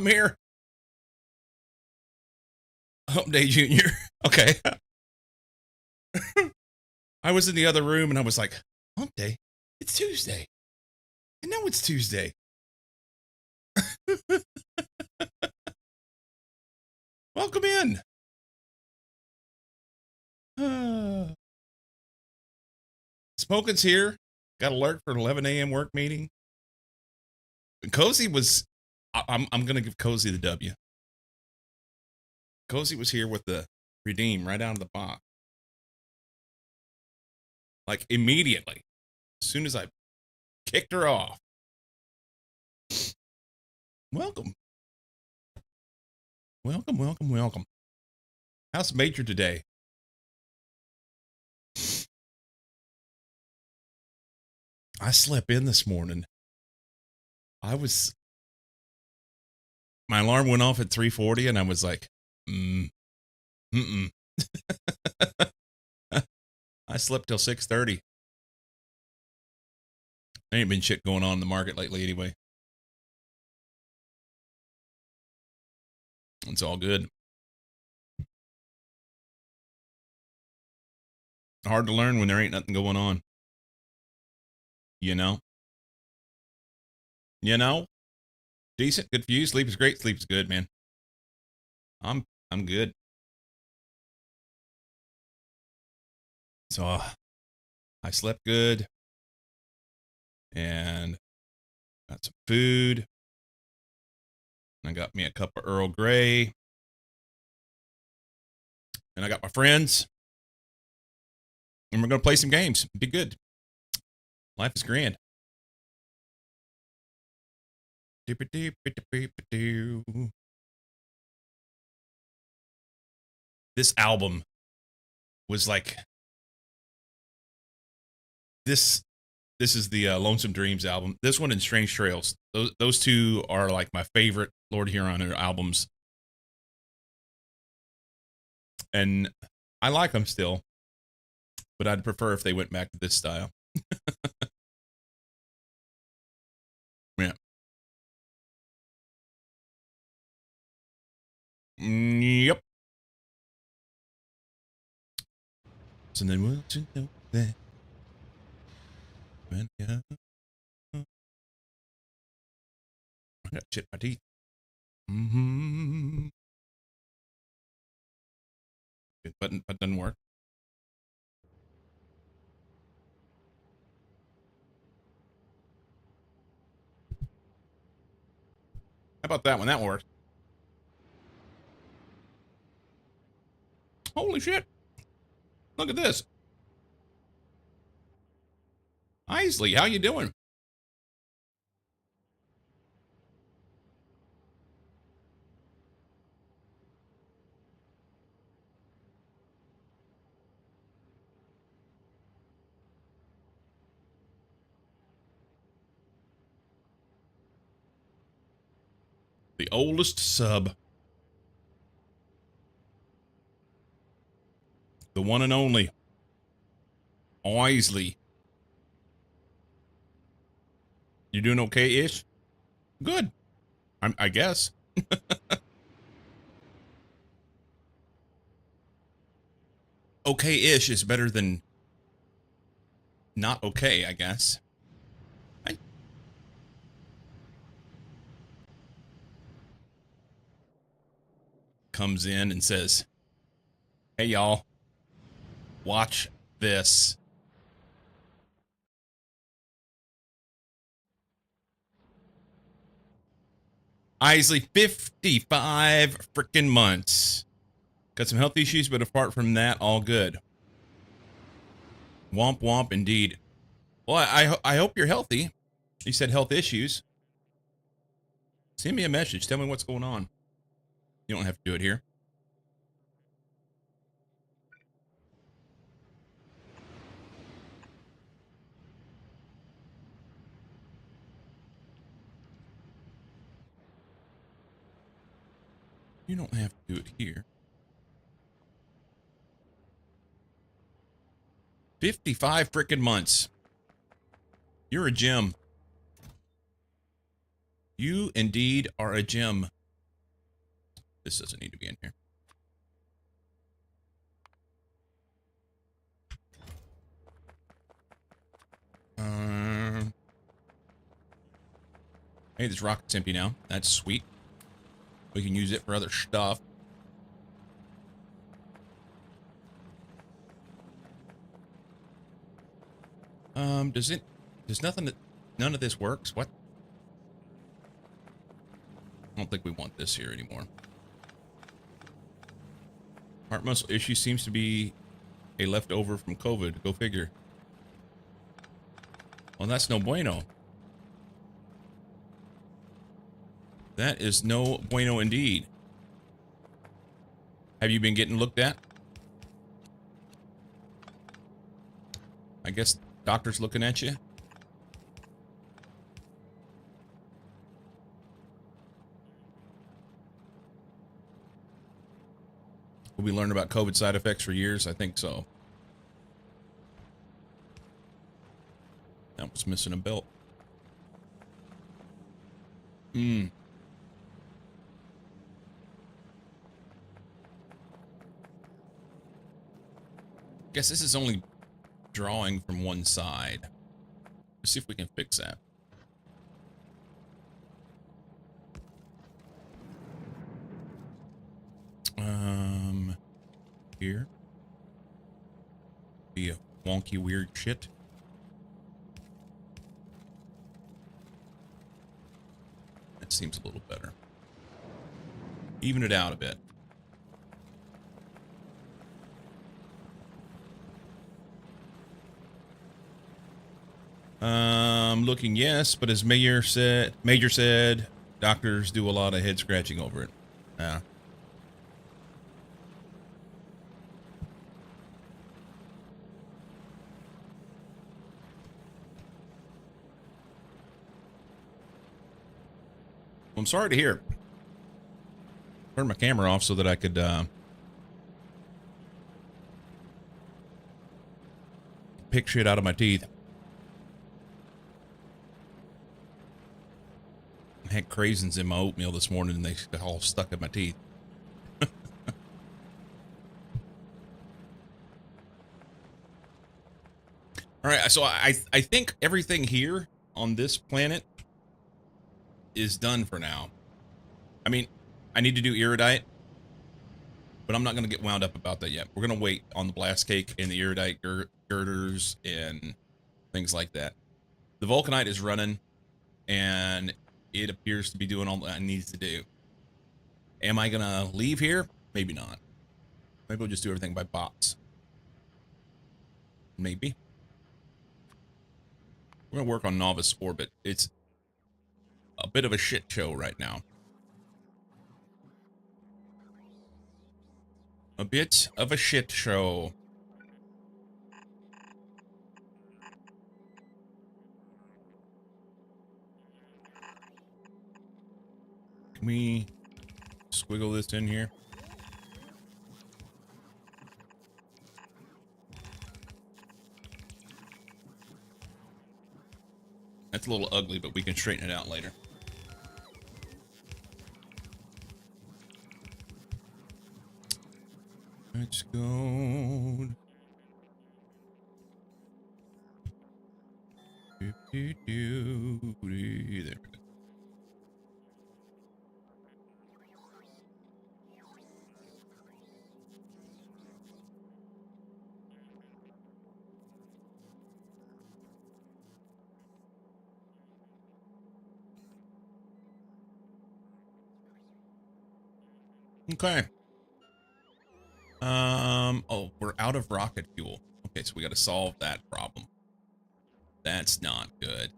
I'm here. Hump Day Junior. Okay. I was in the other room and I was like, Hump Day? It's Tuesday. I know it's Tuesday. Welcome in. Smoking's here. Got alert for an 11 a.m. work meeting. Cozy was, I'm going to give Cozy the W. Cozy was here with the redeem right out of the box. Like immediately. As soon as I kicked her off. Welcome. Welcome, welcome, welcome. How's Major today? I slept in this morning. My alarm went off at 3:40 and I was like, I slept till 6:30. There ain't been shit going on in the market lately anyway. It's all good. Hard to learn when there ain't nothing going on. You know? Decent, good for you. Sleep is great. Sleep is good, man. I'm good. So I slept good and got some food. I got me a cup of Earl Grey. And I got my friends. And we're going to play some games. Be good. Life is grand. This album was like, this is the Lonesome Dreams album. This one and Strange Trails. Those two are like my favorite Lord Huron albums. And I like them still, but I'd prefer if they went back to this style. Yeah. Yep. So then we'll know that. I got shit in my teeth. Good button, but doesn't work. How about that one? That worked. Holy shit. Look at this. Isley, how you doing? The oldest sub. The one and only. Isley. You doing okay-ish? Good. I guess. Okay-ish is better than not okay, I guess. Comes in and says, hey, y'all, watch this. Isley, 55 freaking months. Got some health issues, but apart from that, all good. Womp womp, indeed. Well, I hope you're healthy. You said health issues. Send me a message. Tell me what's going on. You don't have to do it here. You don't have to do it here. 55 freaking months. You're a gem. You indeed are a gem. This doesn't need to be in here. Hey, this rocket's empty now. That's sweet. We can use it for other stuff. Does none of this works? What? I don't think we want this here anymore. Heart muscle issue seems to be a leftover from COVID. Go figure. Well, that's no bueno. That is no bueno indeed. Have you been getting looked at? I guess doctor's looking at you. Will we learn about COVID side effects for years? I think so. That was missing a belt. Guess this is only drawing from one side. Let's see if we can fix that. Here. Be a wonky weird shit. That seems a little better. Even it out a bit. Looking yes, but as Major said, doctors do a lot of head scratching over it. Yeah. Well, I'm sorry to hear. Turn my camera off so that I could pick shit out of my teeth. I had craisins in my oatmeal this morning and they got all stuck in my teeth. All right, so I think everything here on this planet is done for now. I mean, I need to do iridite, but I'm not going to get wound up about that yet. We're going to wait on the blast cake and the iridite girders and things like that. The vulcanite is running, and it appears to be doing all that it needs to do. Am I going to leave here? Maybe not. Maybe we'll just do everything by bots. Maybe. We're going to work on Nauvis Orbit. It's a bit of a shit show right now. A bit of a shit show. Can we squiggle this in here? That's a little ugly, but we can straighten it out later. Let's go. There we go. Okay. Oh, we're out of rocket fuel. Okay, so we got to solve that problem. That's not good.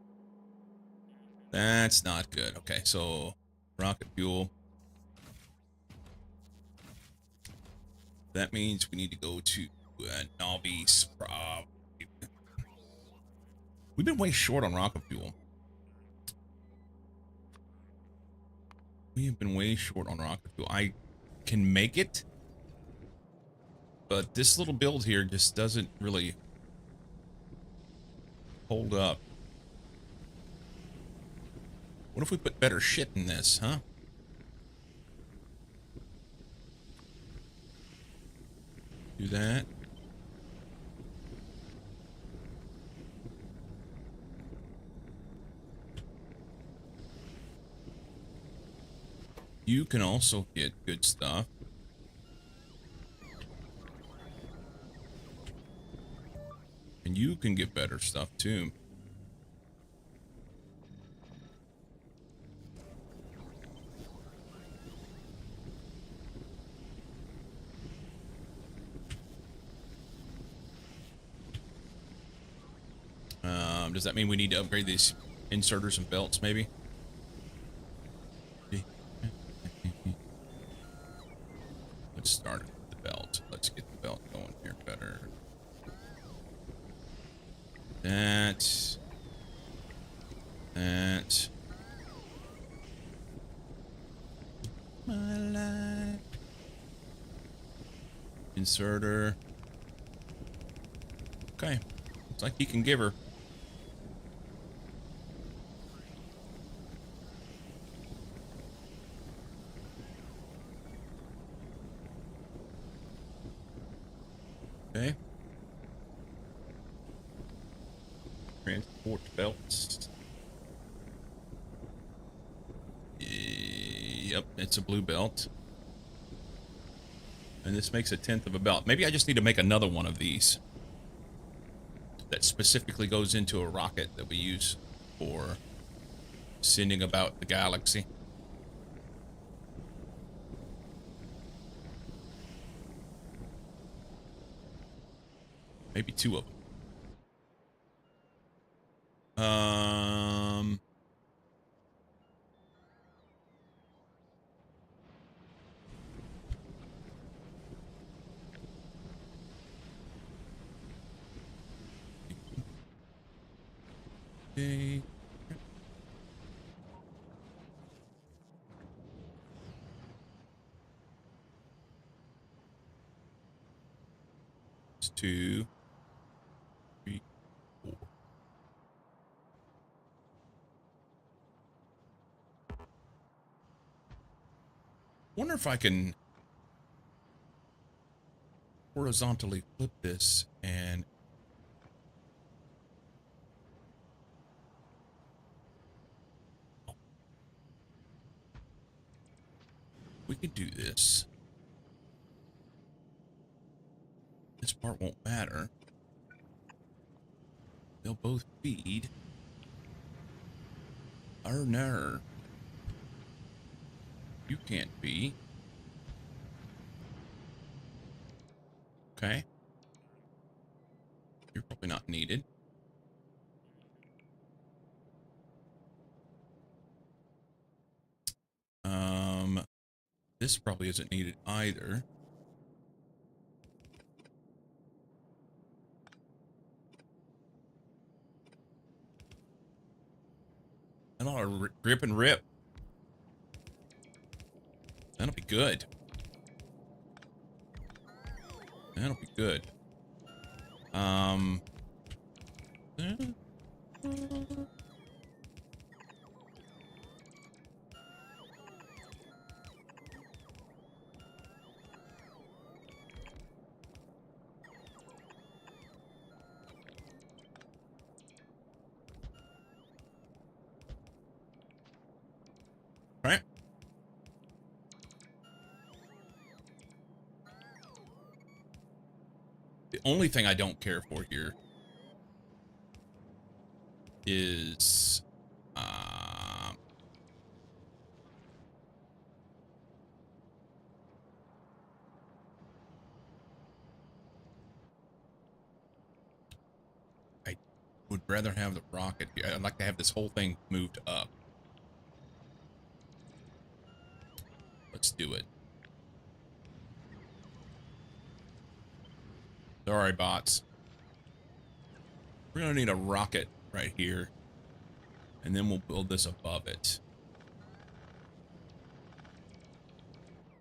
That's not good. Okay, so rocket fuel. That means we need to go to Nauvis. We've been way short on rocket fuel. We have been way short on rocket fuel. I can make it, but this little build here just doesn't really hold up. What if we put better shit in this, huh? Do that. You can also get good stuff. And you can get better stuff too. Does that mean we need to upgrade these inserters and belts, maybe? Let's start with the belt. Let's get the belt going here better. That. My life. Inserter. Okay. Looks like he can give her. Okay. Transport belts. Yep, it's a blue belt. And this makes 1/10 of a belt. Maybe I just need to make another one of these that specifically goes into a rocket that we use for sending about the galaxy. Maybe 2 of them. Okay. It's 2, 3, 4. Wonder if I can horizontally flip this and we could do this. This part won't matter. They'll both feed. No. You can't be. Okay. You're probably not needed. This probably isn't needed either. And I'll grip and rip. That'll be good. That'll be good. Right. The only thing I don't care for here is I would rather have the rocket here. I'd like to have this whole thing moved up. Let's do it. Sorry, bots. We're gonna need a rocket right here, and then we'll build this above it.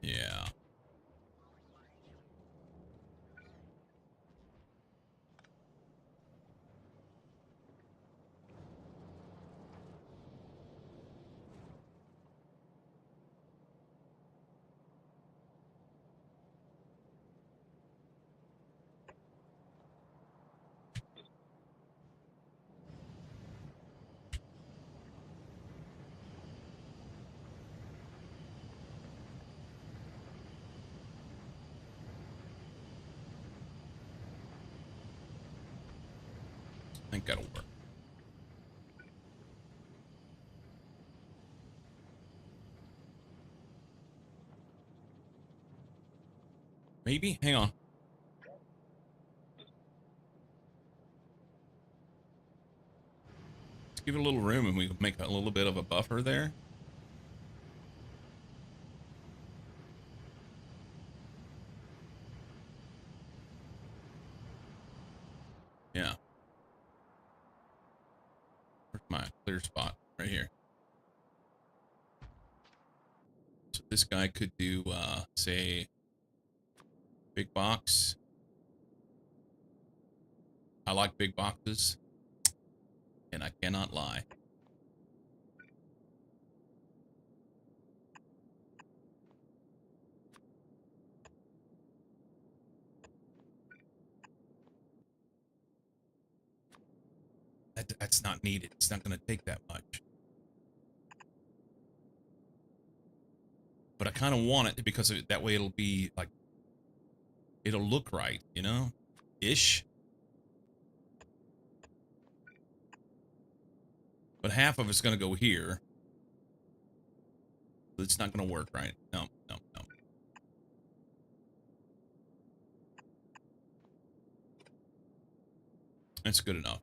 Yeah. think that'll work. Maybe? Hang on. Let's give it a little room and we can make a little bit of a buffer there. Yeah. Where's my clear spot? Right here. So this guy could do, say, big box. I like big boxes. And I cannot lie. That's not needed. It's not going to take that much. But I kind of want it because that way it'll be like, it'll look right, you know? Ish. But half of it's going to go here. It's not going to work right. No, no, no. That's good enough.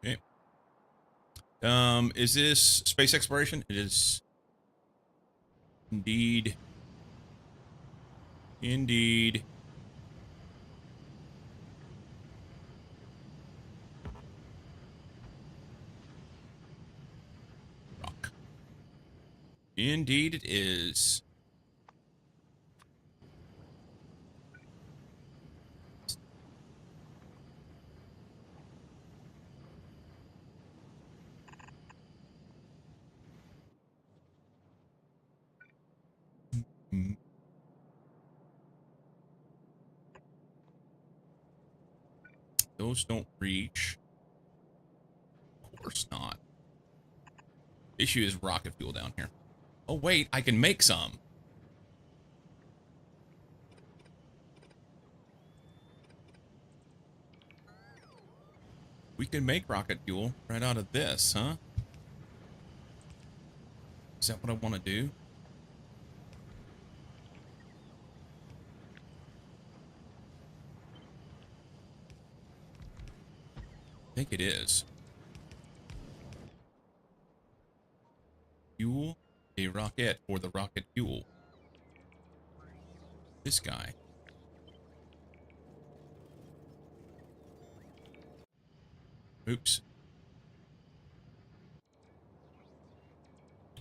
Okay. Is this space exploration? It is. Indeed. Indeed. Rock. Indeed it is. Mm. Those don't reach. Of course not. Issue is rocket fuel down here. Oh, wait, I can make some. We can make rocket fuel right out of this, huh? Is that what I want to do? I think it is. Fuel a rocket for the rocket fuel. This guy. Oops.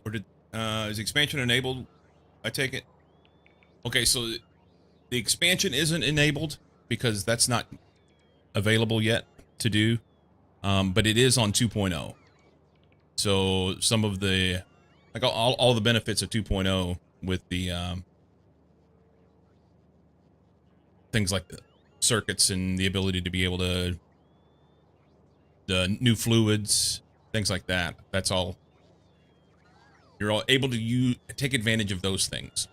Or did is expansion enabled? I take it. Okay, so the expansion isn't enabled because that's not available yet to do. But it is on 2.0. So some of the like all the benefits of 2.0 with the things like the circuits and the ability to be able to the new fluids, things like that. That's all. You're all able to take advantage of those things.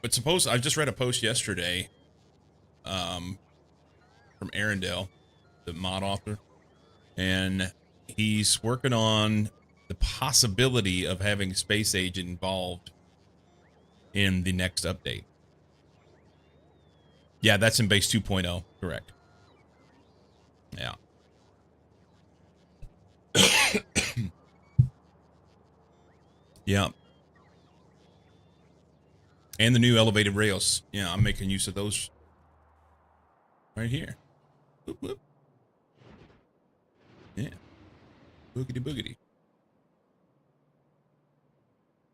But suppose I just read a post yesterday from Arendelle, the mod author, and he's working on the possibility of having Space Age involved in the next update. Yeah, that's in base 2.0, correct. Yeah. Yeah. And the new elevated rails. Yeah, I'm making use of those right here. Whoop, whoop. Yeah. Boogity boogity.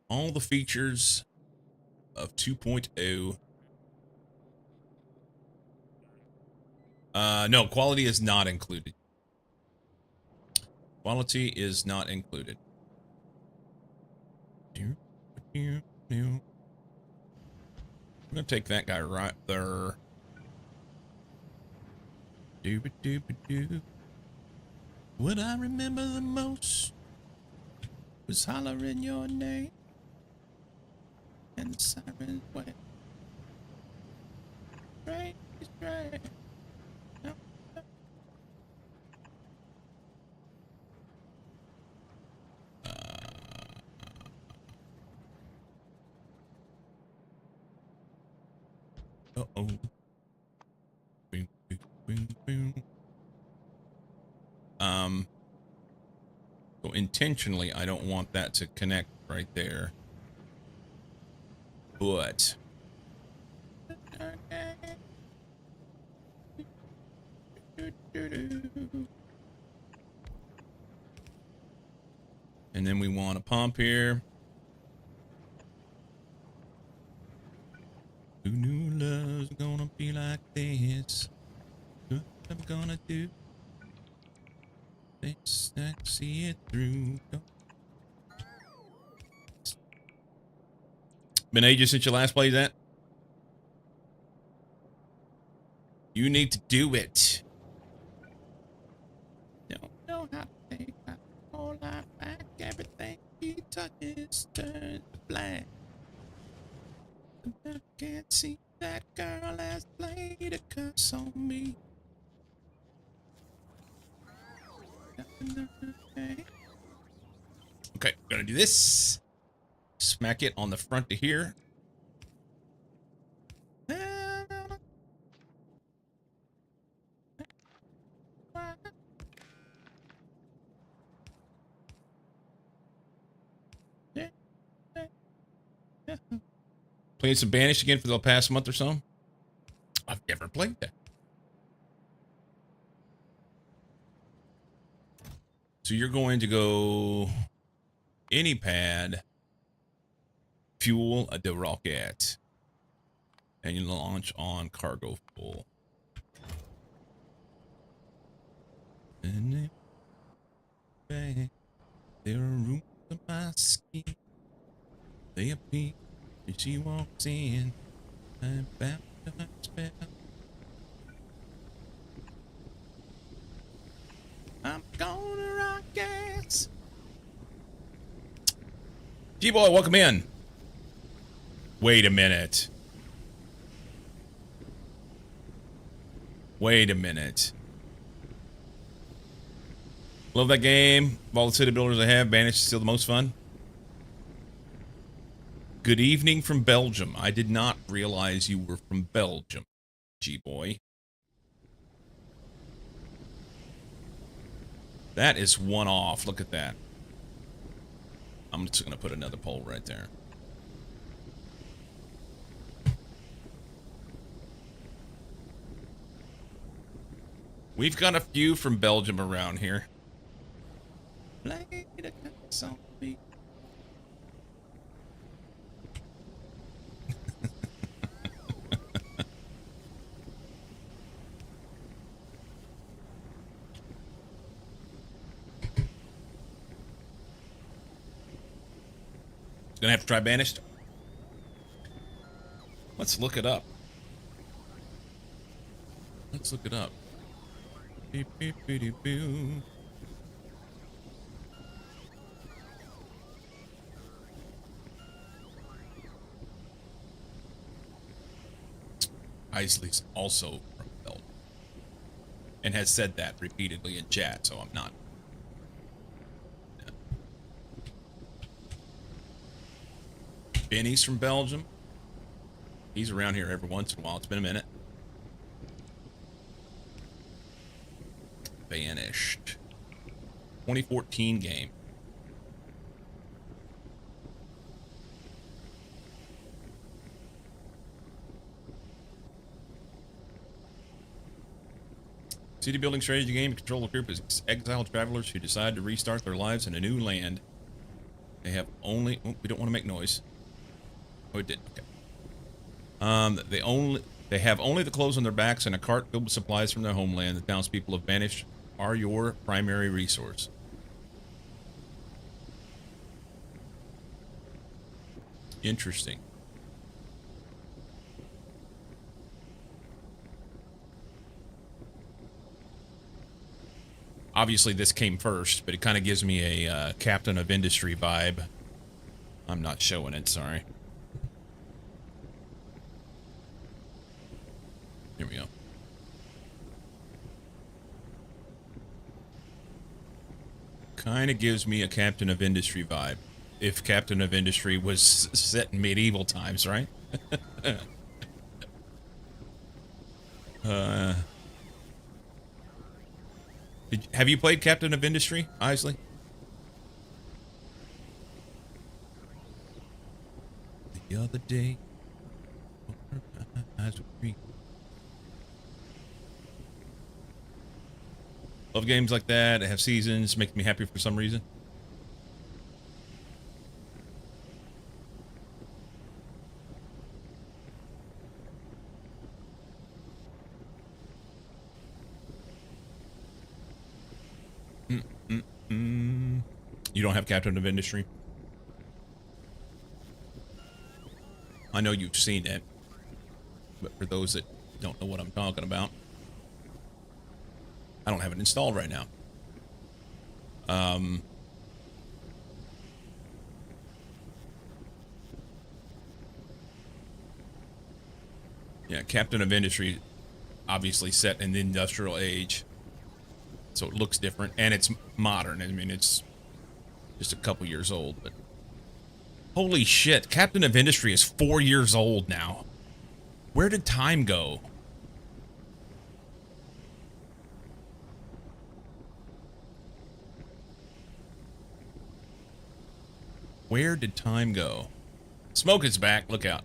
All the features of 2.0. No, quality is not included. Quality is not included. I'm gonna take that guy right there. Dooba dooba doo. What I remember the most was hollering your name and the sirens went. Right, it's right. No. Uh-oh. Boom, boom, boom, boom. So intentionally, I don't want that to connect right there. But and then we want a pump here. Who knew love's gonna be like this? What I'm gonna do? This, I see it through. Been ages since you last played that? You need to do it. Don't know how to take my whole life back. Everything he touches turns to black. I can't see that girl has played a curse on me. Okay, gonna do this. Smack it on the front to here. Playing some Banished again for the past month or so. I've never played that. So you're going to go any pad, fuel the rocket, and you launch on cargo full. And then there are rooms of my skin. They appear as she walks in. I'm about to spell. I'm gonna rock gas. G-Boy, welcome in. Wait a minute. Wait a minute. Love that game. Of all the city builders I have, Banished is still the most fun. Good evening from Belgium. I did not realize you were from Belgium, G-Boy. That is one off. Look at that. I'm just going to put another pole right there. We've got a few from Belgium around here. Play the song. Gonna have to try Banished. Let's look it up. Let's look it up. Beep, beep, beep, beep. Isley's also from Belgium and has said that repeatedly in chat, so I'm not. Benny's from Belgium. He's around here every once in a while. It's been a minute. Banished. 2014 game. City building strategy game. Control a group is exiled travelers who decide to restart their lives in a new land. They have only... Oh, we don't want to make noise. Oh, it did. Okay. They have only the clothes on their backs and a cart filled with supplies from their homeland. The townspeople of Banished are your primary resource. Interesting. Obviously, this came first, but it kind of gives me a Captain of Industry vibe. I'm not showing it, sorry. Here we go. Kind of gives me a Captain of Industry vibe. If Captain of Industry was set in medieval times, right? Have you played Captain of Industry, Isley? The other day, eyes were green. Love games like that. They have seasons. Make me happy for some reason. You don't have Captain of Industry? I know you've seen it, but for those that don't know what I'm talking about, I don't have it installed right now. Yeah, Captain of Industry, obviously set in the industrial age, so it looks different, and it's modern. I mean, it's just a couple years old, but holy shit, Captain of Industry is 4 years old now. Where did time go? Where did time go? Smoke is back. Look out.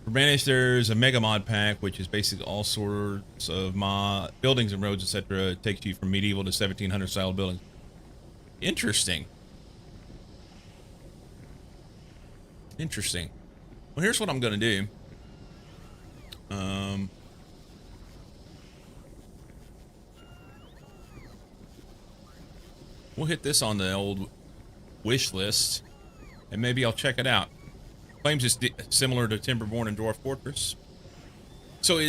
For Banished, there's a mega mod pack, which is basically all sorts of buildings and roads, etc. It takes you from medieval to 1700 style buildings. Interesting. Interesting. Well, here's what I'm going to do. We'll hit this on the old wish list, and maybe I'll check it out. Claims it's similar to Timberborn and Dwarf Fortress. So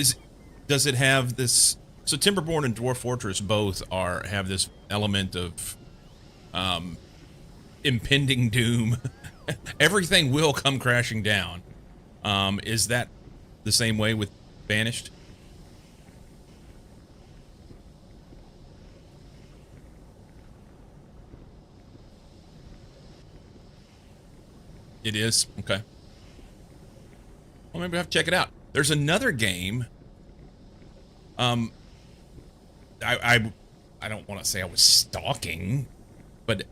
does it have this? So Timberborn and Dwarf Fortress both have this element of impending doom. Everything will come crashing down. Is that the same way with Banished? It is? Okay. Well, maybe I have to check it out. There's another game. I don't want to say I was stalking, but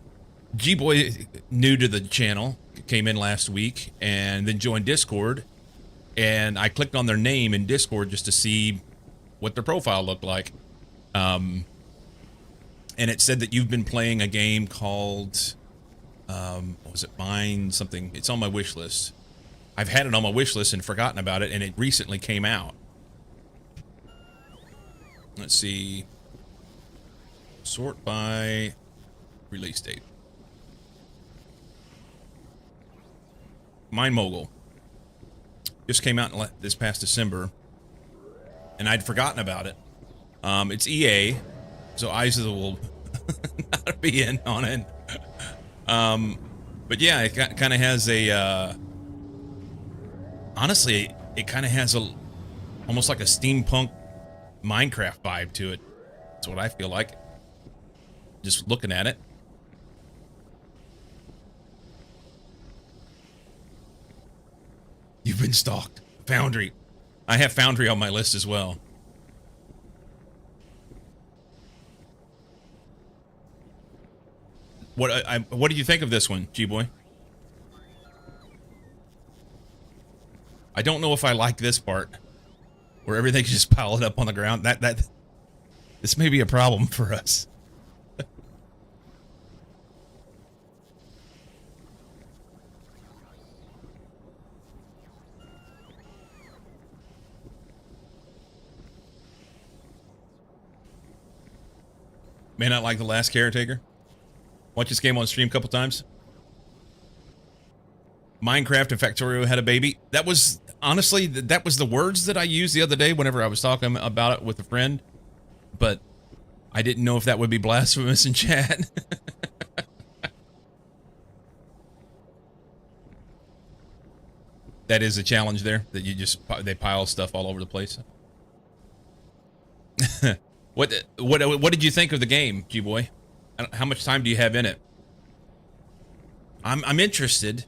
G-Boy, new to the channel, came in last week and then joined Discord, and I clicked on their name in Discord just to see what their profile looked like. And it said that you've been playing a game called, what was it, Mine something? It's on my wish list. I've had it on my wish list and forgotten about it, and it recently came out. Let's see. Sort by release date. Mine Mogul. Just came out this past December, and I'd forgotten about it. It's EA, so Isla will not be in on it. But yeah, it kind of has a, honestly, it kind of has almost like a steampunk Minecraft vibe to it. That's what I feel like. Just looking at it. You've been stalked. Foundry. I have Foundry on my list as well. What do you think of this one, G-Boy? I don't know if I like this part, where everything's just piled up on the ground. This may be a problem for us. May not like The Last Caretaker. Watch this game on stream a couple times. Minecraft and Factorio had a baby. That was, honestly, that was the words that I used the other day whenever I was talking about it with a friend. but I didn't know if that would be blasphemous in chat. That is a challenge there, that you just, they pile stuff all over the place. What did you think of the game, G-Boy? How much time do you have in it? I'm interested.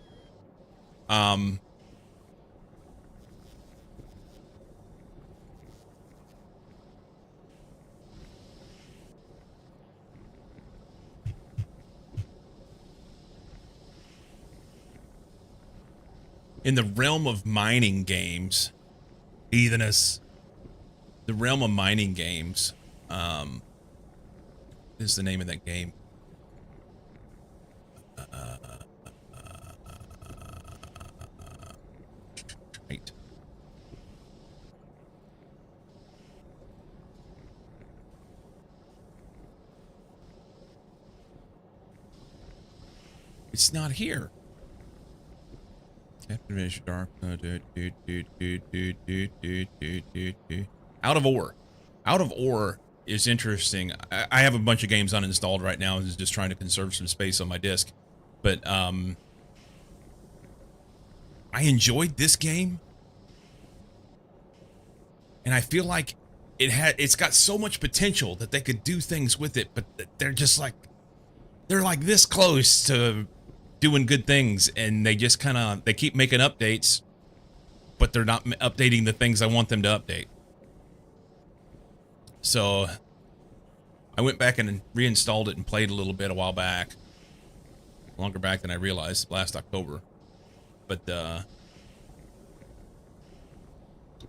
In the realm of mining games, heathenous. The realm of mining games, is the name of that game? Right. It's not here. Dark. Out of Ore. Out of Ore is interesting. I have a bunch of games uninstalled right now. I'm just trying to conserve some space on my disk. But I enjoyed this game, and I feel like it's got so much potential that they could do things with it, but they're just like, they're like this close to doing good things, and they just kind of, they keep making updates, but they're not updating the things I want them to update. So I went back and reinstalled it and played a little bit a while back. Longer back than I realized, last October. But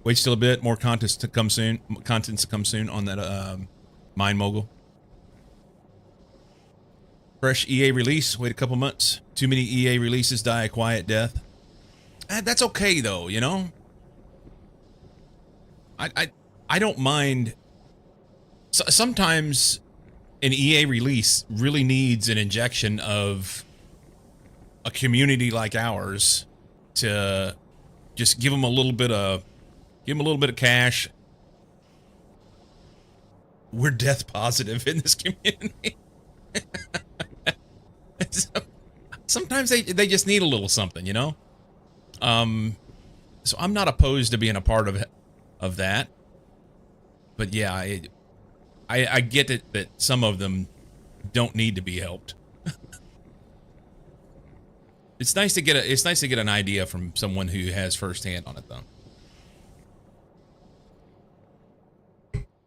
wait still a bit, more contents to come soon. Contents to come soon on that Mine Mogul. Fresh EA release, wait a couple months. Too many EA releases die a quiet death. That's okay though, you know? I don't mind. Sometimes an EA release really needs an injection of a community like ours to just give them a little bit of cash. We're death positive in this community. Sometimes they just need a little something, you know? So I'm not opposed to being a part of that. But yeah, I get it that some of them don't need to be helped. It's nice to get an idea from someone who has firsthand on it though.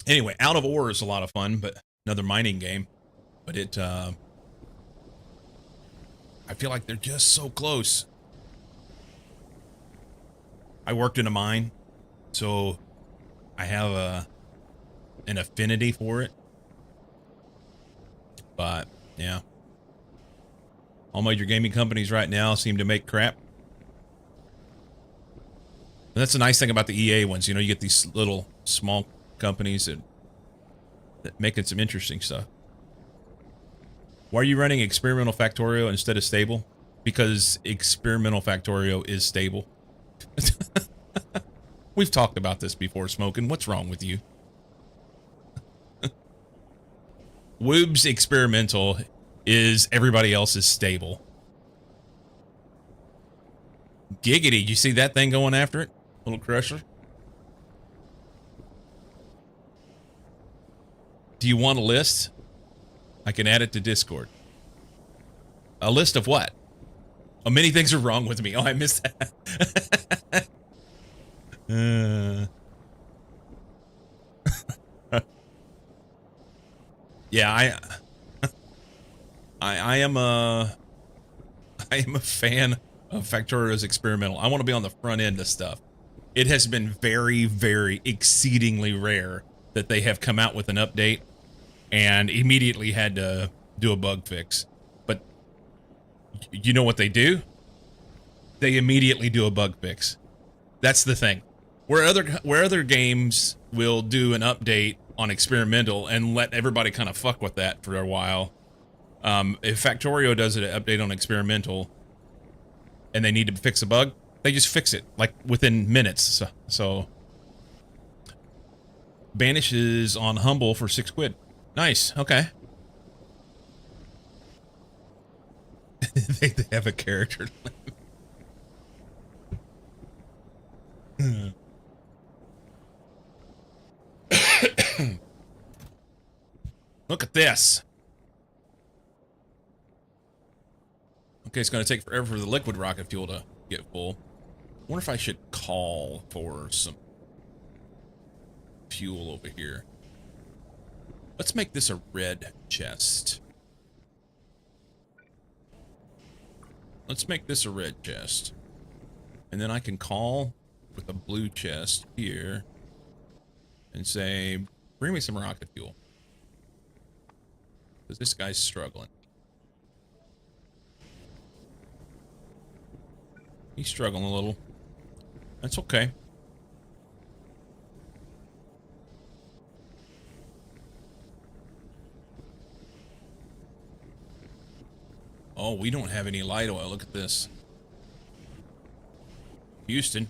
Anyway, Out of Ore is a lot of fun, but another mining game. But it I feel like they're just so close. I worked in a mine, so I have an affinity for it. But yeah, all major gaming companies right now seem to make crap. And that's the nice thing about the EA ones. You know, you get these little small companies that making some interesting stuff. Why are you running experimental Factorio instead of stable? Because experimental Factorio is stable. We've talked about this before, Smokin'. What's wrong with you? Woob's experimental is everybody else's stable. Giggity, you see that thing going after it? Little crusher. Do you want a list? I can add it to Discord. A list of what? Oh, many things are wrong with me. Oh, I missed that. Yeah, I am a fan of Factorio's experimental. I want to be on the front end of stuff. It has been very, very exceedingly rare that they have come out with an update and immediately had to do a bug fix. But you know what they do? They immediately do a bug fix. That's the thing. Where other games will do an update on experimental and let everybody kind of fuck with that for a while. If Factorio does an update on experimental and they need to fix a bug, they just fix it like within minutes. So Banishes on Humble for 6 quid. Nice. Okay. they have a character. Look at this. Okay, it's going to take forever for the liquid rocket fuel to get full. I wonder if I should call for some fuel over here. Let's make this a red chest. Let's make this a red chest. And then I can call with a blue chest here and say, bring me some rocket fuel. Because this guy's struggling. He's struggling a little. That's okay. Oh, we don't have any light oil. Look at this. Houston.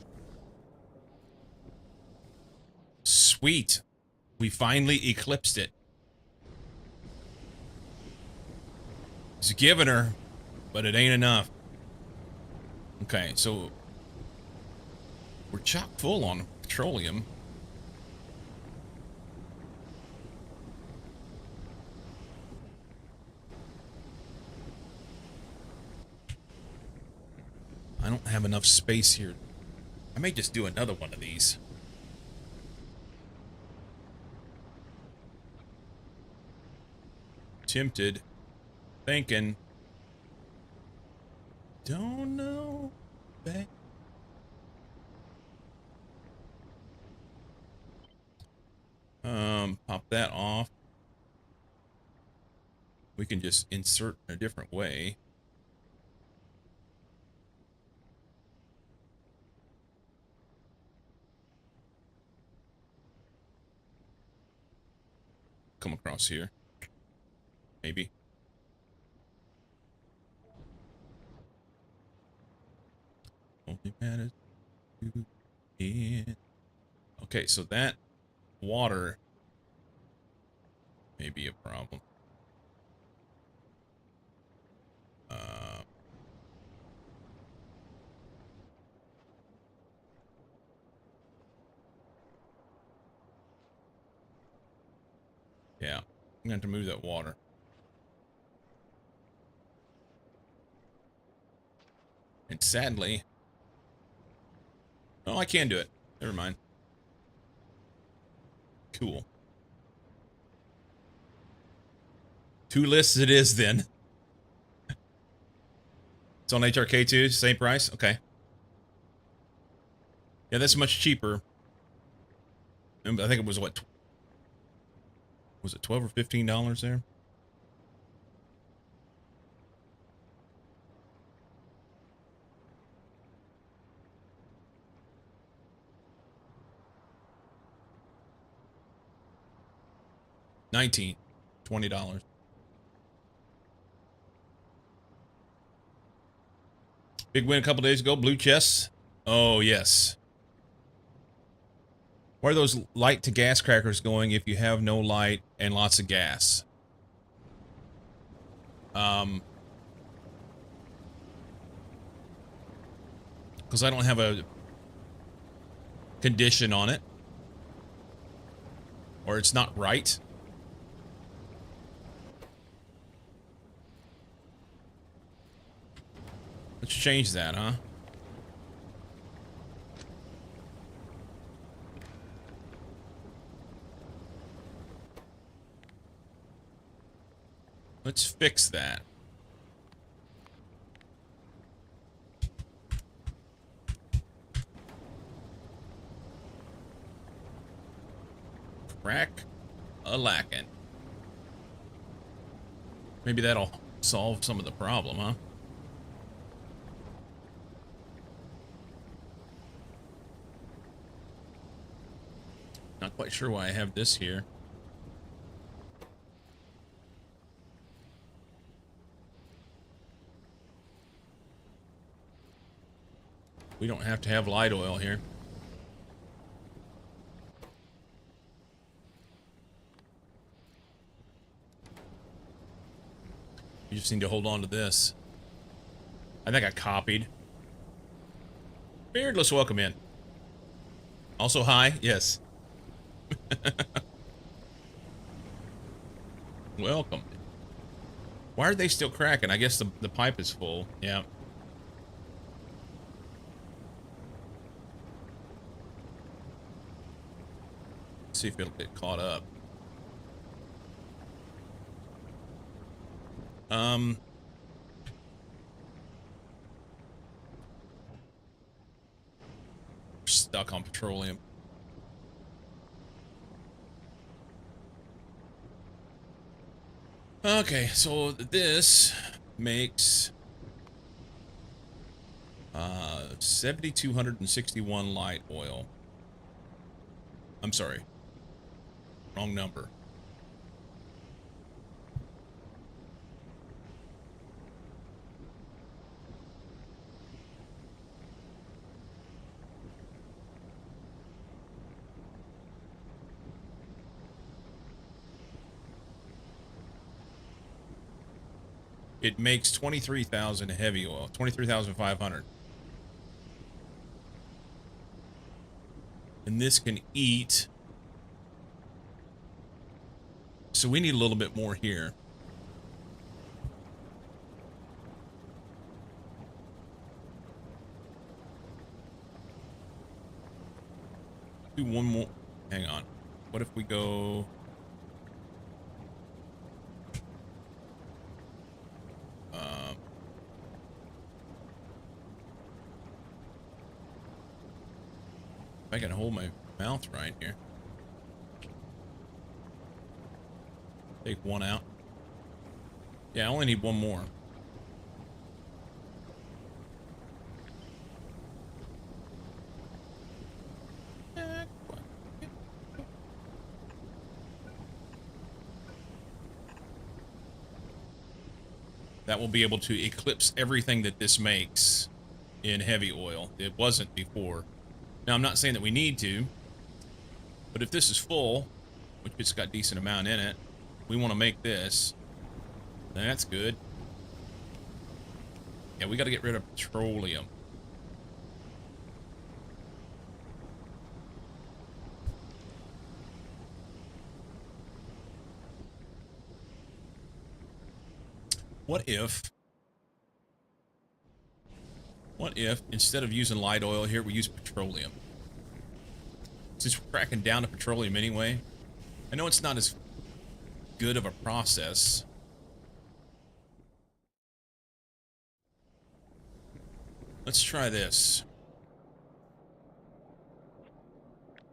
Sweet. We finally eclipsed it. It's giving her, but it ain't enough. Okay, so we're chock full on petroleum. I don't have enough space here. I may just do another one of these. Tempted. Thinking. Don't know. Babe. Pop that off. We can just insert in a different way. Come across here. Maybe. Only matters to it. Okay, so that water may be a problem. Yeah, I'm gonna have to move that water. And sadly, oh, I can do it. Never mind. Cool. 2 lists it is then. It's on HRK too, same price? Okay. Yeah, that's much cheaper. I think it was what? Was it $12 or $15 there? $20. Big win a couple days ago. Blue chests. Oh, yes. Where are those light to gas crackers going if you have no light and lots of gas? Because I don't have a condition on it. Or it's not right. Let's change that, huh? Let's fix that. Crack a lacking. Maybe that'll solve some of the problem, huh? Not quite sure why I have this here. We don't have to have light oil here. You just need to hold on to this. I think I copied. Beardless, welcome in. Also, hi. Yes. Welcome. Why are they still cracking? I guess the pipe is full. Yeah. Let's see if it'll get caught up. Stuck on petroleum. Okay, so this makes 7,261 light oil. I'm sorry. Wrong number. It makes 23,000 heavy oil, 23,500. And this can eat. So we need a little bit more here. Do one more. Hang on. What if we go... I can hold my mouth right here. Take one out. Yeah, I only need one more. That will be able to eclipse everything that this makes in heavy oil. It wasn't before. Now, I'm not saying that we need to, but if this is full, which it's got a decent amount in it, we want to make this. That's good. Yeah, we got to get rid of petroleum. What if instead of using light oil here, we use petroleum? Since we're cracking down to petroleum anyway, I know it's not as good of a process. Let's try this.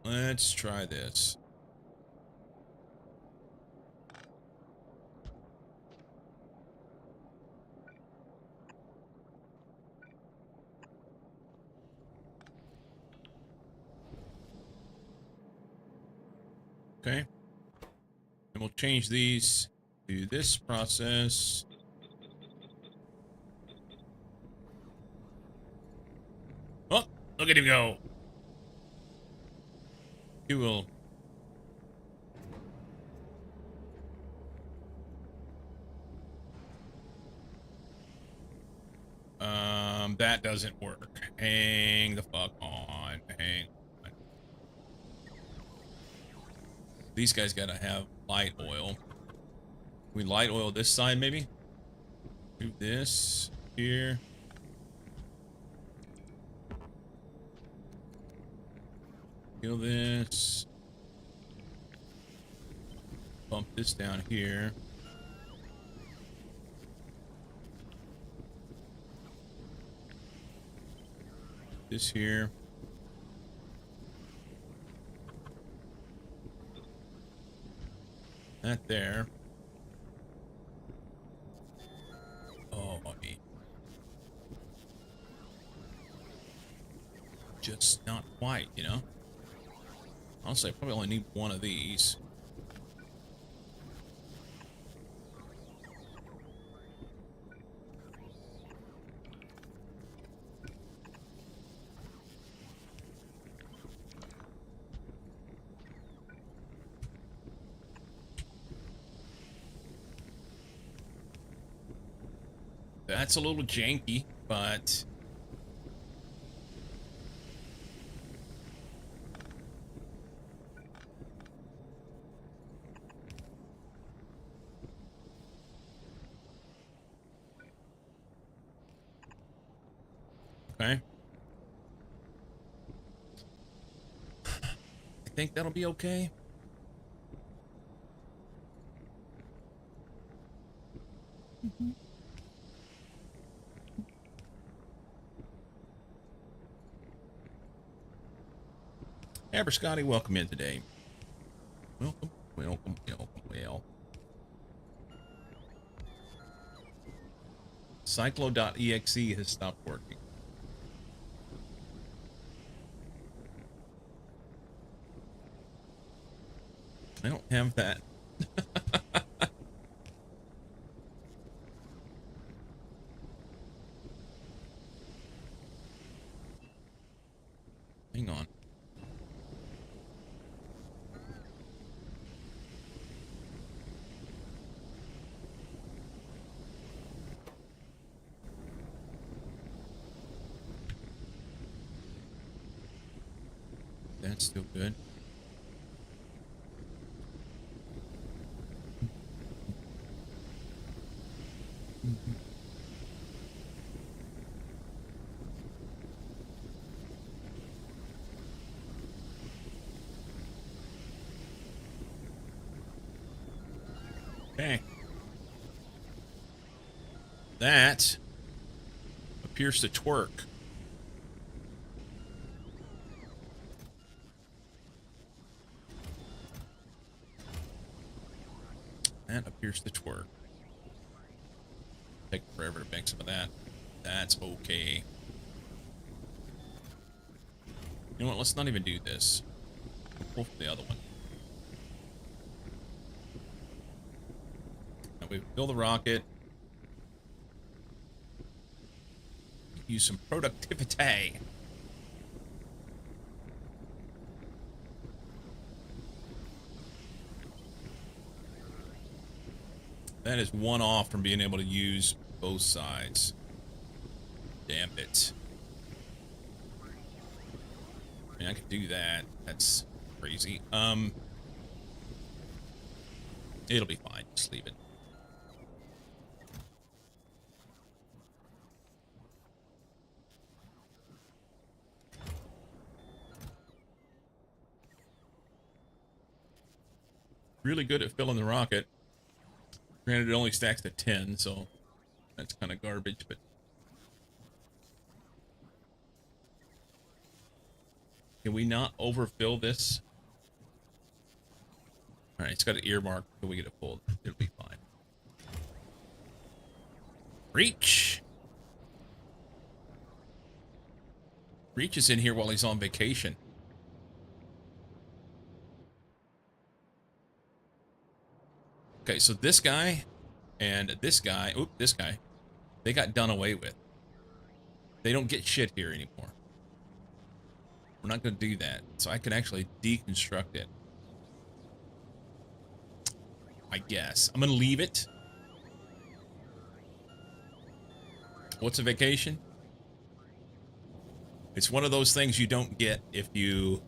Let's try this. Okay. And we'll change these to this process. Oh, look at him go. He will. That doesn't work. Hang the fuck on. Hang on. These guys gotta have light oil. We light oil this side, maybe? Do this here. Kill this. Bump this down here. This here. That there. Oh, just not quite, you know? Honestly, I probably only need one of these. That's a little janky, but okay. I think that'll be okay. Amber Scotty, welcome in today. Welcome, welcome, welcome, well. Cyclo.exe has stopped working. I don't have that. Hang on. That's still good. Okay. That appears to twerk. That appears to twerk. Take forever to make some of that. That's okay. You know what? Let's not even do this. We'll pull for the other one. Now we fill the rocket. Use some productivity. That is one off from being able to use both sides. Damn it. I mean, I could do that. That's crazy. It'll be fine. Just leave it. Really good at filling the rocket. Granted, it only stacks to 10, so that's kind of garbage, but can we not overfill this? All right, it's got an earmark until we get it pulled. It'll be fine. Reach. Reach is in here while he's on vacation. Okay, so this guy and this guy, this guy, they got done away with. They don't get shit here anymore. We're not going to do that. So I can actually deconstruct it. I guess. I'm going to leave it. What's a vacation? It's one of those things you don't get if you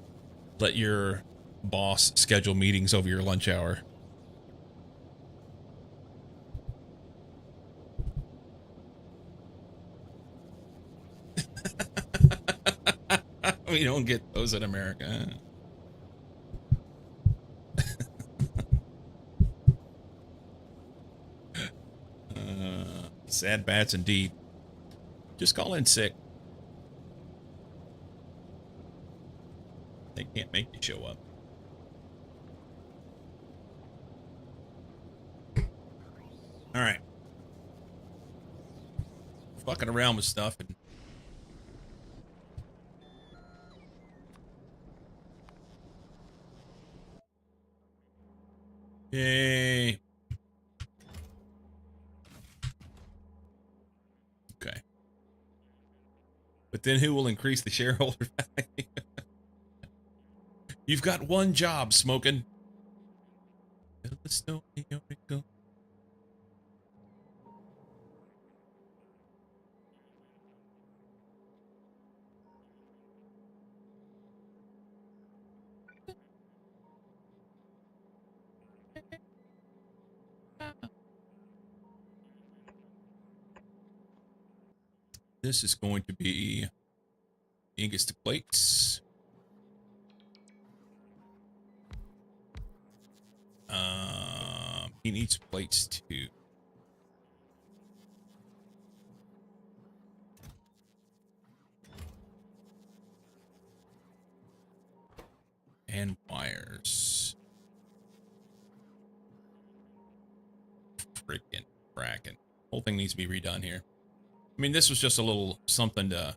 let your boss schedule meetings over your lunch hour. We don't get those in America. Sad bats indeed. Just call in sick. They can't make you show up. All right. Fucking around with stuff and yay. Okay. But then who will increase the shareholder value? You've got one job, smoking. This is going to be ingots to plates. He needs plates too. And wires. Freaking fracking. Whole thing needs to be redone here. I mean, this was just a little something to...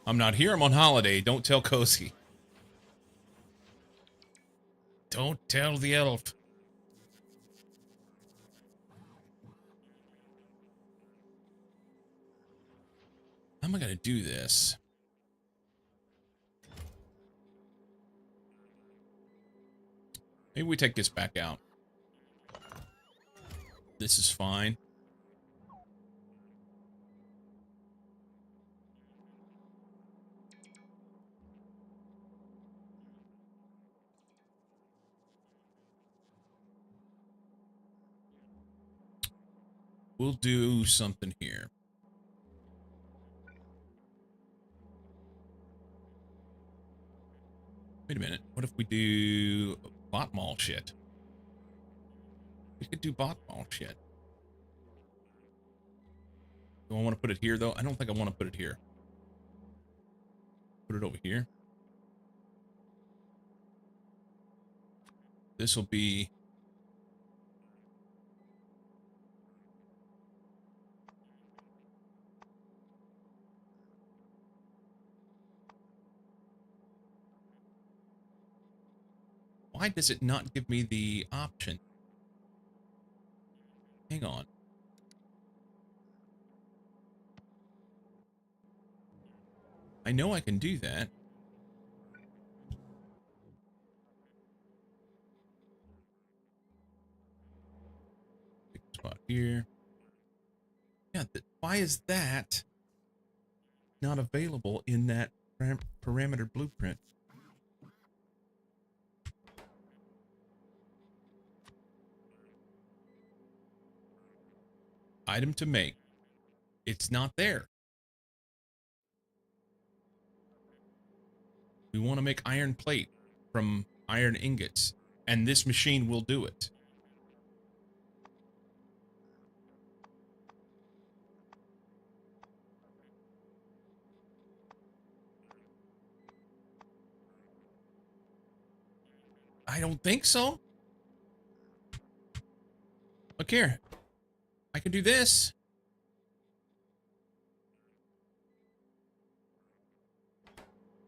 I'm not here, I'm on holiday. Don't tell Cozy. Don't tell the elf. How am I going to do this? Maybe we take this back out. This is fine. We'll do something here. Wait a minute. What if we do bot mall shit? We could do bot mall shit. Do I want to put it here, though? I don't think I want to put it here. Put it over here. This will be... Why does it not give me the option? Hang on. I know I can do that. Pick a spot here. Yeah, why is that not available in that parameter blueprint? Item to make. It's not there. We want to make iron plate from iron ingots, and this machine will do it. I don't think so. Look here. I can do this.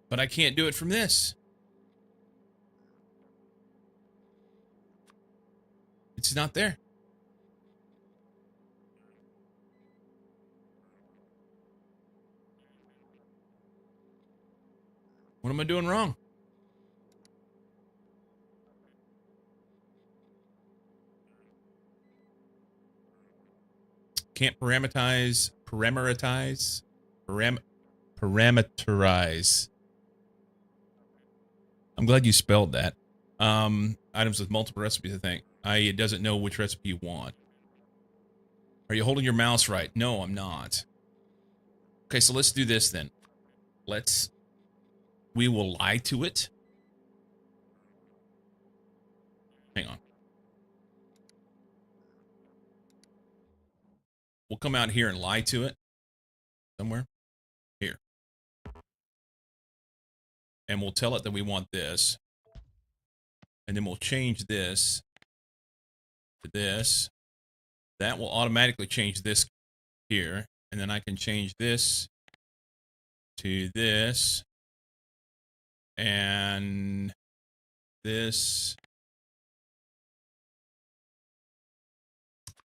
But I can't do it from this. It's not there. What am I doing wrong? Can't parameterize. I'm glad you spelled that. Items with multiple recipes, I think. It doesn't know which recipe you want. Are you holding your mouse right? No, I'm not. Okay, so let's do this then. We will lie to it. Hang on. We'll come out here and lie to it. Somewhere. Here. And we'll tell it that we want this. And then we'll change this to this. That will automatically change this here. And then I can change this to this. And this.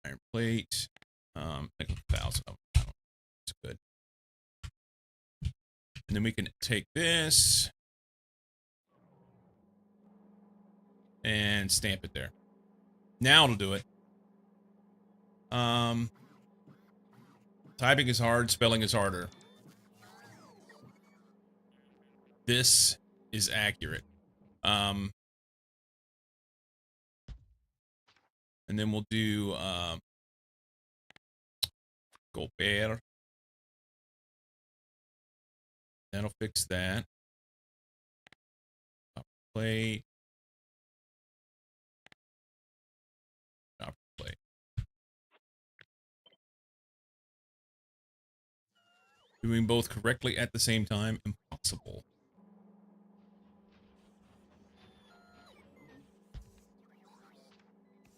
Iron plate. I think 1,000 of them. It's good. And then we can take this and stamp it there. Now it'll do it. Typing is hard, spelling is harder. This is accurate. And then we'll do Gobert. That'll fix that. Plate. Plate. Doing both correctly at the same time, impossible.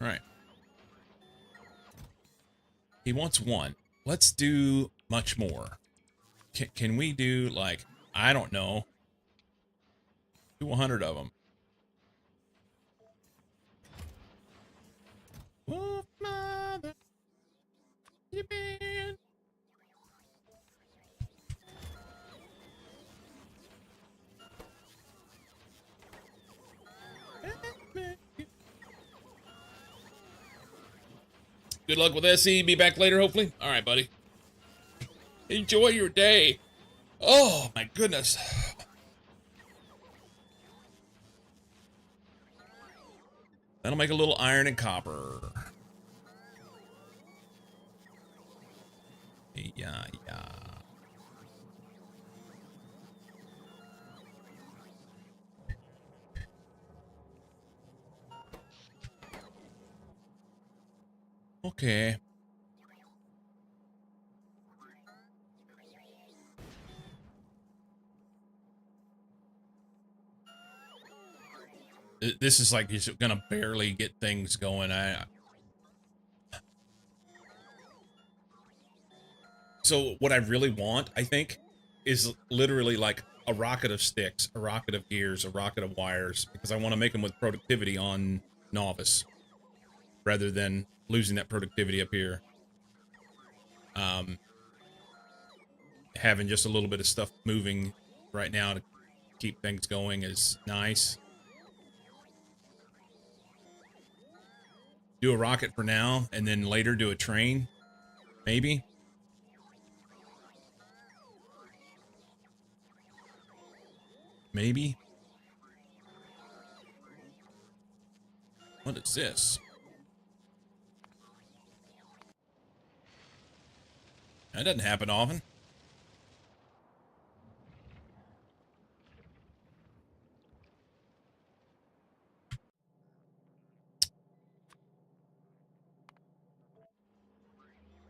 All right. He wants one. Let's do much more. Can we do, like, I don't know, 200 of them? Wolf mother, you been. Good luck with SE. Be back later, hopefully. All right, buddy. Enjoy your day. Oh, my goodness. That'll make a little iron and copper. Yeah. Okay. This is like he's gonna barely get things going. So what I really want, I think, is literally like a rocket of sticks, a rocket of gears, a rocket of wires, because I want to make them with productivity on Nauvis, rather than losing that productivity up here. Having just a little bit of stuff moving right now to keep things going is nice. Do a rocket for now, and then later do a train, maybe. Maybe. What is this? That doesn't happen often.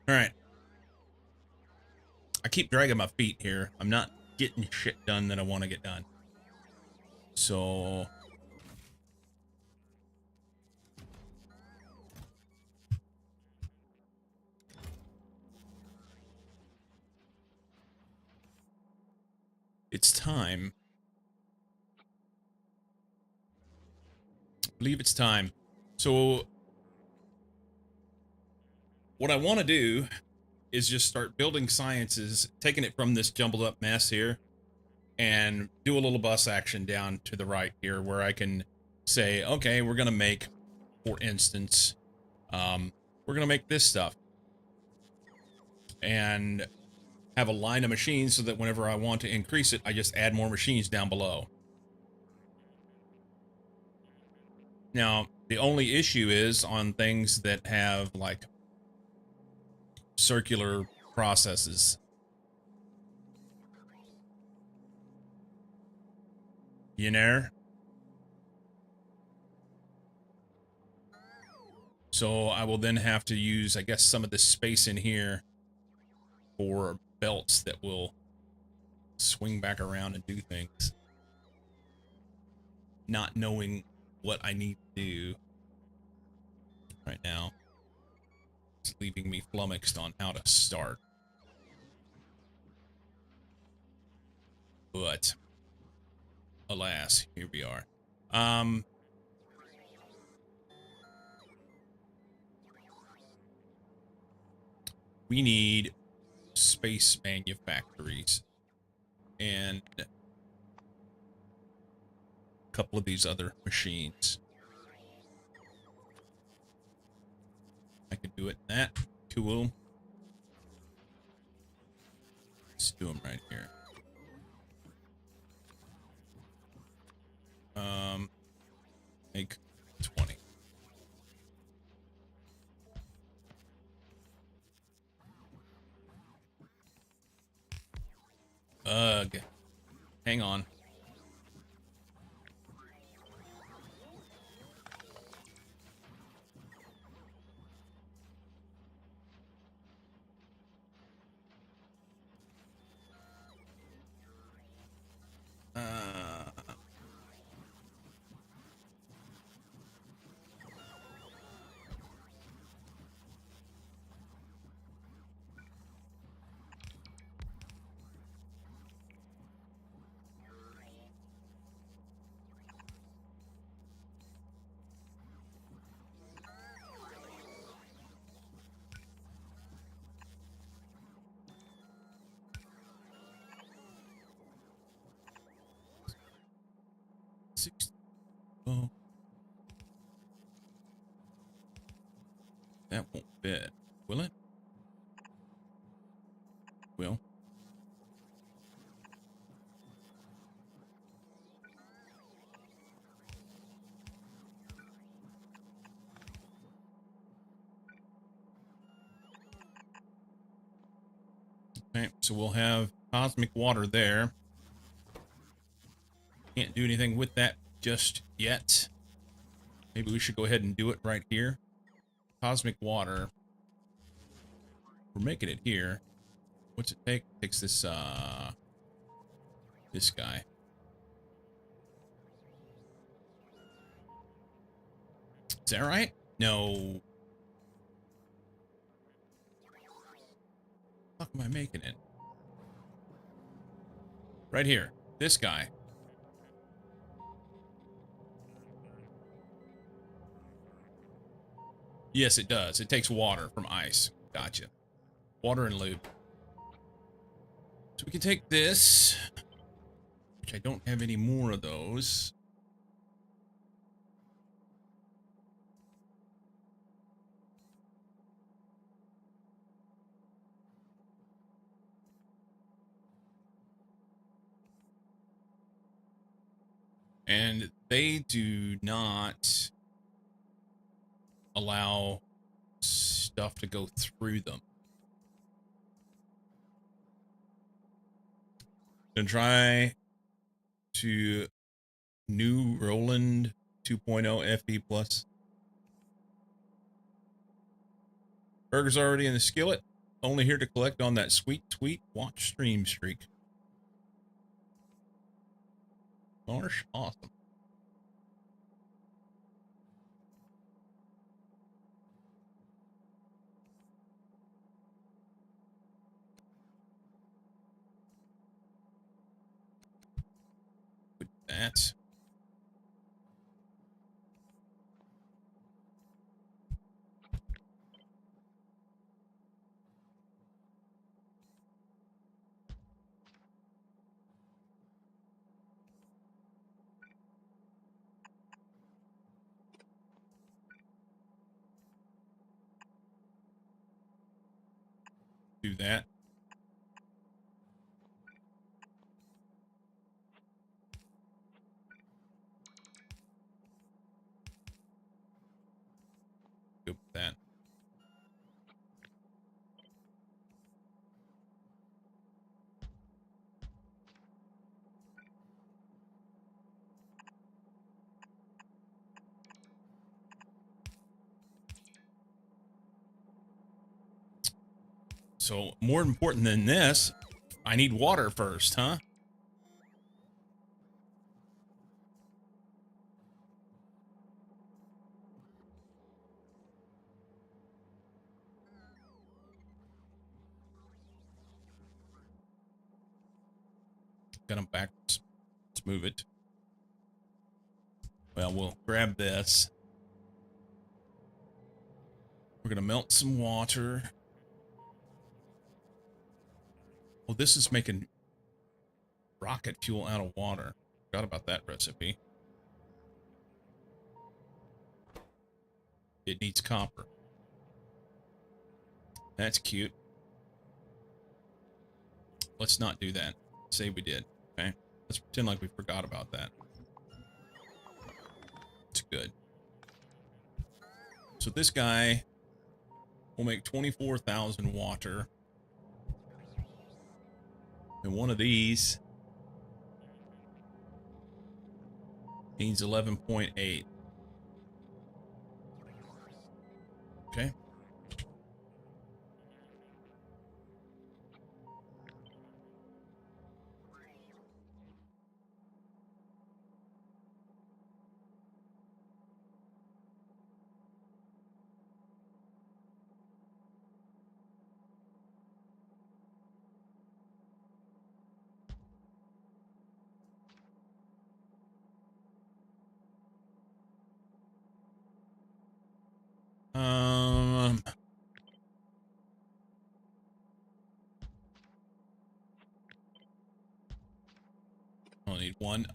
All right. I keep dragging my feet here. I'm not getting shit done that I want to get done. So... it's time. I believe it's time. So... what I want to do is just start building sciences, taking it from this jumbled up mess here, and do a little bus action down to the right here where I can say, okay, we're going to make, for instance, we're going to make this stuff. And have a line of machines so that whenever I want to increase it, I just add more machines down below. Now, the only issue is on things that have, like, circular processes. You know? So I will then have to use, I guess, some of this space in here for belts that will swing back around and do things. Not knowing what I need to do right now. It's leaving me flummoxed on how to start. But alas, here we are. We need space manufactories and a couple of these other machines. I could do it in that. Cool. Let's do them right here. Make 20. Ugh. Hang on. Oh, that won't fit, will it? Will. Okay, so we'll have cosmic water there. Can't do anything with that just yet. Maybe we should go ahead and do it right here. Cosmic water. We're making it here. What's it take? It takes this guy. Is that right? No. How am I making it? Right here. This guy. Yes, it does. It takes water from ice. Gotcha. Water and lube. So we can take this, which I don't have any more of those. And they do not allow stuff to go through them. Gonna try to new Roland 2.0 FE plus. Burger's already in the skillet. Only here to collect on that sweet watch stream streak. Gosh, awesome. With that. Do that. Go with that. So, more important than this, I need water first, huh? Got them backwards. Let's move it. Well, we'll grab this. We're going to melt some water. Well, this is making rocket fuel out of water. Forgot about that recipe. It needs copper. That's cute. let's not do that. Say we did. Okay. Let's pretend like we forgot about that. It's good. So this guy will make 24,000 water. And one of these needs 11.8. Okay. I'll need one.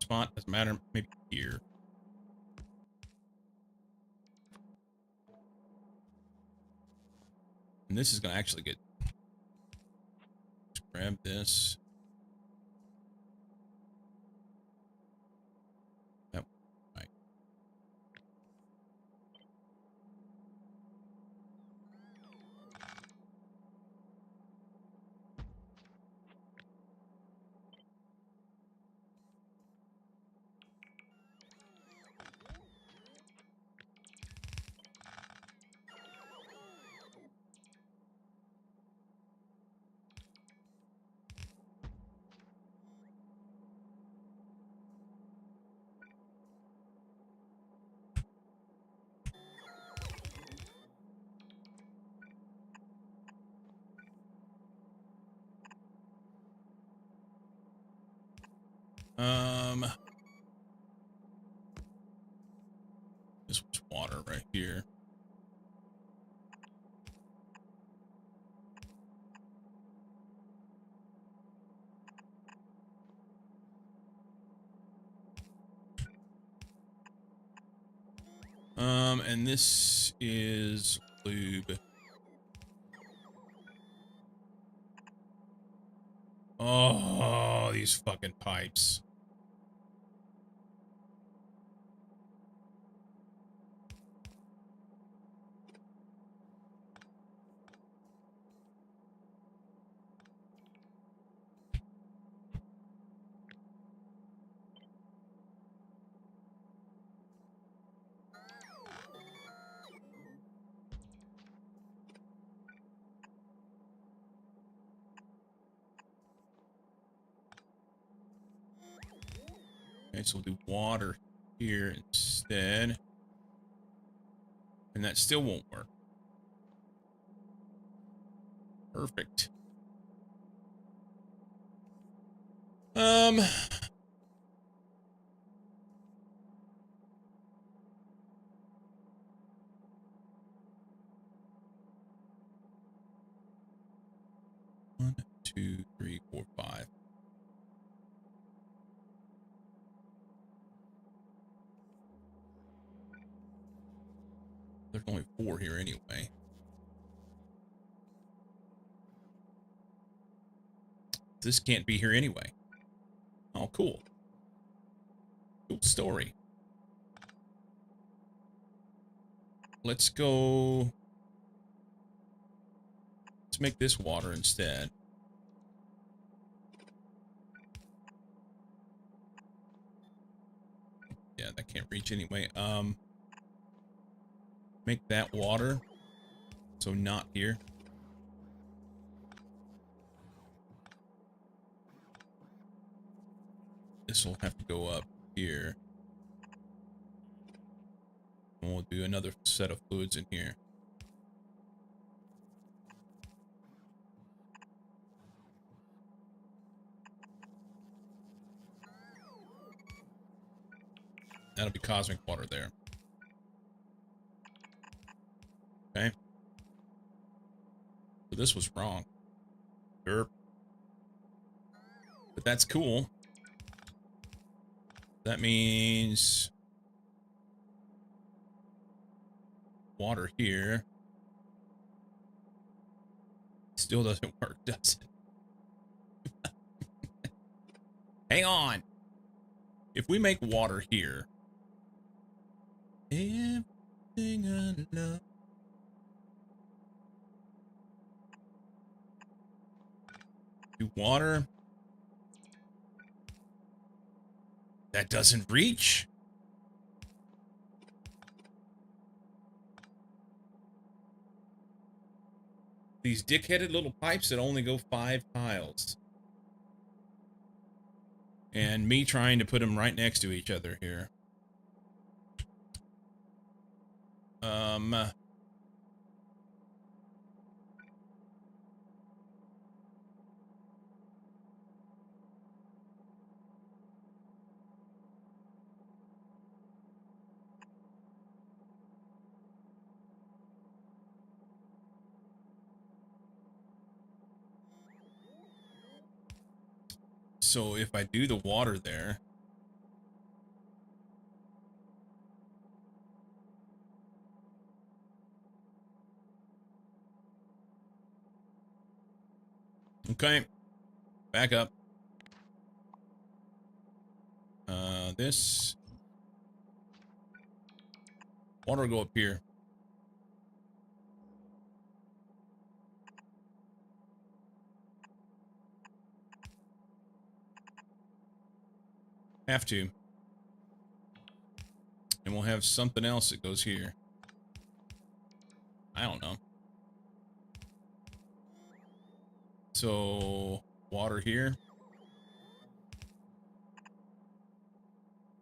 Spot doesn't matter. Maybe here. And this is gonna actually get. Let's grab this. That right. This was water right here. And this is lube. Oh, these fucking pipes. Okay, so we'll do water here instead. And that still won't work. Perfect. 1, 2, 3, 4, 5. There's only 4 here anyway. This can't be here anyway. Oh, cool. Cool story. Let's go. Let's make this water instead. Yeah, that can't reach anyway. Make that water. So not here. This will have to go up here. And we'll do another set of fluids in here. That'll be cosmic water there. Okay. So this was wrong. Derp. But that's cool. That means water here. Still doesn't work, does it? Hang on. If we make water here, everything I love. Do water. That doesn't reach. These dick-headed little pipes that only go 5 tiles. And me trying to put them right next to each other here. So if I do the water there, okay, back up. This water will go up here. Have to. And we'll have something else that goes here. I don't know. So, water here.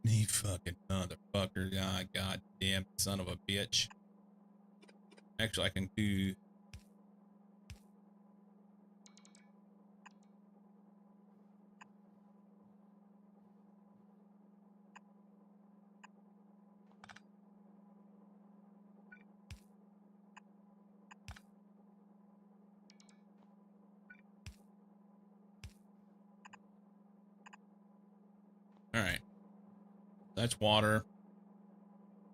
You fucking motherfucker. God, goddamn son of a bitch. Actually, I can do... Alright. That's water.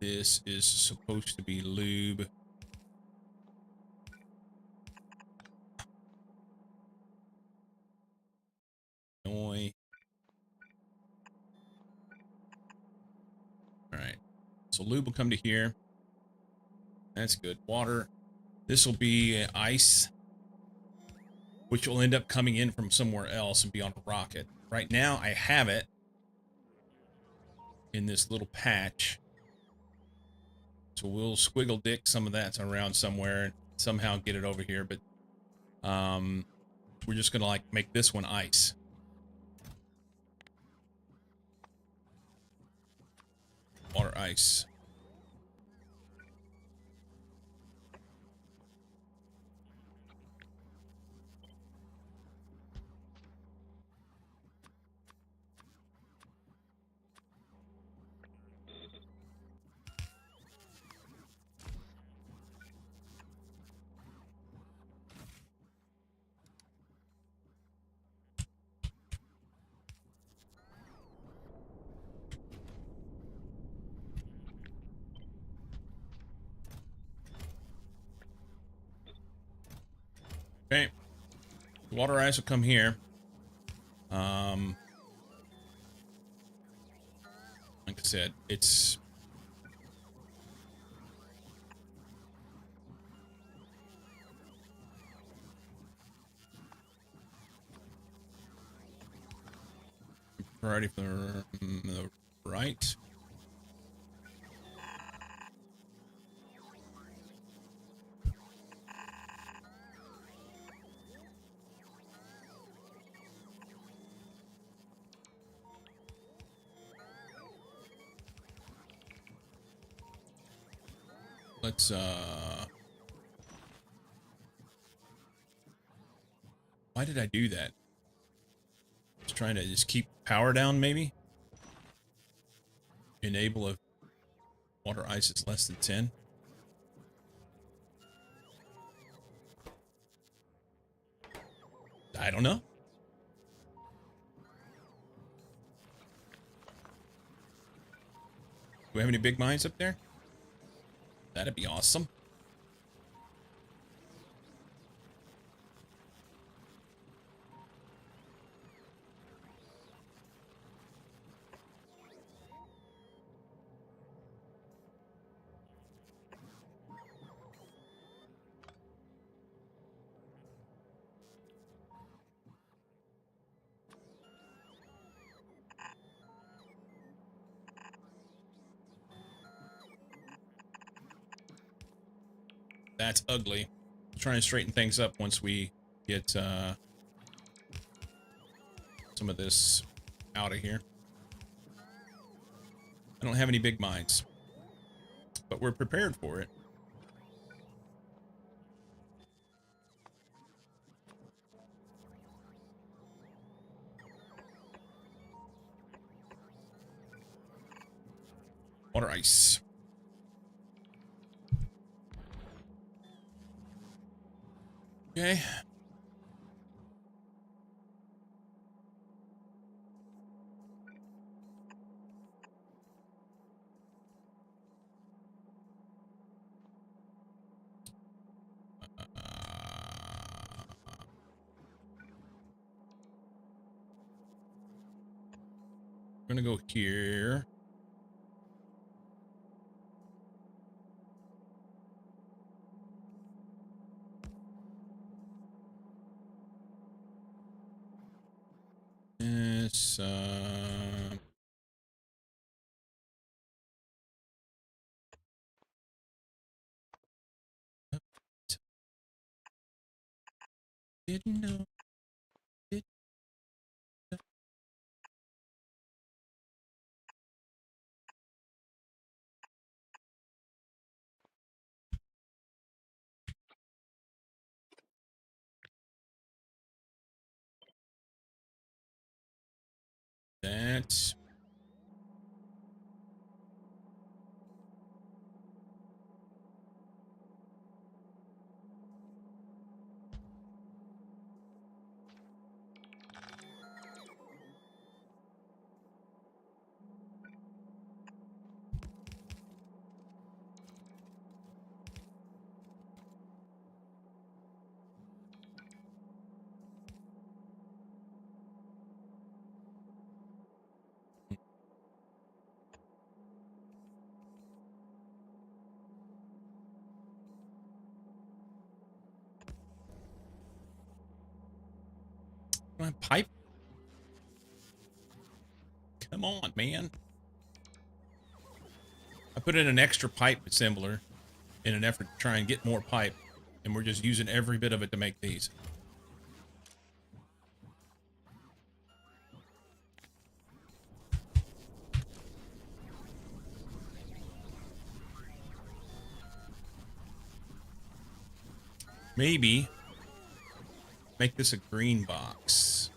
This is supposed to be lube. Alright. So lube will come to here. That's good. Water. This will be ice, which will end up coming in from somewhere else and be on a rocket. Right now, I have it in this little patch. So we'll squiggle dick some of that around somewhere and somehow get it over here. But we're just going to like make this one ice. Water ice. Okay. The water ice will come here. Like I said, it's priority for the right. Let's why did I do that? Just trying to just keep power down, maybe? Enable if water ice is less than 10. I don't know. Do we have any big mines up there? That'd be awesome. That's ugly. I'm trying to straighten things up once we get some of this out of here. I don't have any big mines, but we're prepared for it. Water ice. Okay. We're gonna go here. It's didn't know. That's my pipe. Come on, man. I put in an extra pipe assembler in an effort to try and get more pipe, and we're just using every bit of it to make these. Maybe make this a green box.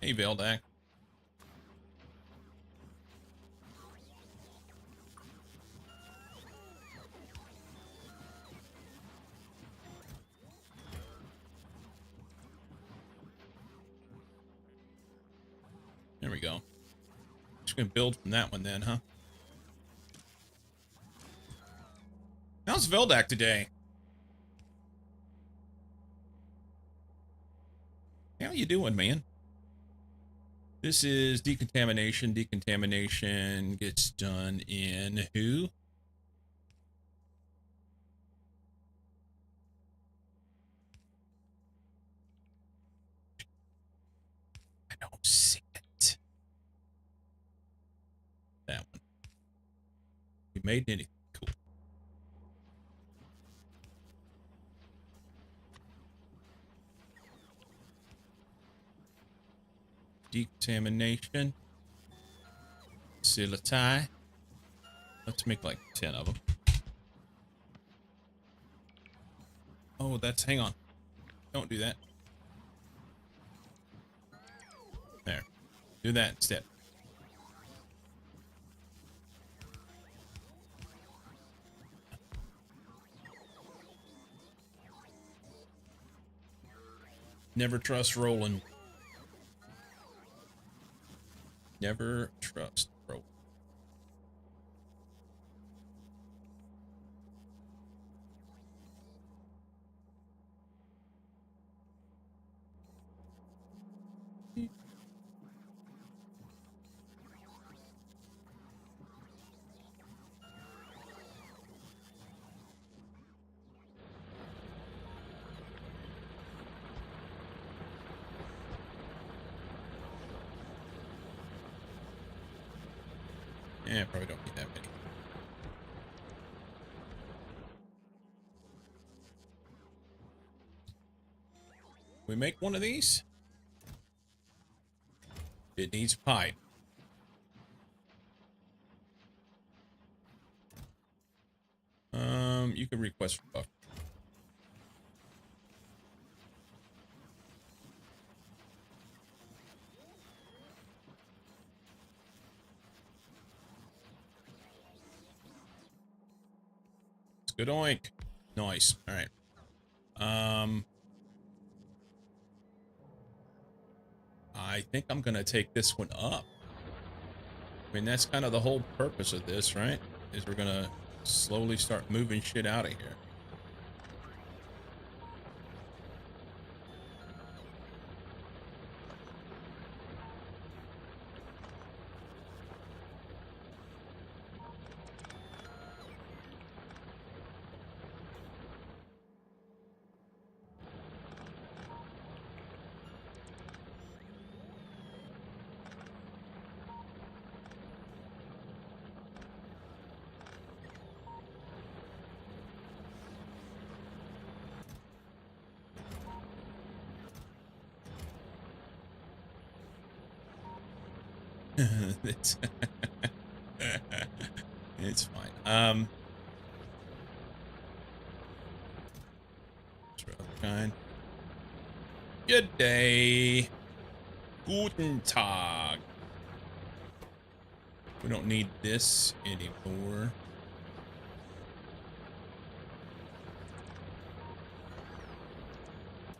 Hey, Veldak. There we go. Just gonna build from that one then, huh? How's Veldak today? How you doing, man? This is decontamination. Decontamination gets done in who? I don't see it. That one. We made anything. Cool. Decontamination. Facility. Let's make like 10 of them. Oh, that's, hang on. Don't do that. There. Do that instead. Never trust Roland. Never trust Roland. Yeah, probably don't need that many. We make one of these. It needs pipe. You can request for buffer. It's good oink. Nice. All right. I think I'm gonna take this one up. I mean, that's kind of the whole purpose of this, right? Is we're gonna slowly start moving shit out of here. it's, it's fine. Kind. Good day. Guten Tag. We don't need this anymore.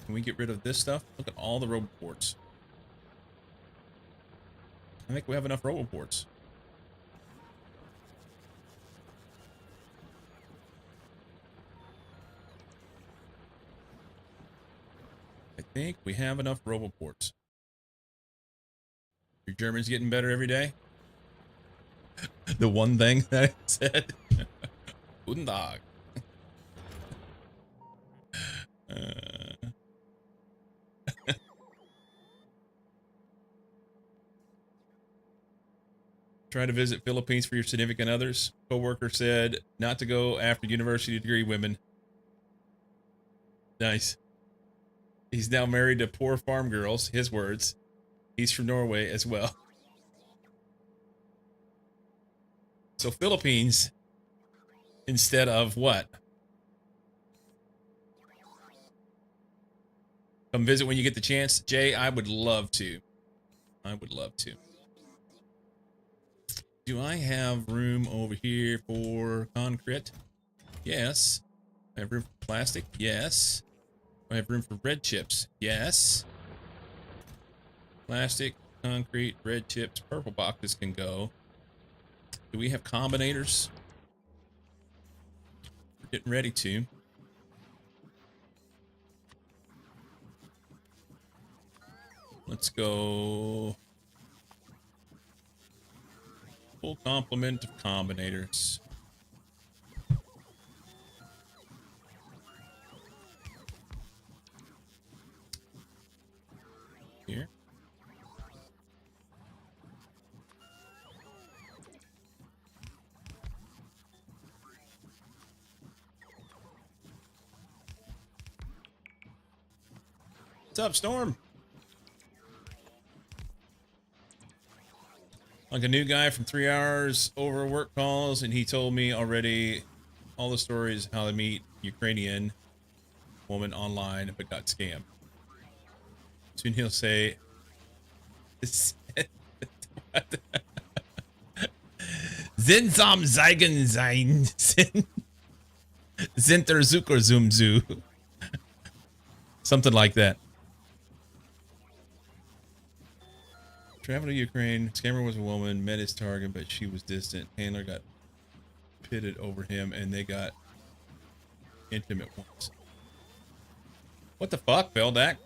Can we get rid of this stuff? Look at all the roboports. I think we have enough roboports. I think we have enough roboports. Your German's getting better every day. The one thing that I said. Guten Tag. Try to visit Philippines for your significant others. Coworker said not to go after university degree women. Nice. He's now married to poor farm girls. His words. He's from Norway as well. So Philippines instead of what? Come visit when you get the chance. Jay, I would love to. I would love to. Do I have room over here for concrete? Yes. I have room for plastic? Yes. I have room for red chips? Yes. Plastic, concrete, red chips, purple boxes can go. Do we have combinators? We're getting ready to. Let's go. Full complement of combinators. Here. What's up, Storm? Like a new guy from 3 hours over work calls, and he told me already all the stories how to meet Ukrainian woman online but got scammed. Soon he'll say, Sind am Zeigen sein, sind der Zucker zum Zoo. Something like that. Traveled to Ukraine. Scammer was a woman. Met his target, but she was distant. Handler got pitted over him, and they got intimate once. What the fuck, Veldak?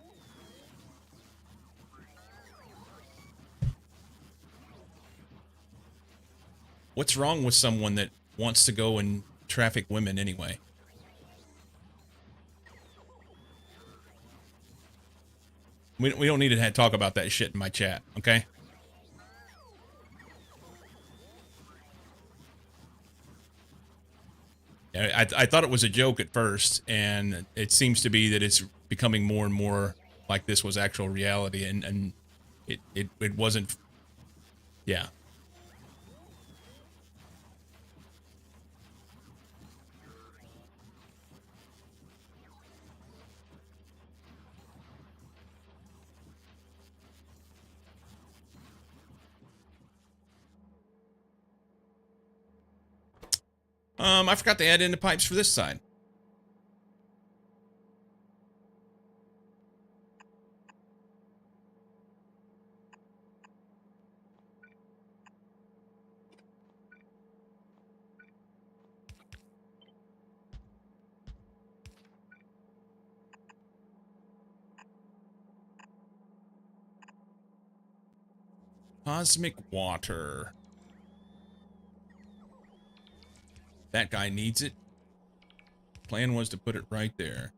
What's wrong with someone that wants to go and traffic women anyway? We don't need to talk about that shit in my chat, okay? I thought it was a joke at first, and it seems to be that it's becoming more and more like this was actual reality, and it wasn't. Yeah. I forgot to add in the pipes for this side. Cosmic water. That guy needs it. Plan was to put it right there.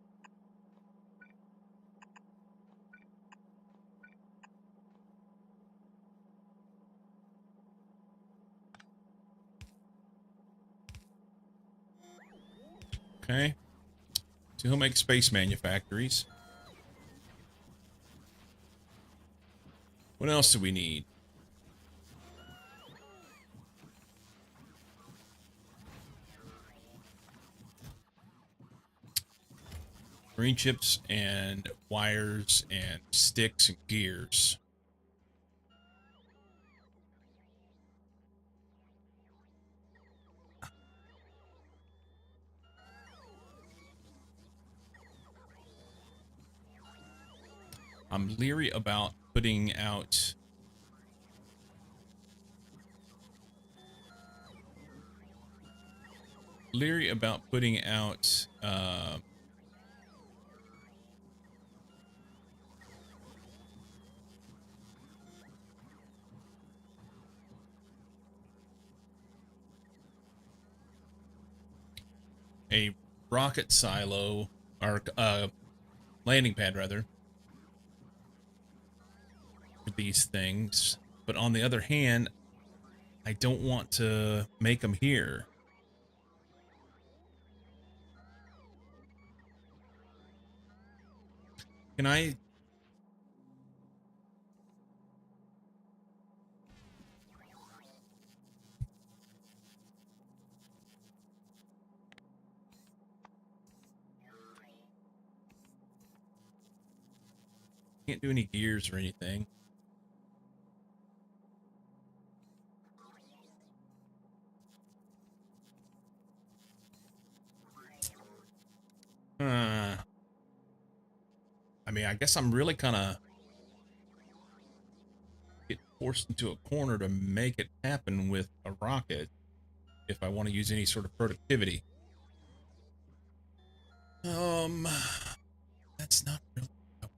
Okay. So he'll make space manufactories. What else do we need? Green chips and wires and sticks and gears. I'm leery about putting out a rocket silo, or landing pad rather, for these things. But on the other hand, I don't want to make them here. Can I? Can't do any gears or anything. I mean, I guess I'm really kind of get forced into a corner to make it happen with a rocket if I want to use any sort of productivity. That's not really what I want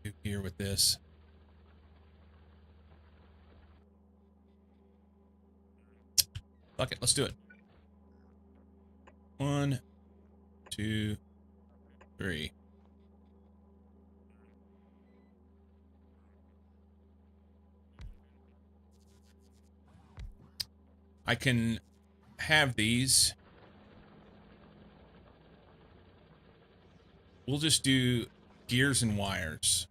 to do here with this. Fuck it, let's do it. 1, 2, 3. I can have these. We'll just do gears and wires.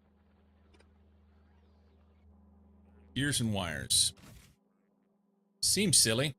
Gears and wires. Seems silly.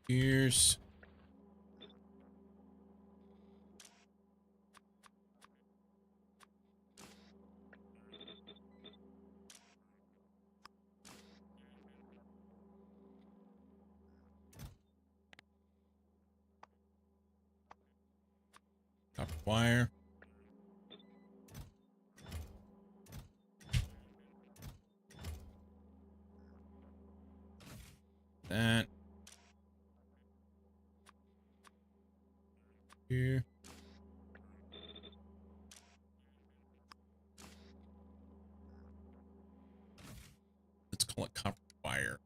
Gears. Copper wire. That. Here. Let's call it copper wire.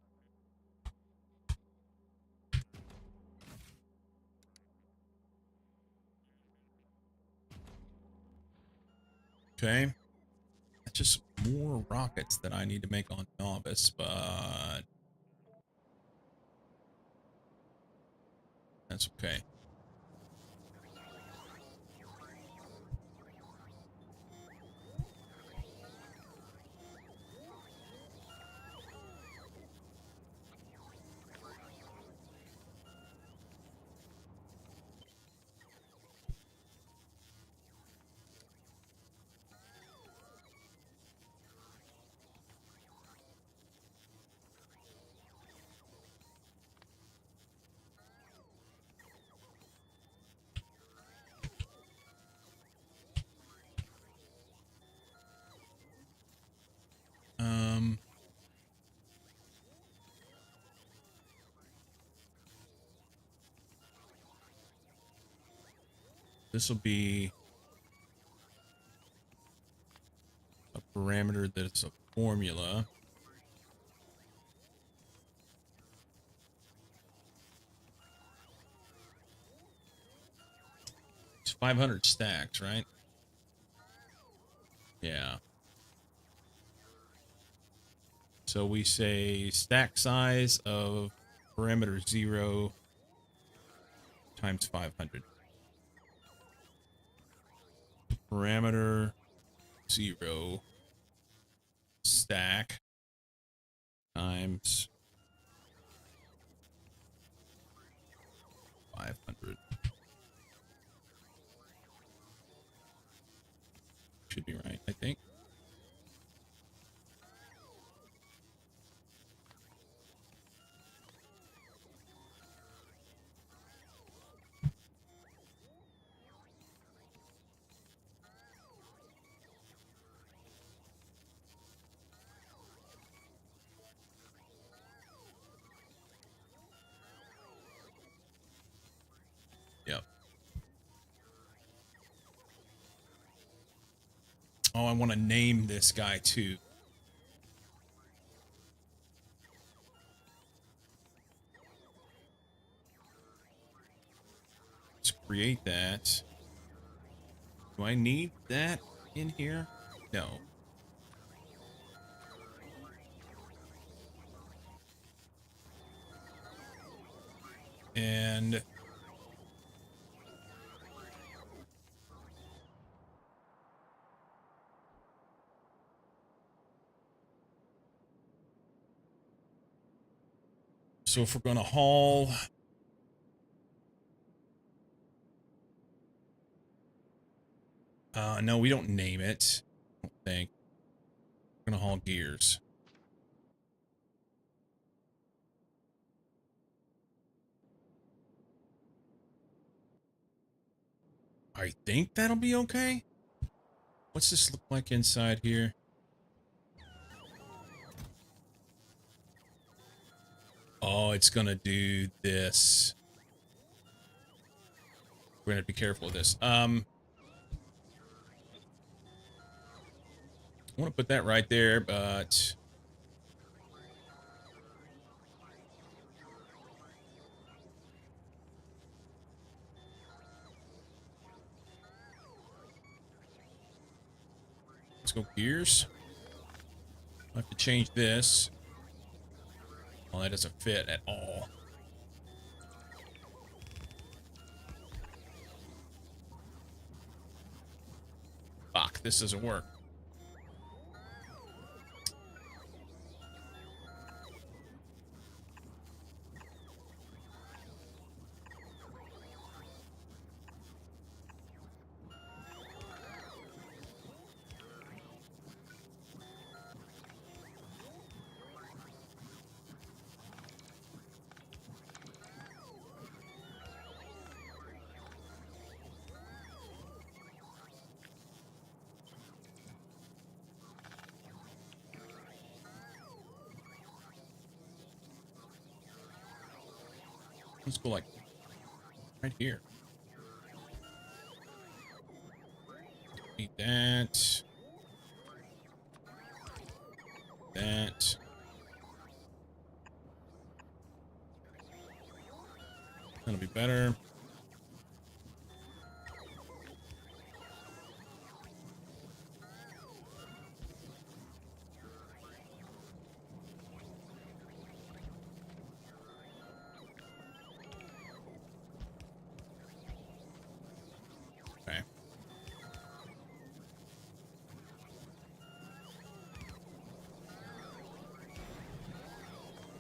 Okay. That's just more rockets that I need to make on Nauvis, but that's okay. This will be a parameter that's a formula. It's 500 stacks, right? Yeah. So we say stack size of parameter 0 times 500. Parameter 0 stack times 500. Should be right, I think. Yep. Oh, I want to name this guy too. Let's create that. Do I need that in here? No. And so if we're going to haul no, we don't name it. I don't think. We're going to haul gears. I think that'll be okay. What's this look like inside here? Oh, it's going to do this. We're going to be careful with this. I want to put that right there, but let's go gears. I have to change this. Well, that doesn't fit at all. Fuck, this doesn't work. Let's go like right here. Need that. That. That'll be better. Okay.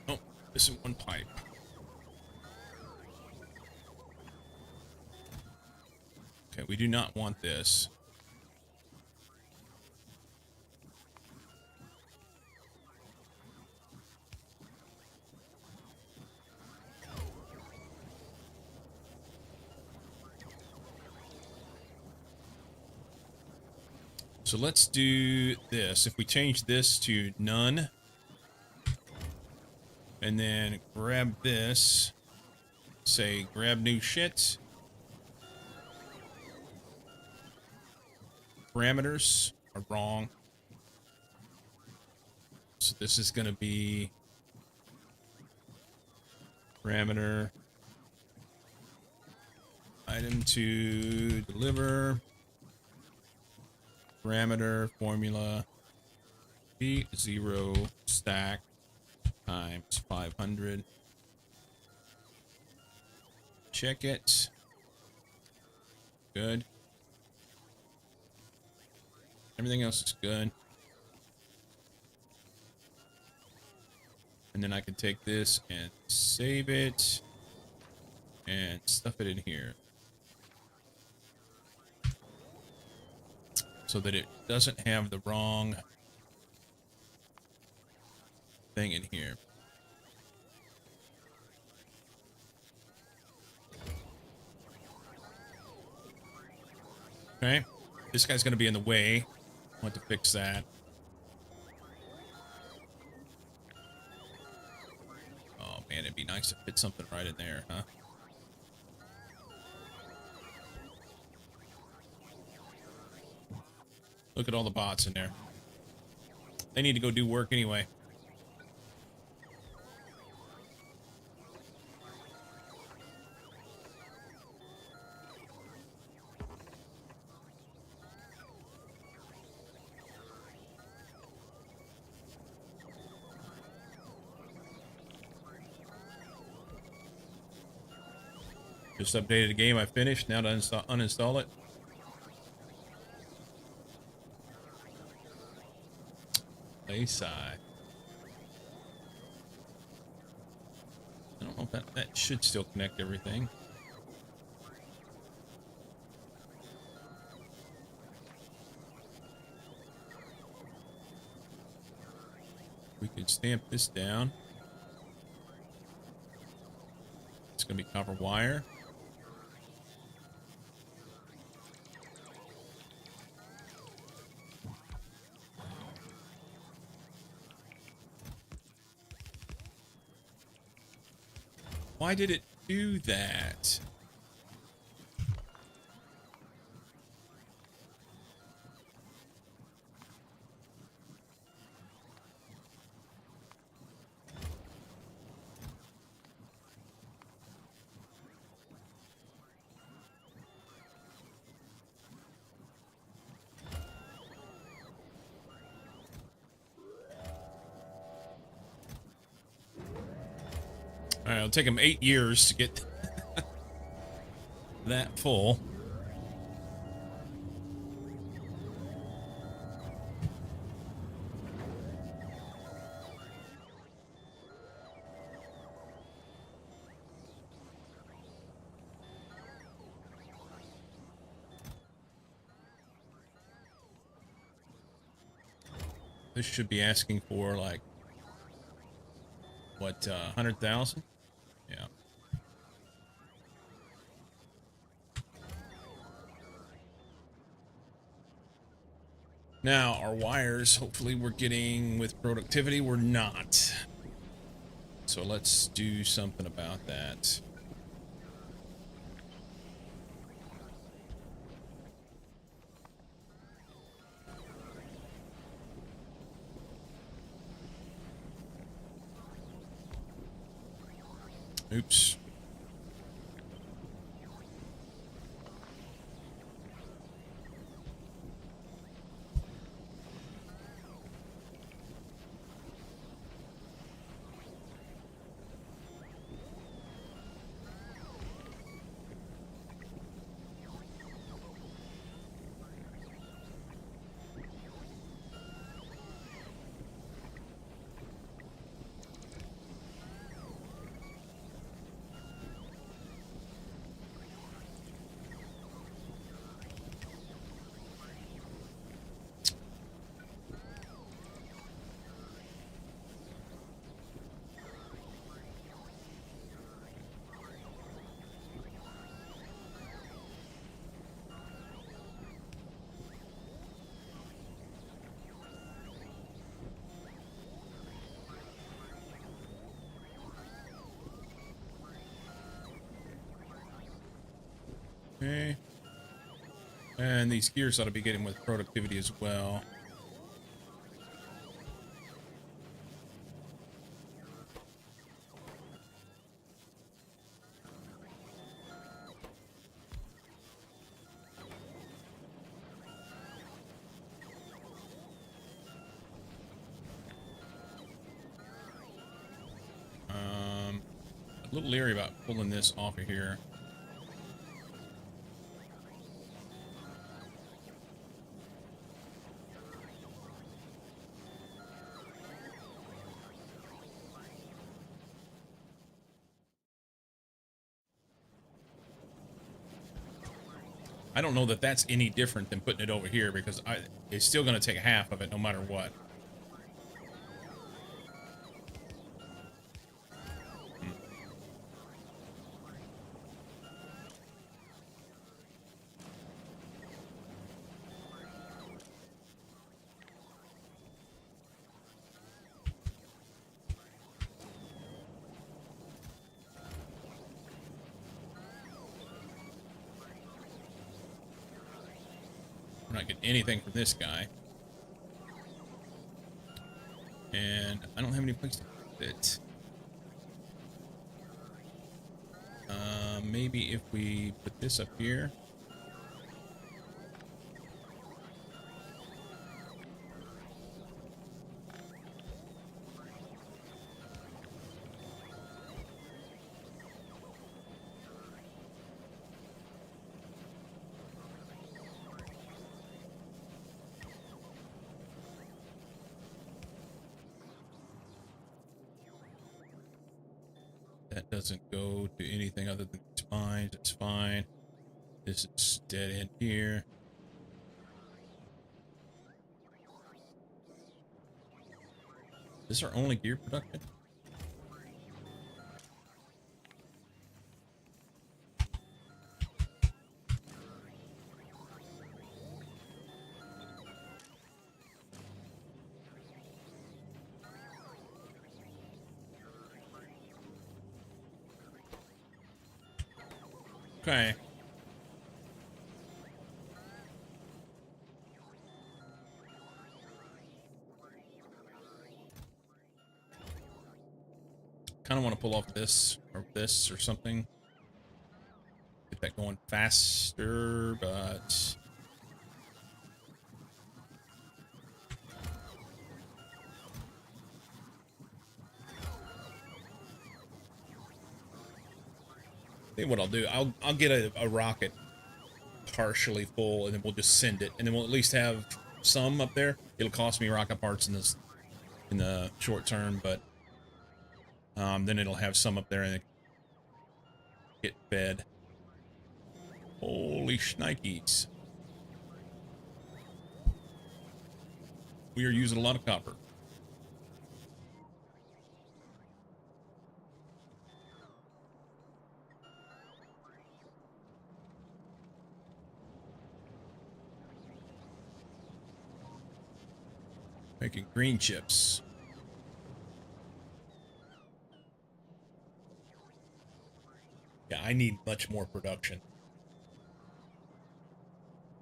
Oh, missing one pipe. Okay, we do not want this. So let's do this. If we change this to none, and then grab this, say grab new shit. Parameters are wrong. So this is going to be parameter item to deliver parameter formula B0 stack times 500. Check it. Good. Everything else is good. And then I can take this and save it and stuff it in here so that it doesn't have the wrong thing in here. Okay, this guy's going to be in the way. I want to fix that. Oh man, it'd be nice to fit something right in there, huh? Look at all the bots in there. They need to go do work anyway. Just updated the game I finished. Now to uninstall it. Side. I don't know if that should still connect everything. We could stamp this down. It's going to be copper wire. Why did it do that? All right, it'll take them 8 years to get that full. This should be asking for like what, 100,000? Yeah. Now, our wires, hopefully we're getting with productivity. We're not. So let's do something about that. Oops. Okay. And these gears ought to be getting with productivity as well. A little leery about pulling this off of here. I don't know that that's any different than putting it over here because it's still going to take half of it no matter what. We're not getting anything from this guy. And I don't have any place to put it. Maybe if we put this up here. That doesn't go to anything other than these mines. It's fine. This is dead end here. Is this our only gear production? Okay. Kind of want to pull off this or something. Get that going faster, but I think what I'll do, I'll get a rocket partially full, and then we'll just send it, and then we'll at least have some up there. It'll cost me rocket parts in the short term, but then it'll have some up there and get fed. Holy shnikes. We are using a lot of copper. Making green chips. Yeah, I need much more production.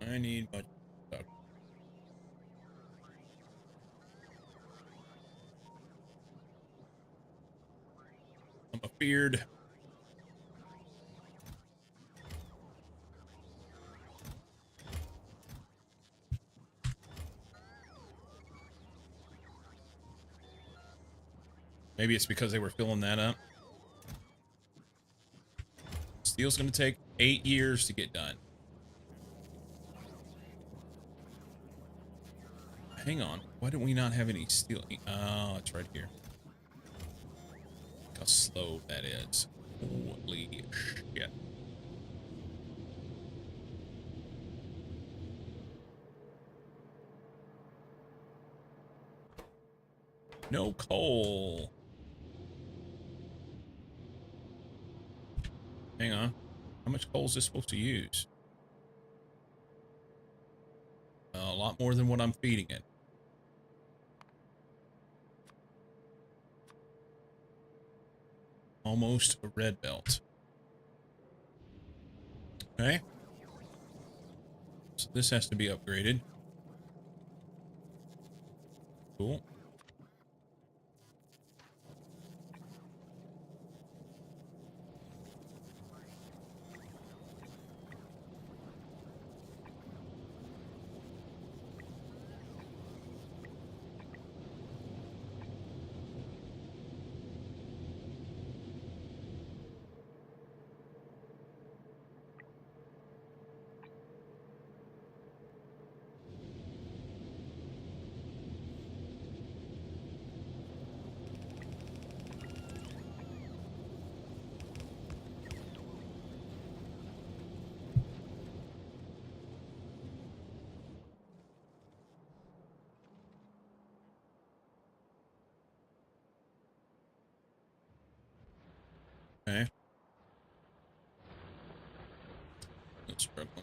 I need much production. I'm afeared. Maybe it's because they were filling that up. Steel's going to take 8 years to get done. Hang on. Why do we not have any steel? Oh, it's right here. Look how slow that is. Holy shit. No coal. Hang on. How much coal is this supposed to use? A lot more than what I'm feeding it. Almost a red belt. Okay. So this has to be upgraded. Cool. Okay. Let's struggle.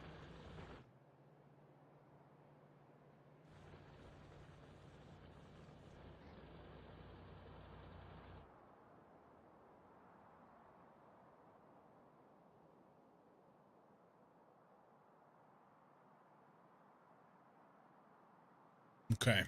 Okay.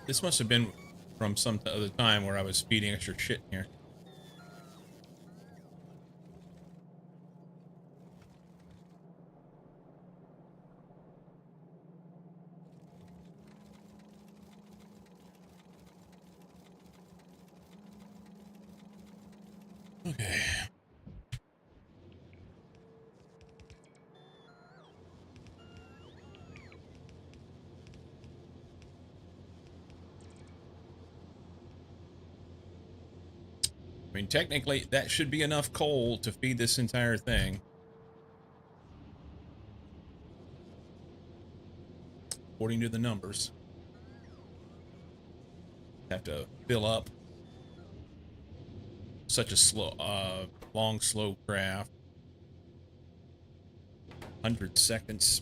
This must have been from some other time where I was feeding extra shit in here. Okay. I mean, technically, that should be enough coal to feed this entire thing. According to the numbers. Have to fill up such a long, slow craft. 100 seconds.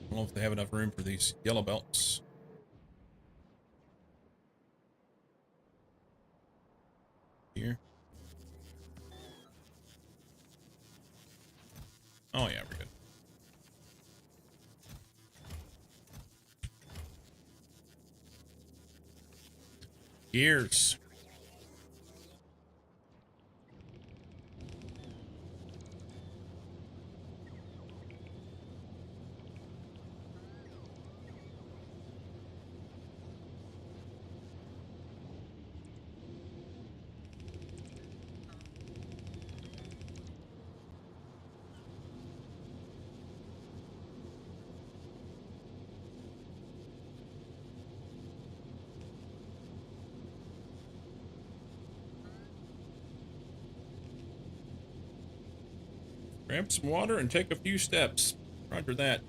I don't know if they have enough room for these yellow belts. Here. Oh yeah, we're good. Gears. Grab some water and take a few steps. Roger that.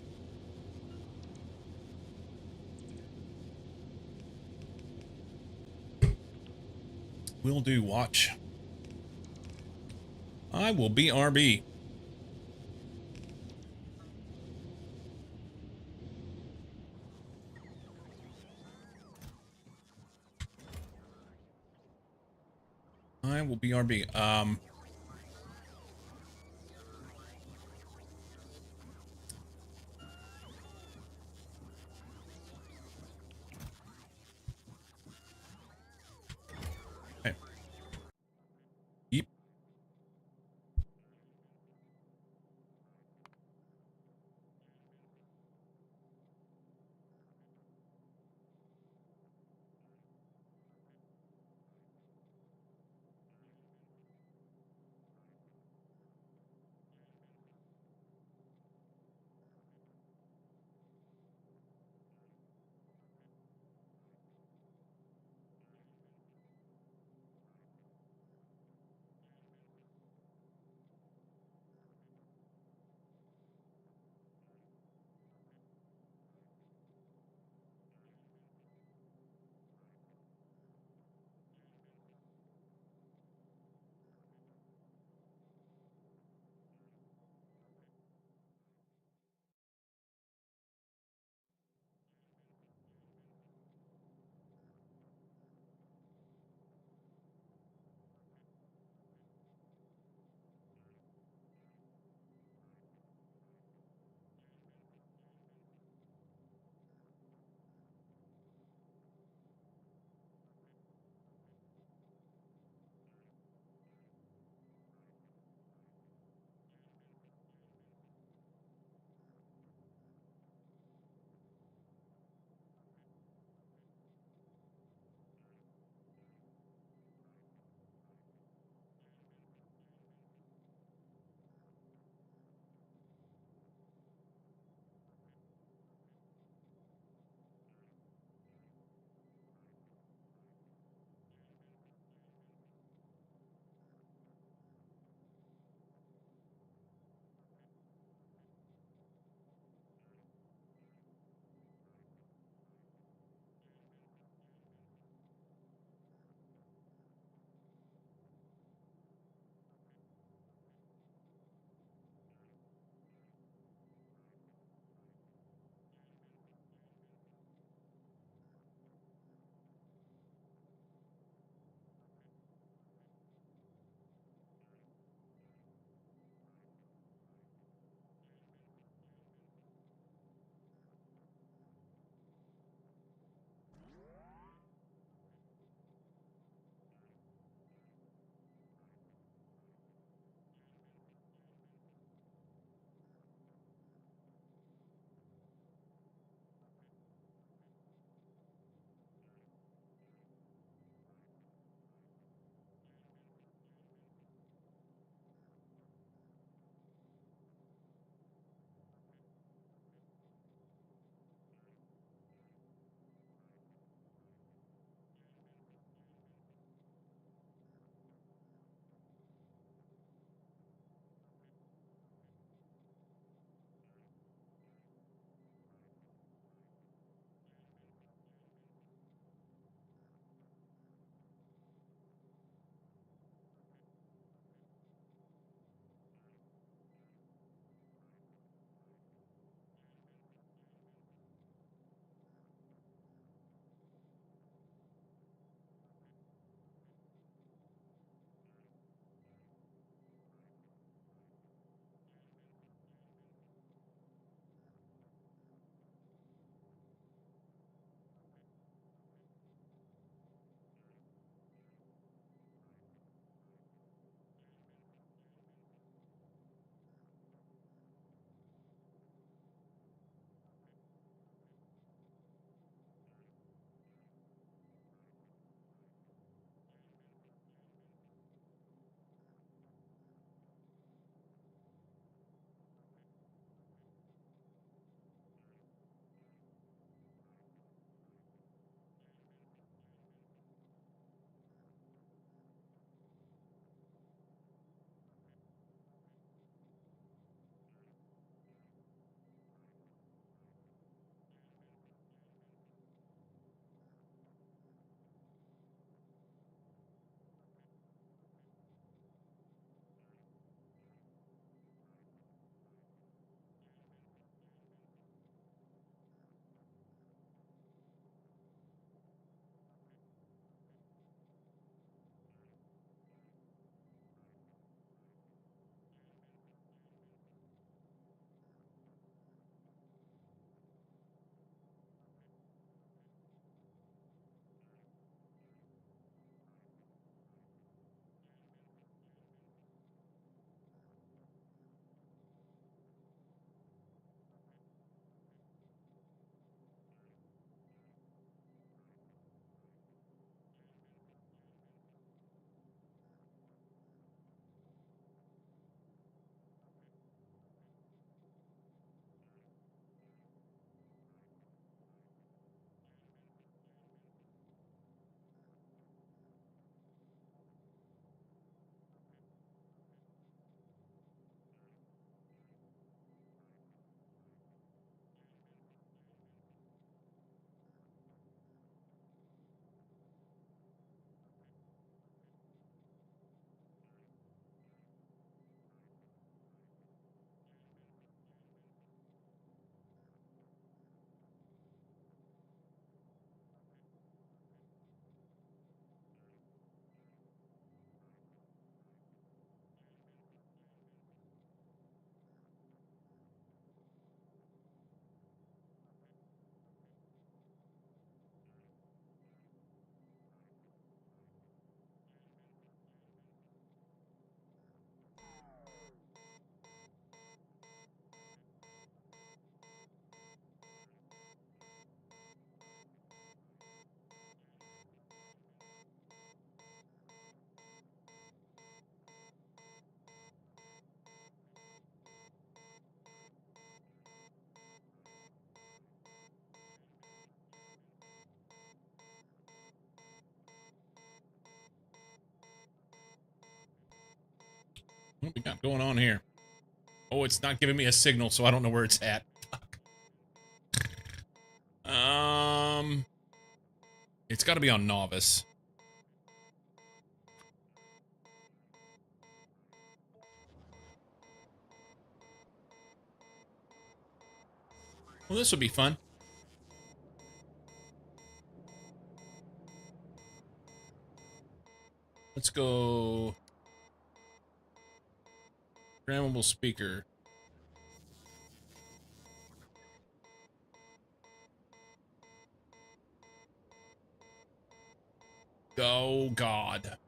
Will do, watch. I will be RB. I will be RB. Okay. Yep. What we got going on here? Oh, it's not giving me a signal, so I don't know where it's at. Fuck. It's got to be on Nauvis. Well, this will be fun. Let's go. Programmable speaker. Oh, God.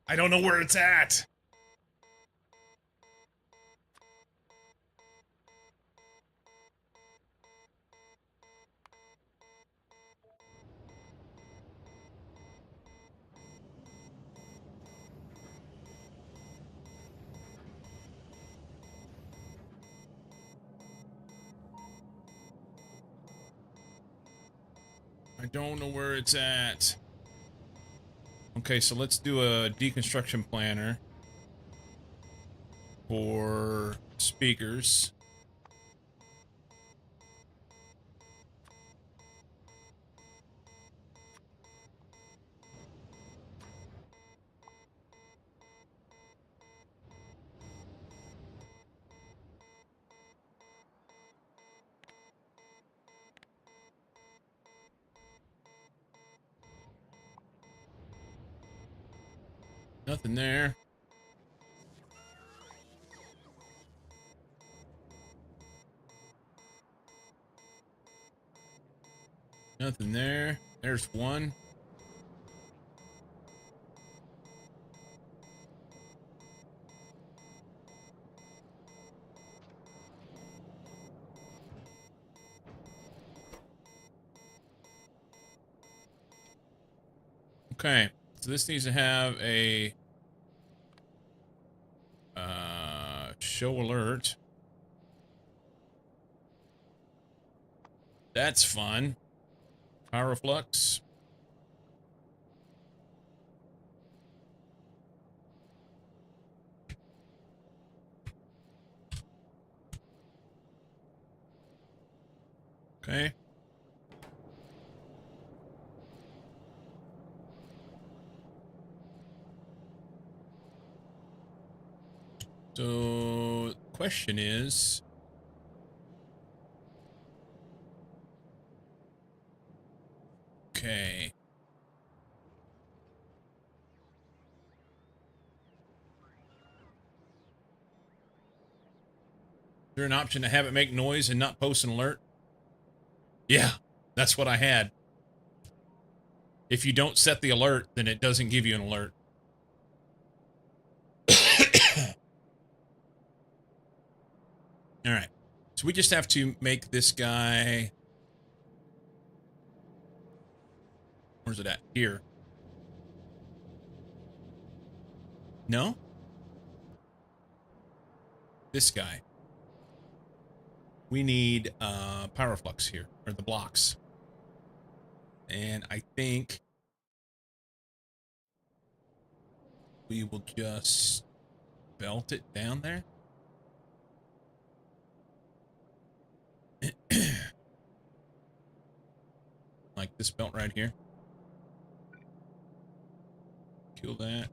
I don't know where it's at. I don't know where it's at. Okay, so let's do a deconstruction planner for speakers. Nothing there. Nothing there. There's one. Okay, so this needs to have a show alert. That's fun. Power flux. Okay. So, the question is, okay. Is there an option to have it make noise and not post an alert? Yeah, that's what I had. If you don't set the alert, then it doesn't give you an alert. All right. So we just have to make this guy... Where's it at? Here. No? This guy. We need power flux here, or the blocks. And I think we will just belt it down there. Like this belt right here. Kill that.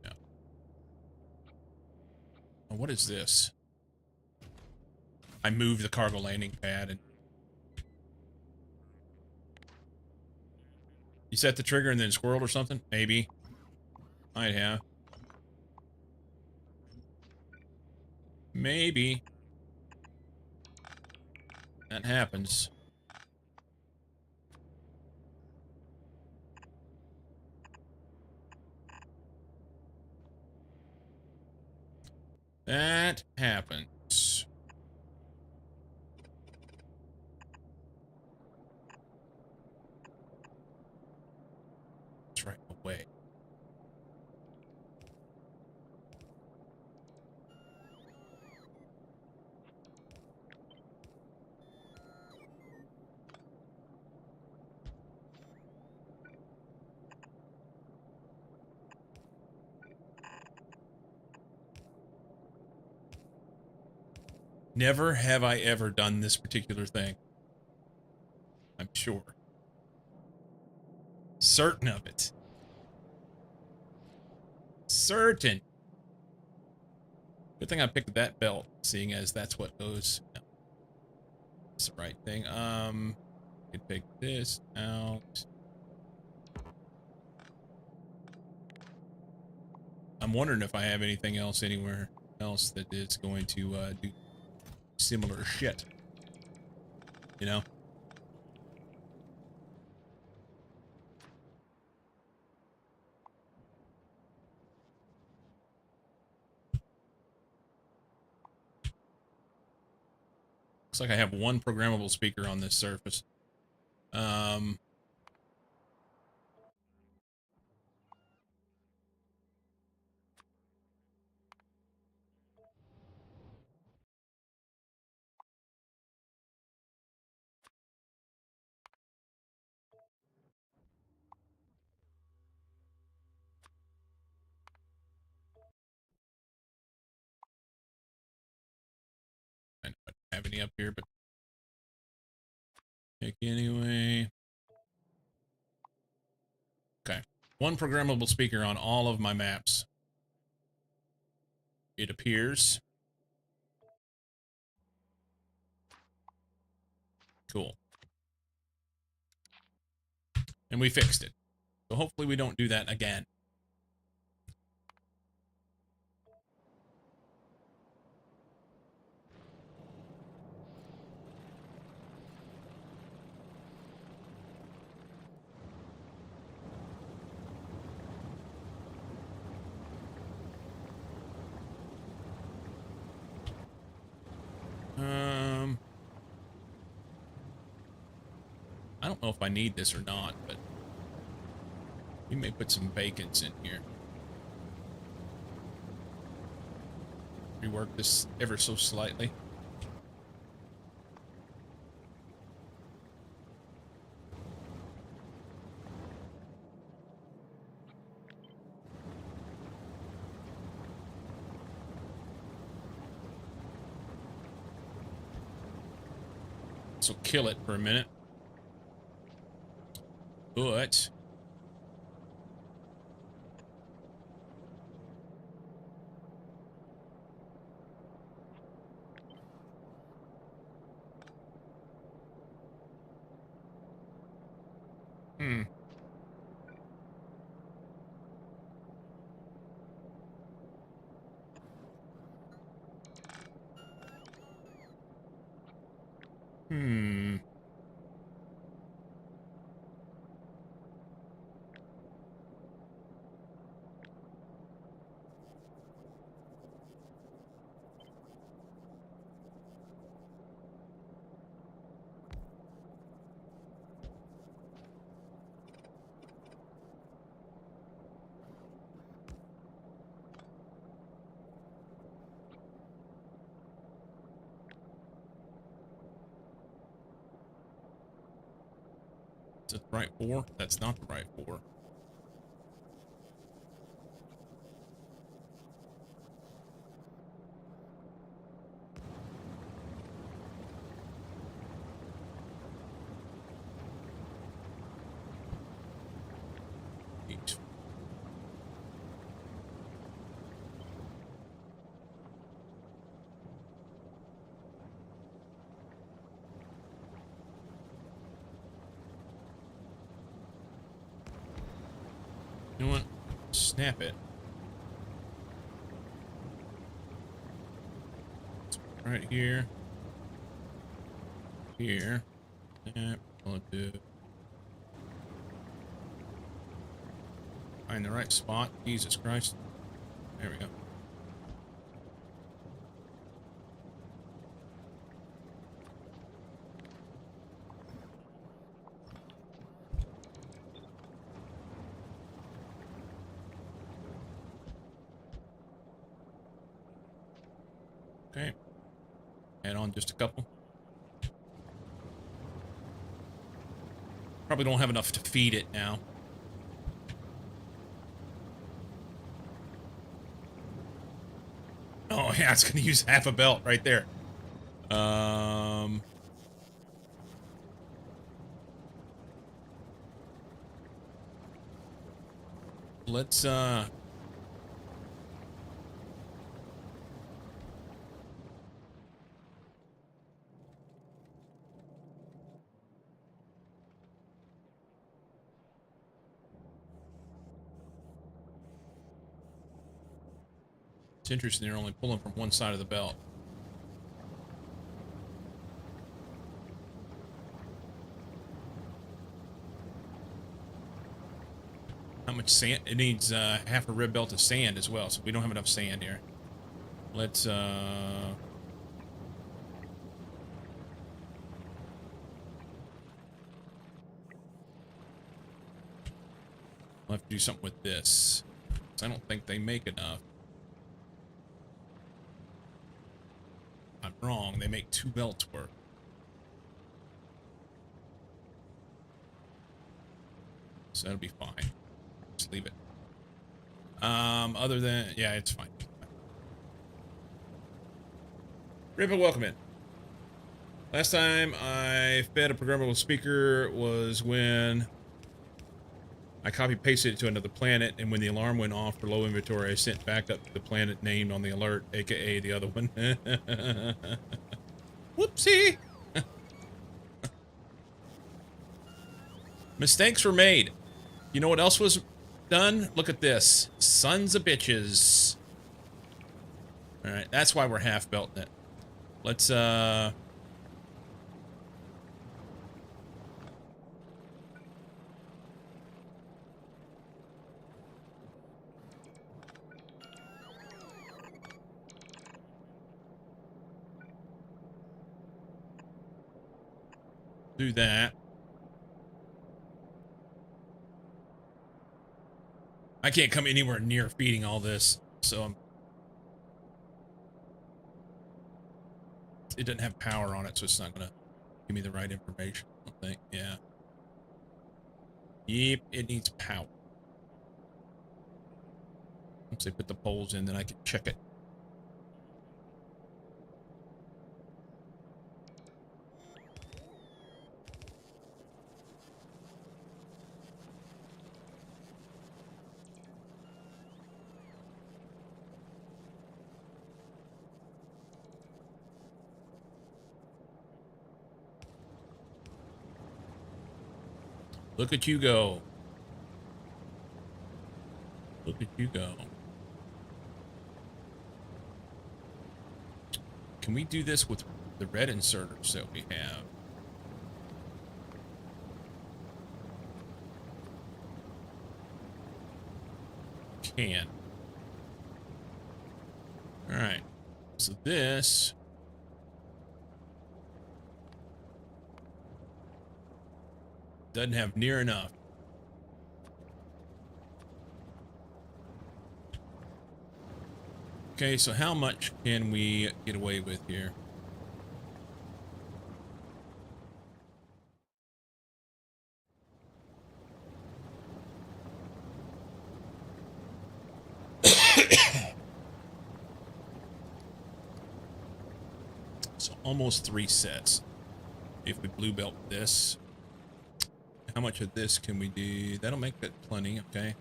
Yeah. Oh, what is this? I moved the cargo landing pad and... You set the trigger and then squirreled or something? Maybe. Might have. Maybe. That happens. That happens. That's right away. Never have I ever done this particular thing. I'm sure. Certain of it. Certain. Good thing I picked that belt, seeing as that's what goes. No, that's the right thing. Could pick this out. I'm wondering if I have anything else anywhere else that is going to do similar shit. You know? Looks like I have one programmable speaker on this surface. I don't have any up here, but pick anyway. Okay. One programmable speaker on all of my maps. It appears. Cool. And we fixed it. So hopefully we don't do that again. I don't know if I need this or not, but we may put some bacons in here. Rework this ever so slightly. So kill it for a minute. But Hmm. Is it the right 4? That's not the right 4. Eight. You know what? Snap it. Right here. here. I'll do. Find the right spot. Jesus Christ. There we go. Okay. Add on just a couple. Probably don't have enough to feed it now. Oh, yeah, it's going to use half a belt right there. Let's, it's interesting they're only pulling from one side of the belt. How much sand? It needs half a rib belt of sand as well, so we don't have enough sand here. Let's we'll have to do something with this. 'Cause I don't think they make enough. I'm wrong. They make 2 belts worth. So that'll be fine. Just leave it. Other than, yeah, it's fine. Ripple, welcome in. Last time I fed a programmable speaker was when I copy-pasted it to another planet, and when the alarm went off for low inventory, I sent back up to the planet named on the alert, aka the other one. Whoopsie! Mistakes were made. You know what else was done? Look at this. Sons of bitches. Alright, that's why we're half belting it. Let's, do that. I can't come anywhere near feeding all this, so it doesn't have power on it, so it's not gonna give me the right information, I don't think. Yeah. Yep, it needs power. Once they put the poles in, then I can check it. Look at you go. Look at you go. Can we do this with the red inserters that we have? Can. All right. So this doesn't have near enough. Okay, so how much can we get away with here? So almost 3 sets. If we blue belt this. How much of this can we do? That'll make that plenty, okay.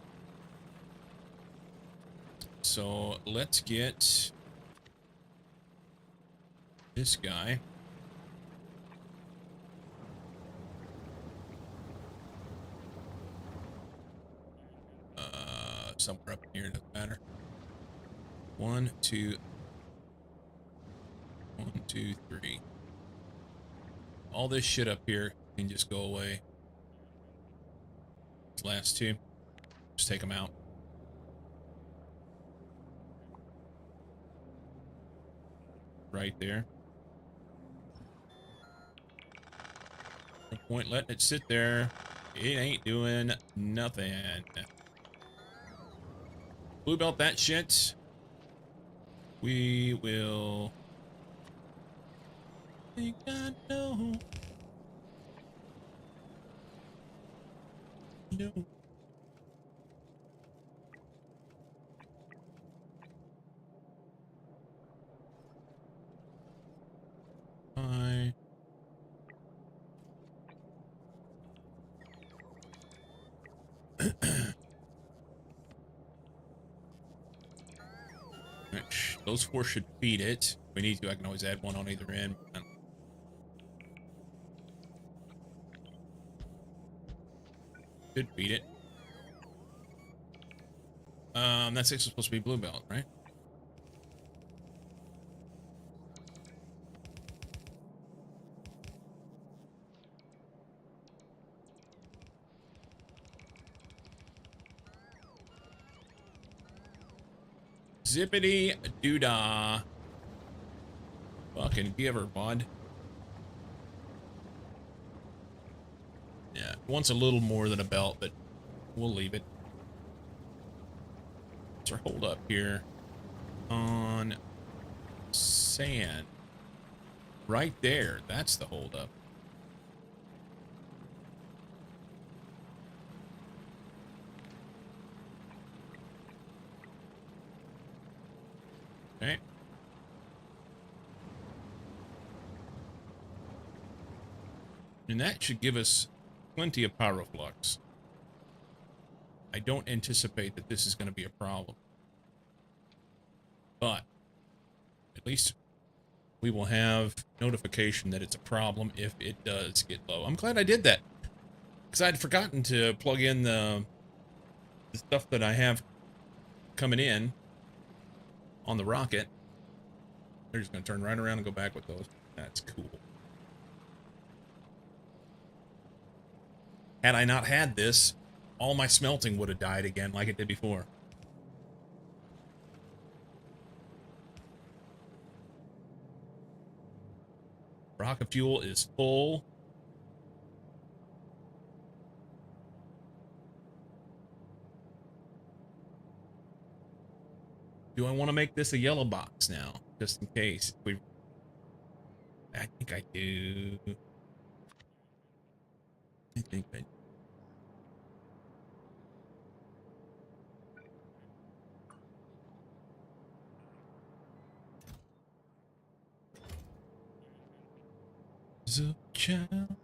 So let's get this guy. Somewhere up here, doesn't matter. 1, 2, 1, 2, 3. all this shit up here can just go away. These last two, just take them out. Right there. No point letting it sit there. It ain't doing nothing. Blue belt that shit. We will... think I know. No. Bye. Those four should feed it. If we need to, I can always add one on either end. Should feed it. That's actually supposed to be blue belt, right? Zippity doodah. Fucking give her, bud. Yeah, it wants a little more than a belt, but we'll leave it. What's our hold up here? On sand. Right there. That's the hold up. Okay. And that should give us plenty of pyroflux. I don't anticipate that this is going to be a problem. But at least we will have notification that it's a problem if it does get low. I'm glad I did that, because I'd forgotten to plug in the stuff that I have coming in on the rocket. They're just going to turn right around and go back with those. That's cool. Had I not had this, all my smelting would have died again like it did before. Rocket fuel is full. Do I want to make this a yellow box now? Just in case. I think I do. I think I do. The child.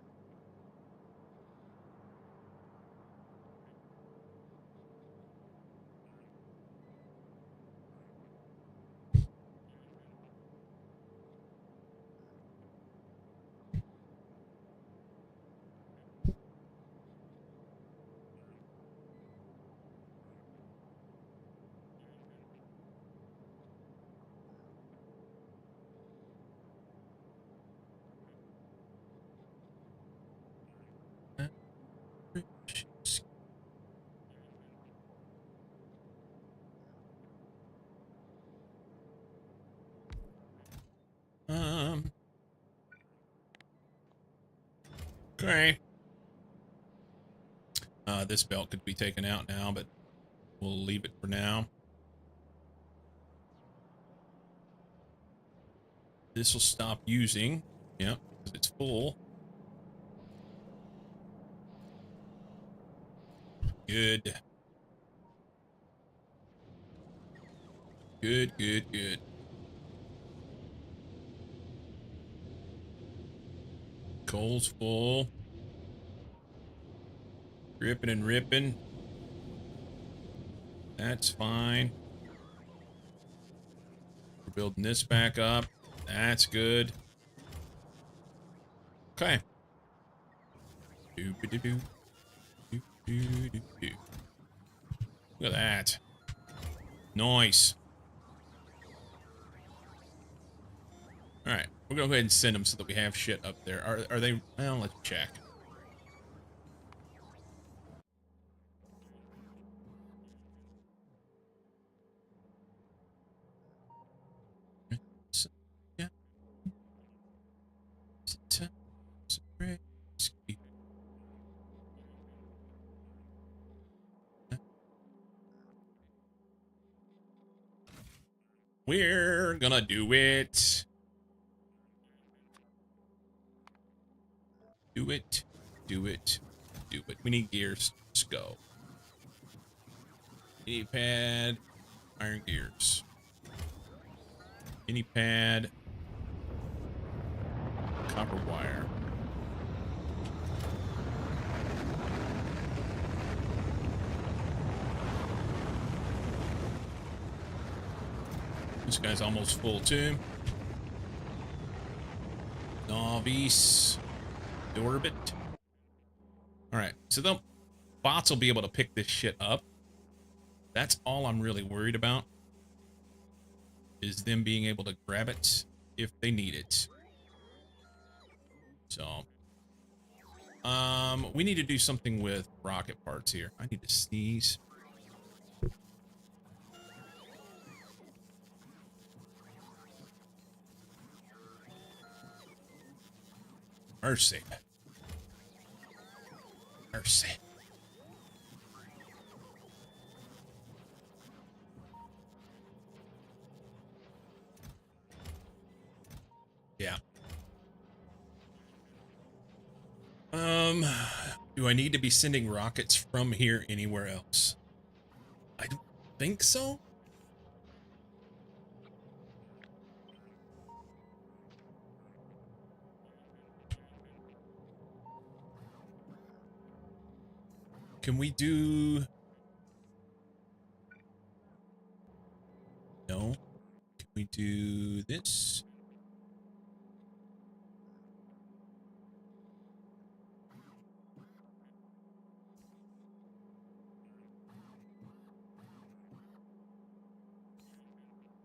Okay. This belt could be taken out now, but we'll leave it for now. This will stop using. Yep, because it's full. Good. Good, good, good. Coal's full. Ripping and ripping. That's fine. We're building this back up. That's good. Okay. Doo-ba-doo-doo. Doo-doo-doo-doo. Look at that. Nice. All right. We're gonna go ahead and send them so that we have shit up there. Are they? Well, let's check. Yeah. We're gonna do it. Do it. Do it. Do it. We need gears. Let's go. Mini pad. Iron gears. Mini pad. Copper wire. This guy's almost full too. Nauvis Orbit. Alright, so the bots will be able to pick this shit up. That's all I'm really worried about. Is them being able to grab it if they need it. So we need to do something with rocket parts here. I need to sneeze. Mercy. Mercy. Yeah. Do I need to be sending rockets from here anywhere else? I don't think so. Can we do... No. Can we do this?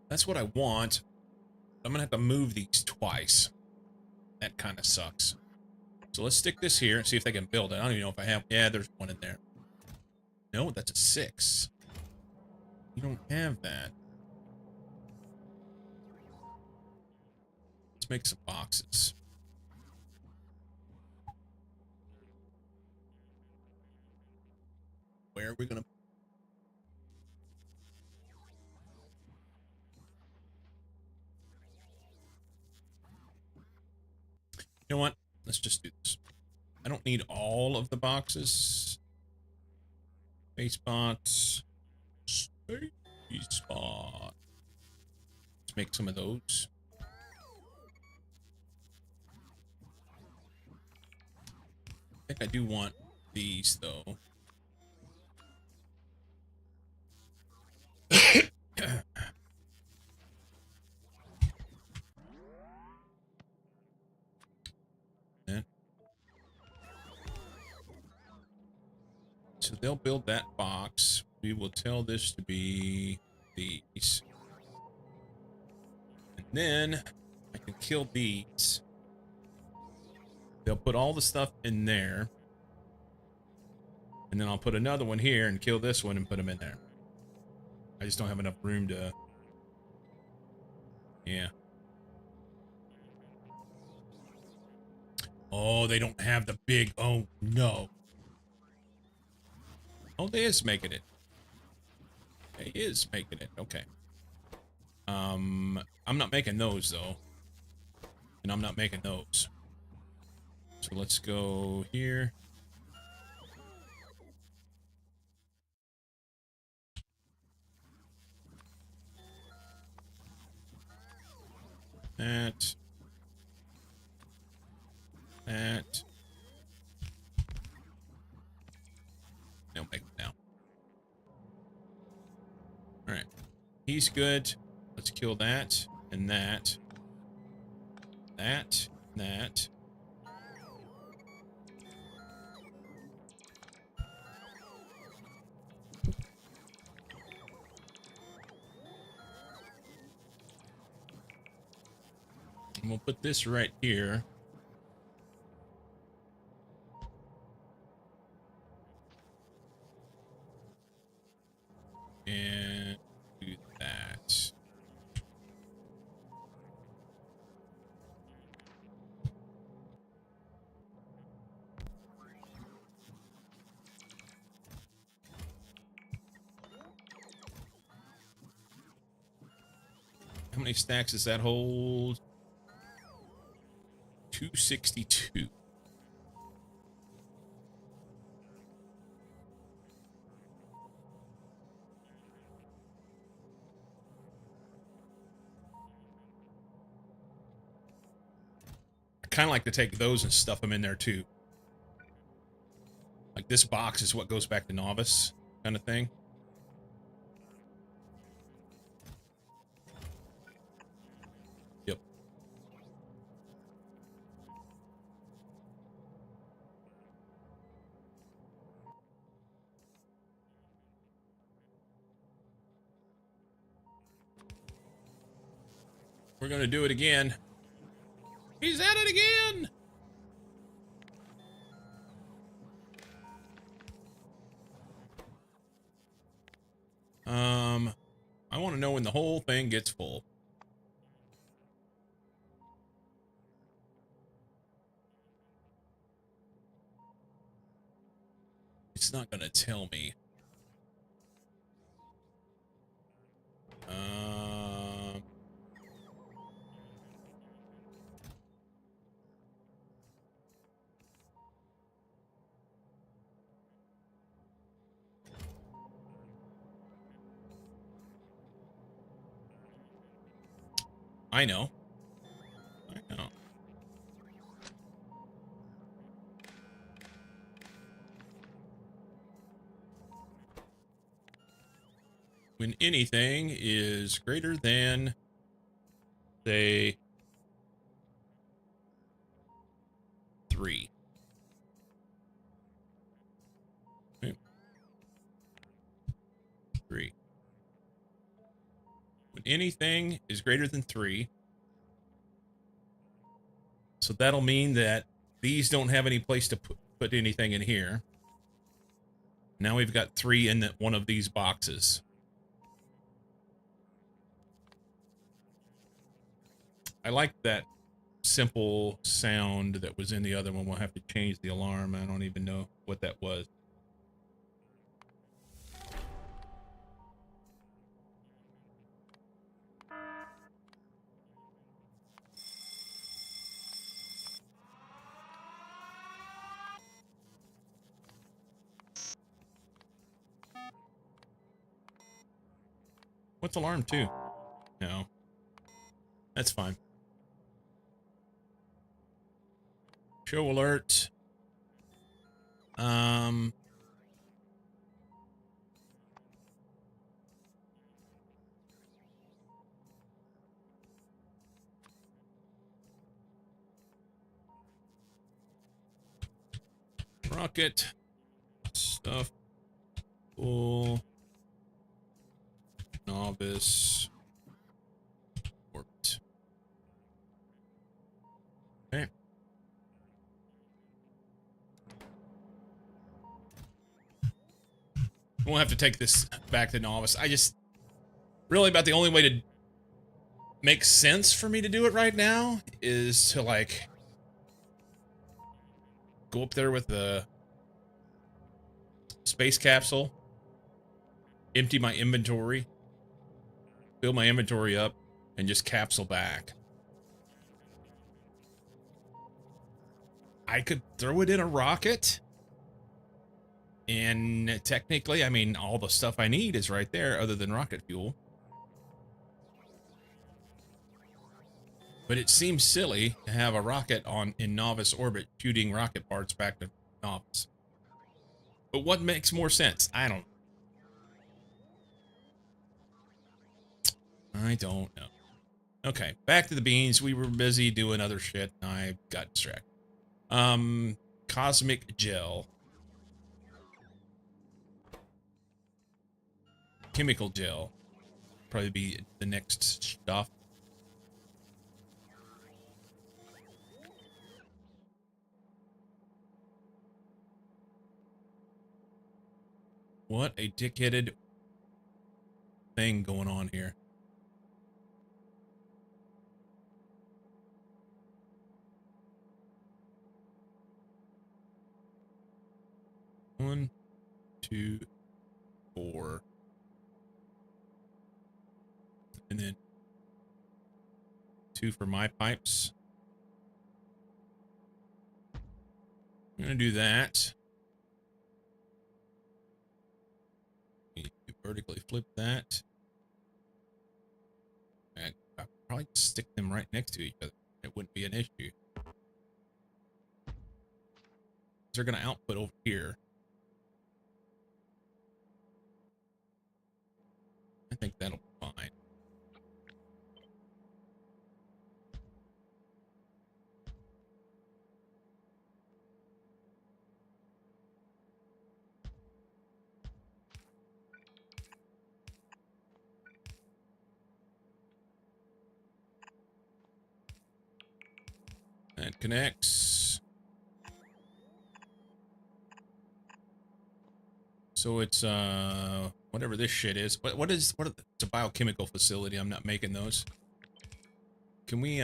That's what I want. I'm gonna have to move these twice. That kind of sucks. So let's stick this here and see if they can build it. I don't even know if I have... Yeah, there's one in there. No, that's a 6. You don't have that. Let's make some boxes. Where are we gonna... You know what? Let's just do this. I don't need all of the boxes. Space bots. Space bot. Let's make some of those. I think I do want these, though. So they'll build that box. We will tell this to be these. And then I can kill these. They'll put all the stuff in there. And then I'll put another one here and kill this one and put them in there. I just don't have enough room to... Yeah. Oh, they don't have the big... Oh, no. Oh, they is making it. They is making it. Okay. I'm not making those, though. And I'm not making those. So let's go here. That. That. They'll make it now. Alright. He's good. Let's kill that. And that. That. That. And we'll put this right here. And do that. How many stacks does that hold? 262. I kind of like to take those and stuff them in there too. Like this box is what goes back to Nauvis kind of thing. Yep. We're going to do it again. He's at it again! I want to know when the whole thing gets full. It's not going to tell me. I know. I know. When anything is greater than, say, 3. Okay. 3. When anything is greater than 3, so that'll mean that these don't have any place to put anything in here. Now we've got 3 in one of these boxes. I like that simple sound that was in the other one. We'll have to change the alarm. I don't even know what that was. What's alarm 2? No. That's fine. Show alert. Rocket stuff. Full. Nauvis Orbit. Okay. We'll have to take this back to Nauvis. I just really about the only way to make sense for me to do it right now is to like go up there with the space capsule, empty my inventory, fill my inventory up, and just capsule back. I could throw it in a rocket, and technically, I mean, all the stuff I need is right there other than rocket fuel. But it seems silly to have a rocket in Nauvis orbit shooting rocket parts back to Nauvis. But what makes more sense? I don't know. Okay, back to the beans. We were busy doing other shit. I got distracted. Cosmic gel. Chemical gel. Probably be the next stuff. What a dick-headed thing going on here. One, two, four. And then 2 for my pipes. I'm gonna do that. You vertically flip that. And I'll probably stick them right next to each other. It wouldn't be an issue. They're gonna output over here. I think that'll be fine. That connects. So it's whatever this shit is. It's a biochemical facility. I'm not making those. Can we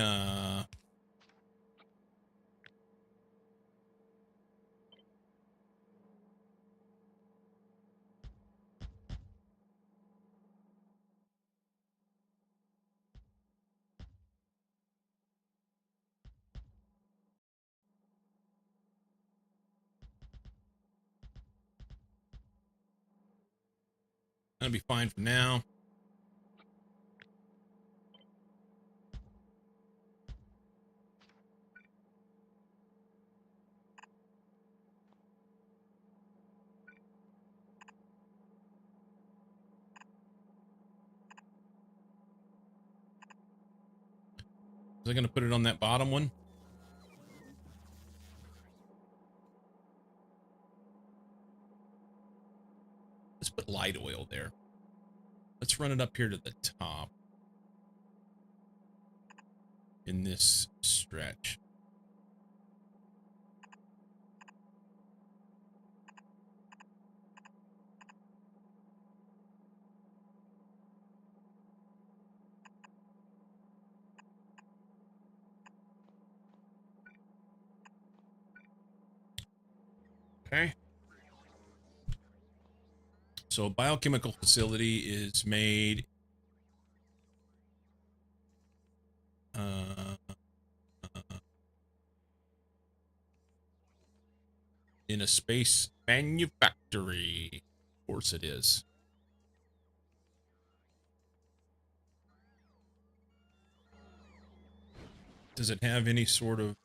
that'll be fine for now. Was I gonna put it on that bottom one? Let's put light oil there. Let's run it up here to the top. In this stretch. Okay. So a biochemical facility is made in a space manufactory. Of course it is. Does it have any sort of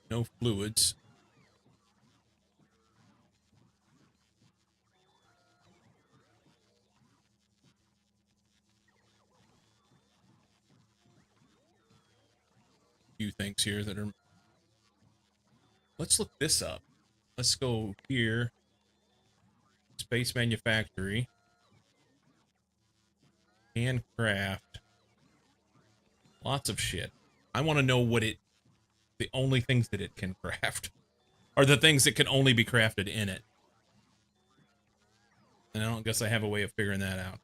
no fluids? Few things here that are. Let's look this up. Let's go here. Space manufactory. Handcraft. Lots of shit. I want to know what it. The only things that it can craft are the things that can only be crafted in it. And I don't guess I have a way of figuring that out.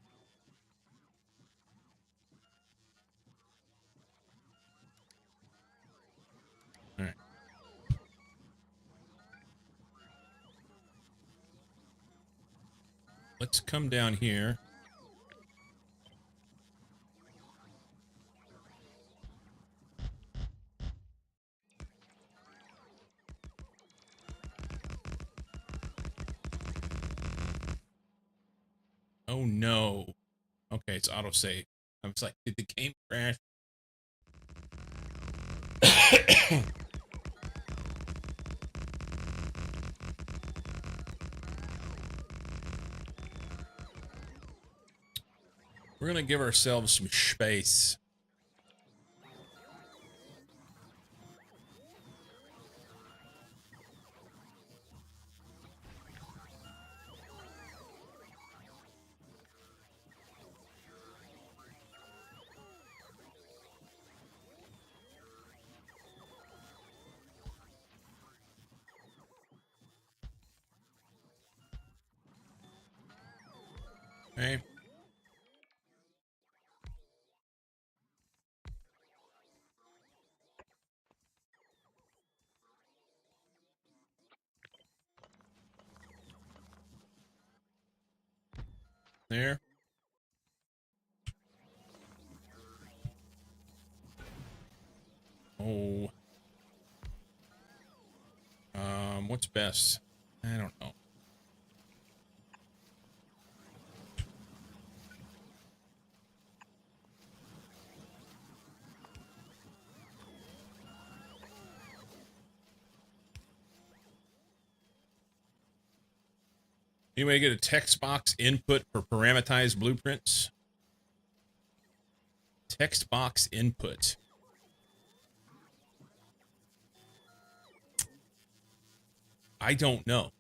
All right. Let's come down here. Oh no. Okay, it's autosave. I was like, did the game crash? We're gonna give ourselves some space. Okay. There. Oh. What's best? I don't know. Anybody get a text box input for parameterized blueprints? Text box input. I don't know.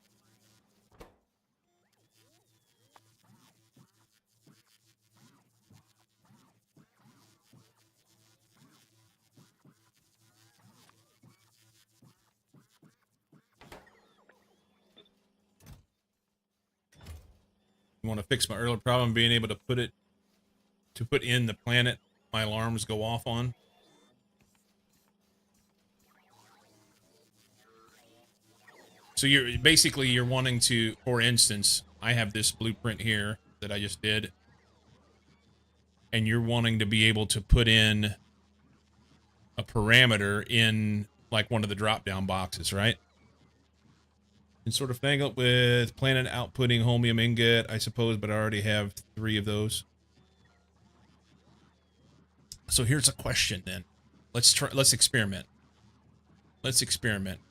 I want to fix my earlier problem being able to put in the planet my alarms go off on. So you're wanting to, for instance, I have this blueprint here that I just did, and you're wanting to be able to put in a parameter in like one of the drop-down boxes, right? And sort of fangled with planet outputting holmium ingot, I suppose, but I already have 3 of those. So here's a question then. Let's experiment. Let's experiment.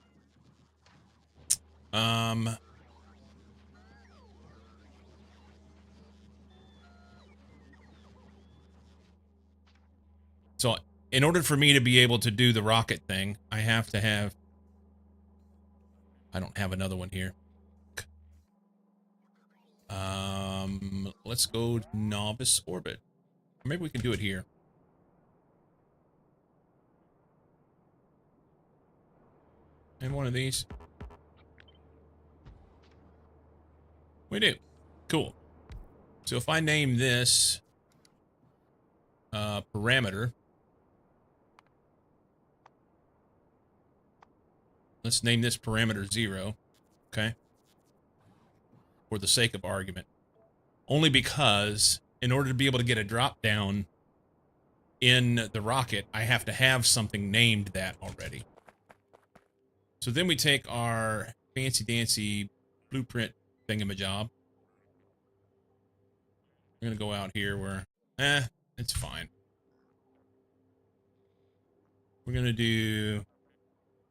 So in order for me to be able to do the rocket thing, I have to have... I don't have another one here. Let's go to Nauvis Orbit. Maybe we can do it here. And one of these. We do. Cool. So if I name this parameter, let's name this parameter 0, okay? For the sake of argument. Only because in order to be able to get a drop down in the rocket, I have to have something named that already. So then we take our fancy-dancy blueprint thingamajob. We're going to go out here where, it's fine. We're going to do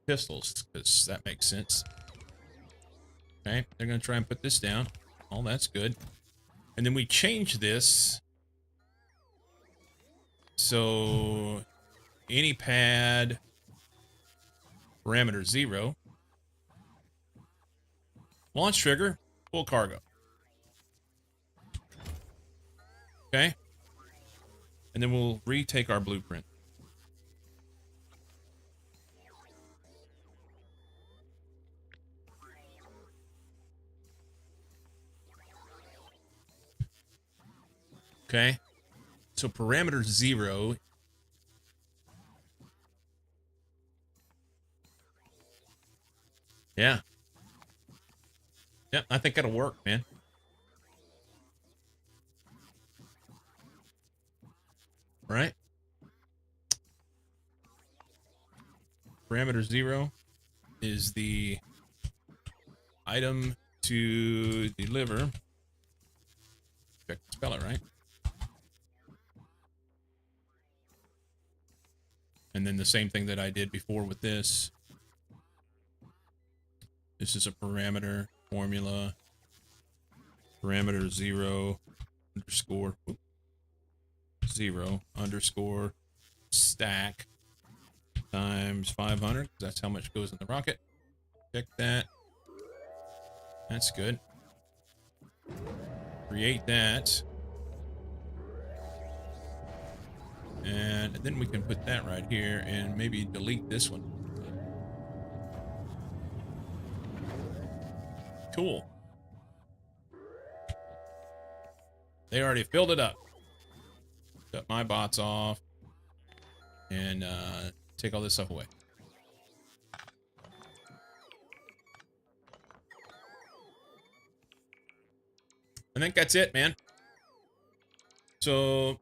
pistols, because that makes sense. Okay, they're going to try and put this down. Oh, that's good. And then we change this. So, any pad, parameter 0. Launch trigger, full cargo. Okay. And then we'll retake our blueprint. Okay. So parameter 0. Yeah. Yeah, I think that'll work, man. Right? Parameter 0 is the item to deliver. Check to spell it right. And then the same thing that I did before with this. This is a parameter formula. Parameter 0 underscore 0 underscore stack times 500. That's how much goes in the rocket. Check that. That's good. Create that. And then we can put that right here and maybe delete this one. Cool. They already filled it up. Shut my bots off. And take all this stuff away. I think that's it, man. So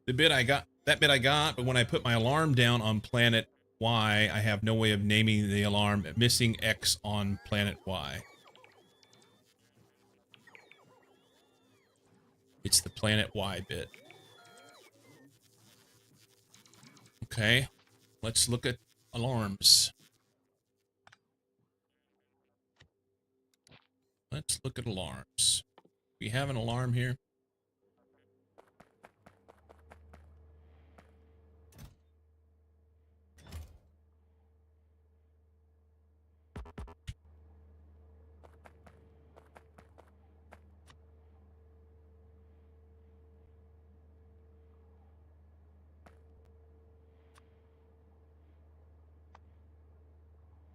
that bit I got, but when I put my alarm down on planet Y, I have no way of naming the alarm missing X on planet Y. It's the planet Y bit. Okay, let's look at alarms. Let's look at alarms. We have an alarm here.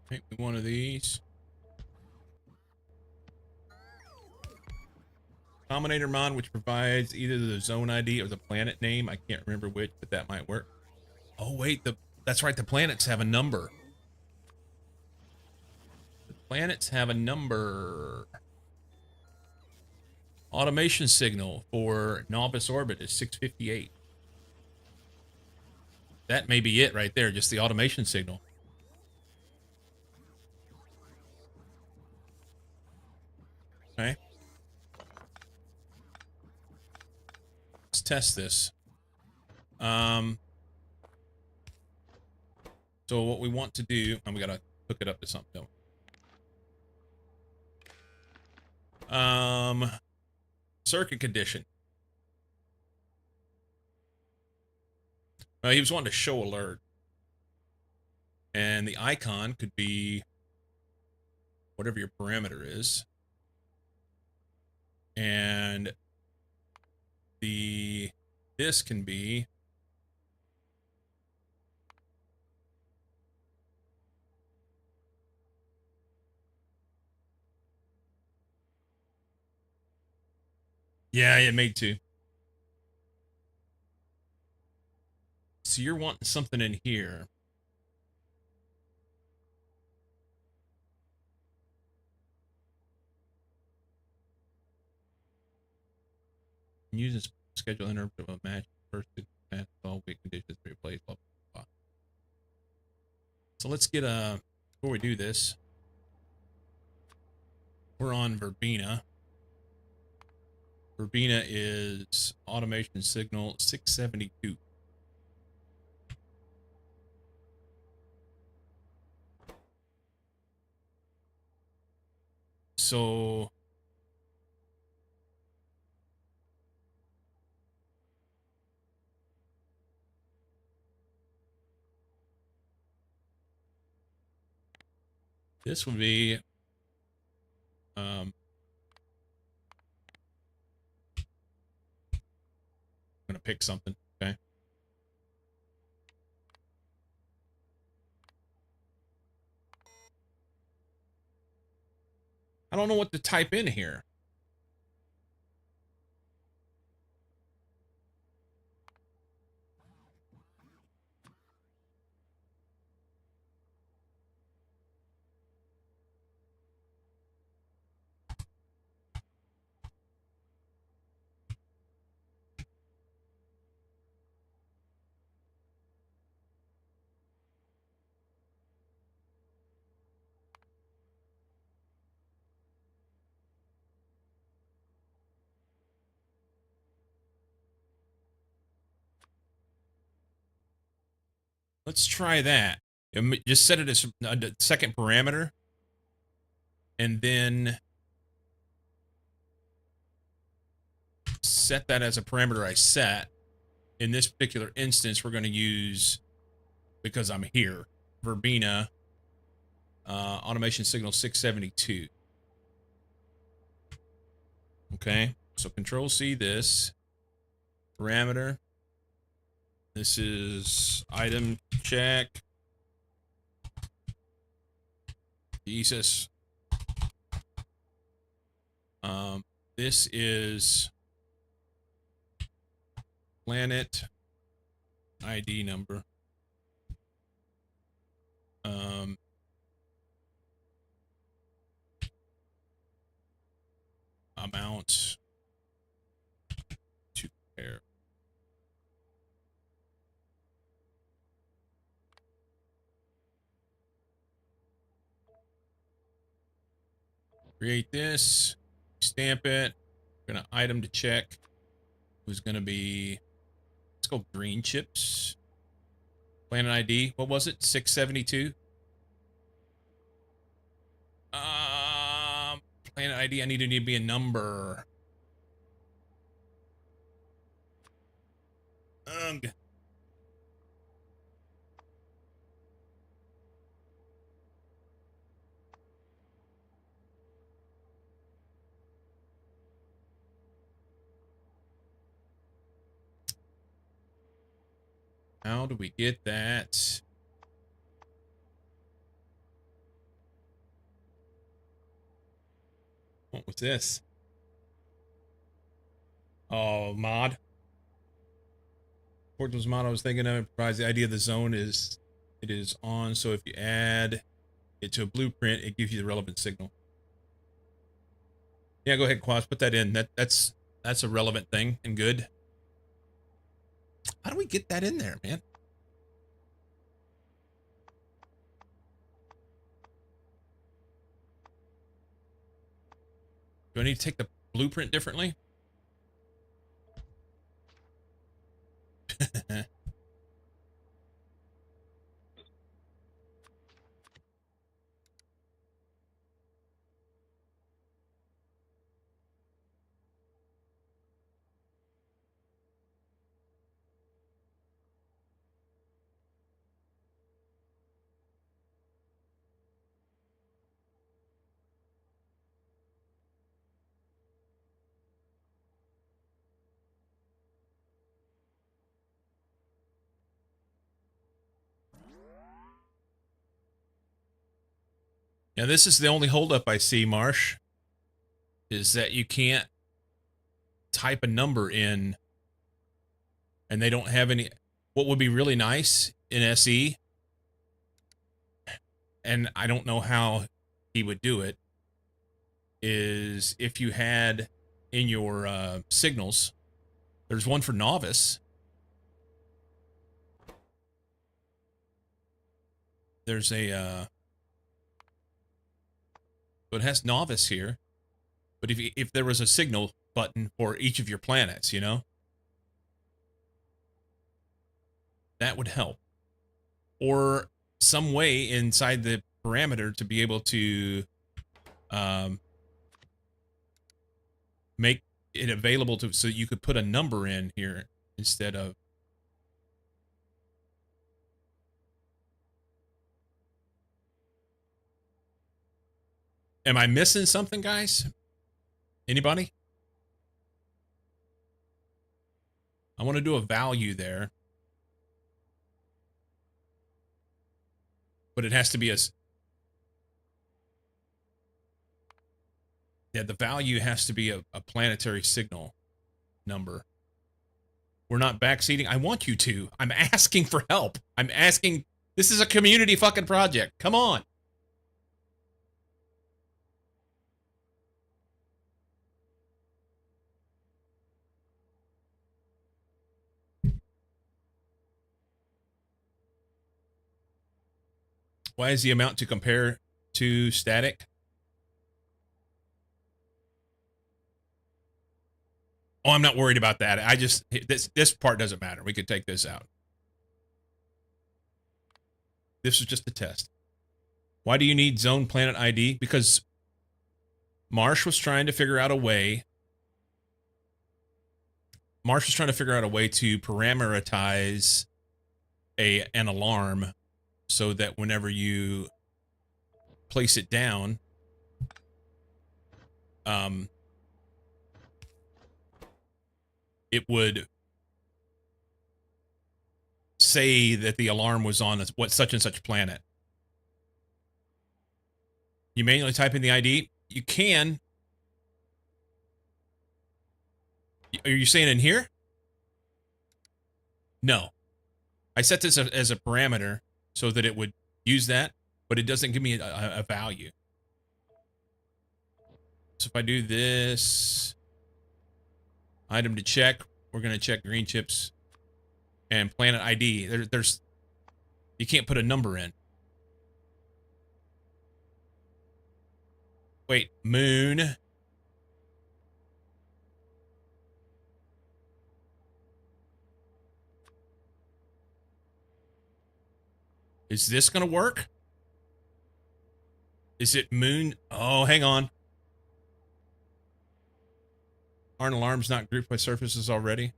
Make me one of these. Combinator mod, which provides either the zone ID or the planet name. I can't remember which, but that might work. Oh wait, that's right. The planets have a number. The planets have a number. Automation signal for Nauvis Orbit is 658. That may be it right there, just the automation signal. Okay. Let's test this. So what we want to do, and we gotta hook it up to something. Circuit condition. He was wanting to show alert. And the icon could be whatever your parameter is. And this can be yeah, it made two. So you're wanting something in here. Use this schedule interrupt of a match first to match all weak conditions to replace blah, blah, blah. So let's get before we do this, we're on Verbena. Verbena is automation signal 672. So this would be I'm gonna pick something, okay? I don't know what to type in here. Let's try that. Just set it as a second parameter, and then set that as a parameter I set. In this particular instance, we're going to use, because I'm here, Verbena automation signal 672. Okay, so Control C this parameter. This is item check. Jesus. This is planet ID number. Amount to compare. Create this, stamp it. Gonna item to check. Who's gonna be? Let's go green chips. Planet ID. What was it? 672. Planet ID. I need to be a number. Ugh. How do we get that? What was this? Oh, mod. Portals mod I was thinking of provides the idea of the zone is it is on, so if you add it to a blueprint, it gives you the relevant signal. Yeah, go ahead, Quas, put that in. That's a relevant thing and good. How do we get that in there, man? Do I need to take the blueprint differently? Yeah, this is the only holdup I see, Marsh, is that you can't type a number in and they don't have any. What would be really nice in SE, and I don't know how he would do it, is if you had in your signals, there's one for Nauvis. There's a so it has Nauvis here, but if there was a signal button for each of your planets, you know, that would help. Or some way inside the parameter to be able to make it available to, so you could put a number in here instead of. Am I missing something, guys? Anybody? I want to do a value there, but it has to be a. Yeah, the value has to be a planetary signal number. We're not backseating. I want you to. I'm asking for help. I'm asking. This is a community fucking project. Come on. Why is the amount to compare to static? Oh, I'm not worried about that. I just, this part doesn't matter. We could take this out. This is just a test. Why do you need zone planet ID? Because Marsh was trying to figure out a way. Marsh was trying to figure out a way to parameterize an alarm so that whenever you place it down, it would say that the alarm was on what such and such planet. You manually type in the ID. You can. Are you saying in here? No. I set this as a parameter so that it would use that, but it doesn't give me a value. So if I do this, item to check, we're going to check green chips and planet ID. There's you can't put a number in. Wait, moon. Is this going to work? Is it moon? Oh, hang on. Aren't alarms not grouped by surfaces already?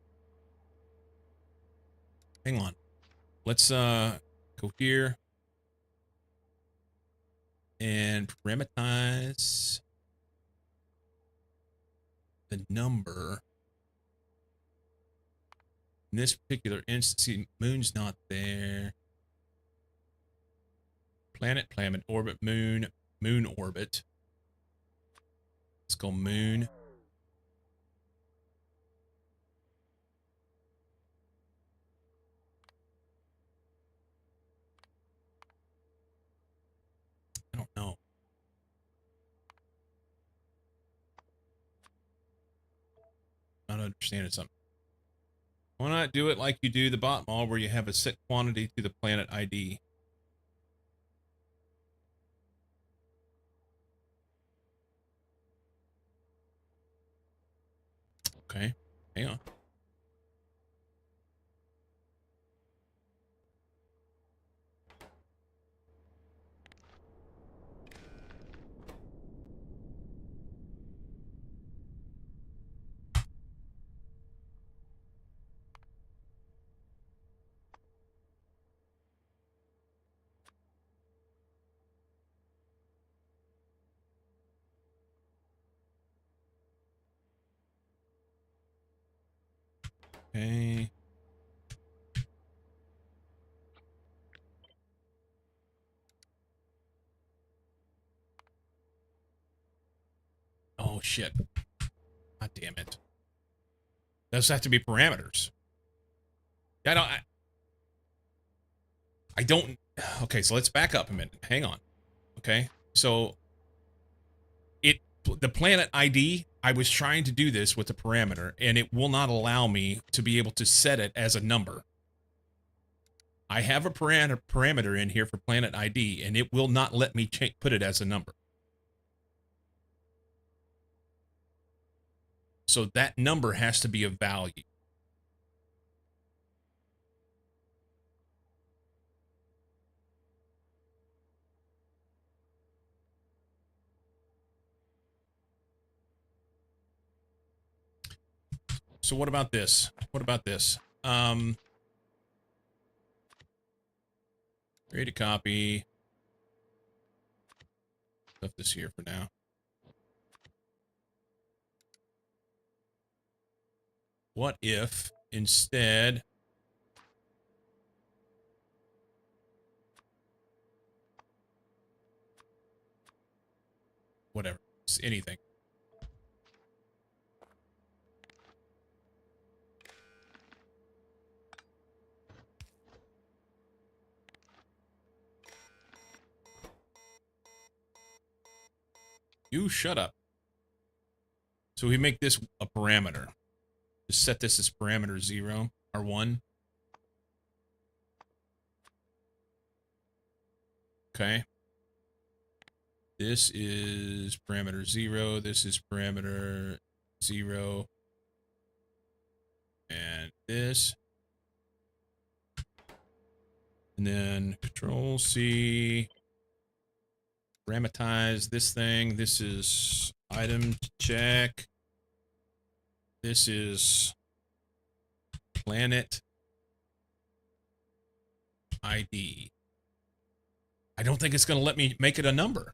Hang on. Let's go here and parameterize the number. In this particular instance, see, moon's not there. Planet, orbit, moon orbit. Let's go moon. I don't know. Not understanding something. Why not do it like you do the bot mall where you have a set quantity to the planet ID? Okay, hang on. Okay. Oh shit. God damn it. Those have to be parameters. I don't. Okay, so let's back up a minute. Hang on. Okay, so the planet ID. I was trying to do this with the parameter, and it will not allow me to be able to set it as a number. I have a parameter in here for planet ID, and it will not let me put it as a number. So that number has to be a value. So what about this? What about this? Create a copy. Stuff this here for now. What if instead whatever, it's anything. You shut up. So we make this a parameter. Just set this as parameter 0 or 1. Okay. This is parameter 0. This is parameter 0. And this. And then Control C. Parameterize this thing. This is item to check. This is planet ID. I don't think it's going to let me make it a number.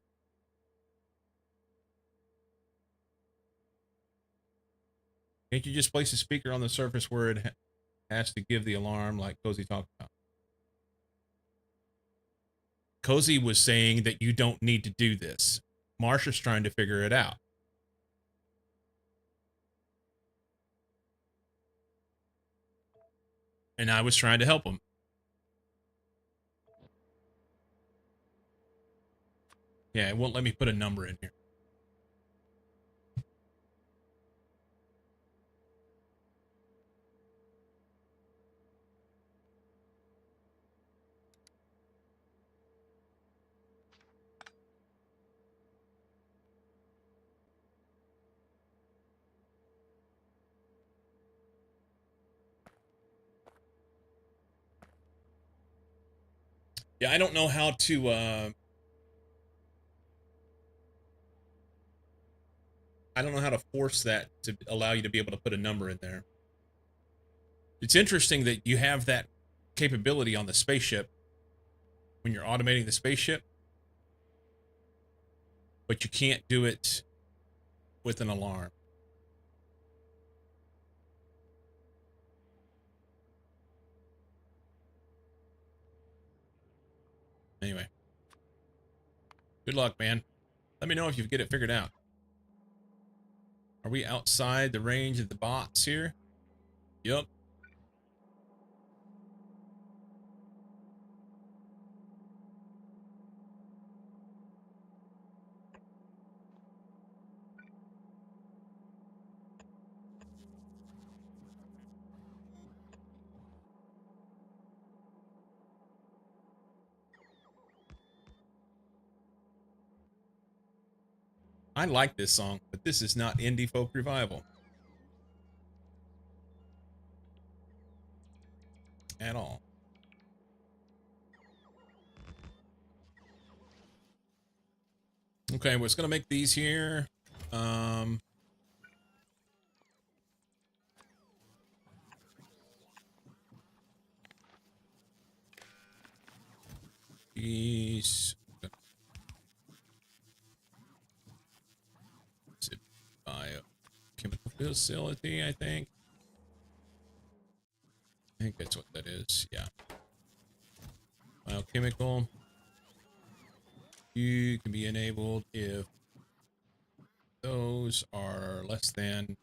Can't you just place a speaker on the surface where it has to give the alarm like Cozy talked about? Cozy was saying that you don't need to do this. Marsha's trying to figure it out. And I was trying to help him. Yeah, it won't let me put a number in here. Yeah, I don't know how to I don't know how to force that to allow you to be able to put a number in there. It's interesting that you have that capability on the spaceship when you're automating the spaceship, but you can't do it with an alarm. Anyway, good luck, man. Let me know if you get it figured out. Are we outside the range of the bots here? Yup. I like this song, but this is not indie folk revival. At all. Okay, what's gonna make these here? These biochemical facility, I think. I think that's what that is. Yeah. Biochemical. You can be enabled if those are less than,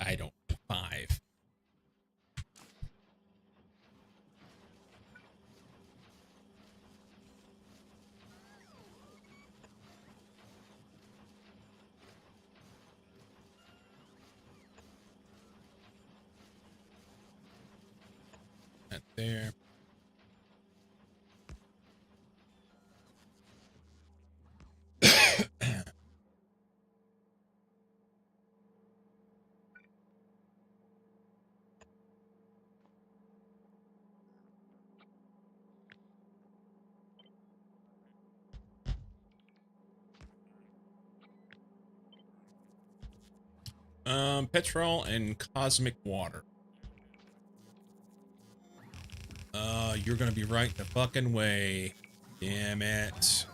I don't know, 5. That there. Petrol and cosmic water. You're gonna be right the fucking way. Damn it.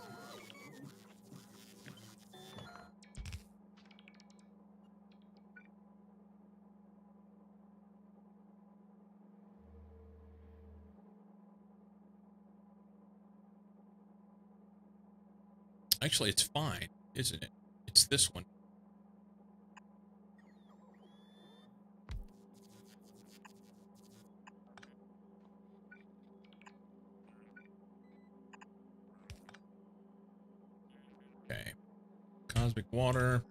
Actually, it's fine, isn't it? It's this one. Okay. Cosmic water.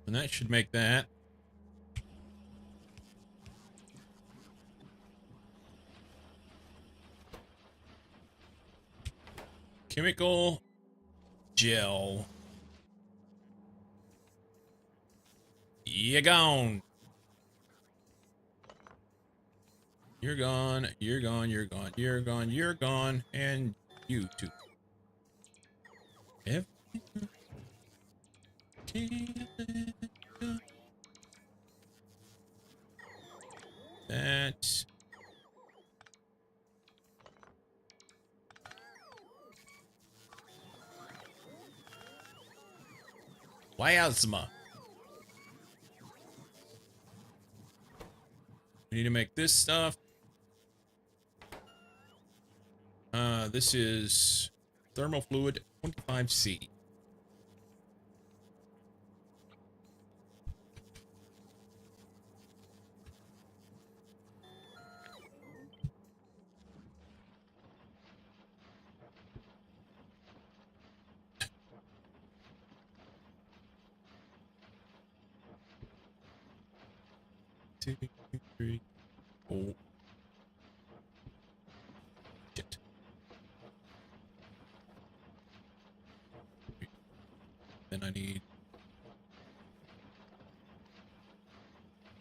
And that should make that. Chemical gel. You gone. You're gone. You're gone. You're gone. You're gone. You're gone. And you too. That. Plasma. We need to make this stuff. This is Thermal fluid 25C. Two, three, four. Shit. Then I need...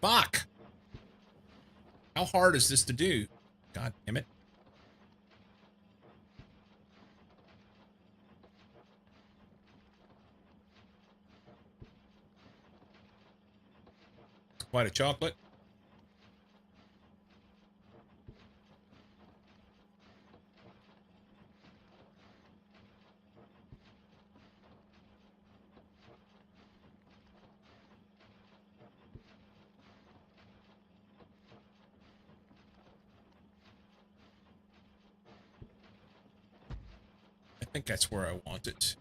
Fuck! How hard is this to do? God damn it. Quite a chocolate. I think that's where I want it.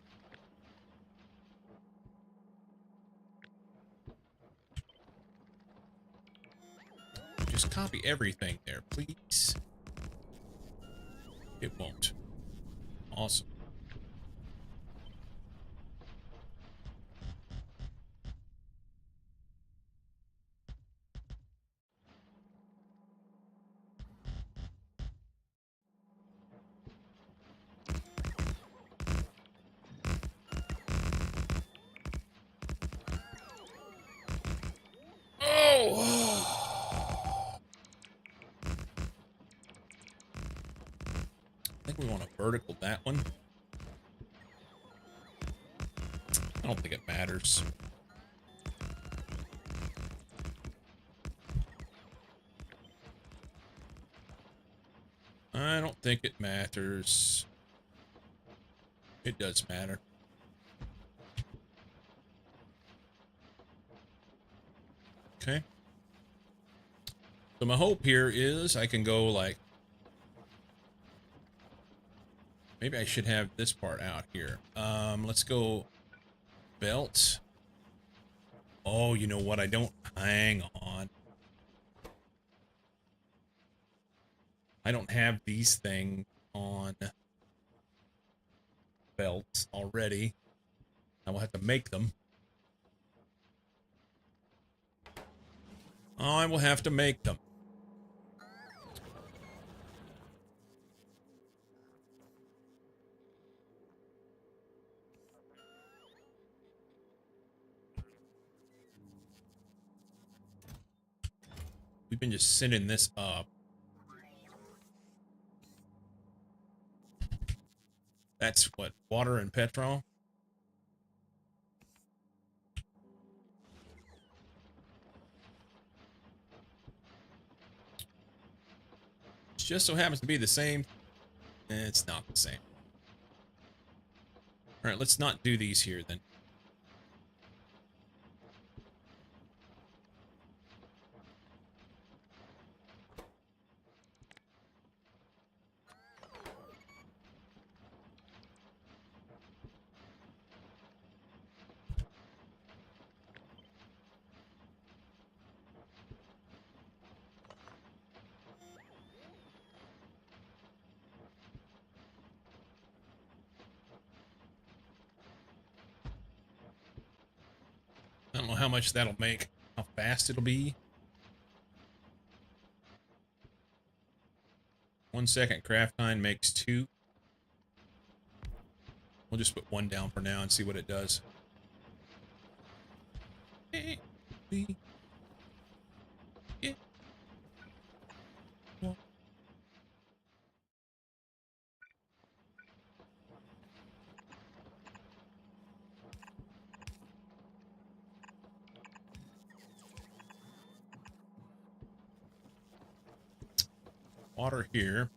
Just copy everything there, please. It won't. Awesome. Oh! I think we want to vertical that one. I don't think it matters. I don't think it matters. It does matter. Okay. So my hope here is I can go like... Maybe I should have this part out here. Let's go belt. Oh, you know what? I don't... Hang on. I don't have these things on belts already. I will have to make them. I will have to make them. We've been just sending this up. That's what, water and petrol? It just so happens to be the same. It's not the same. All right, let's not do these here then. I don't know how much that'll make, how fast it'll be. 1 second craft time makes 2. We'll just put 1 down for now and see what it does. Water here.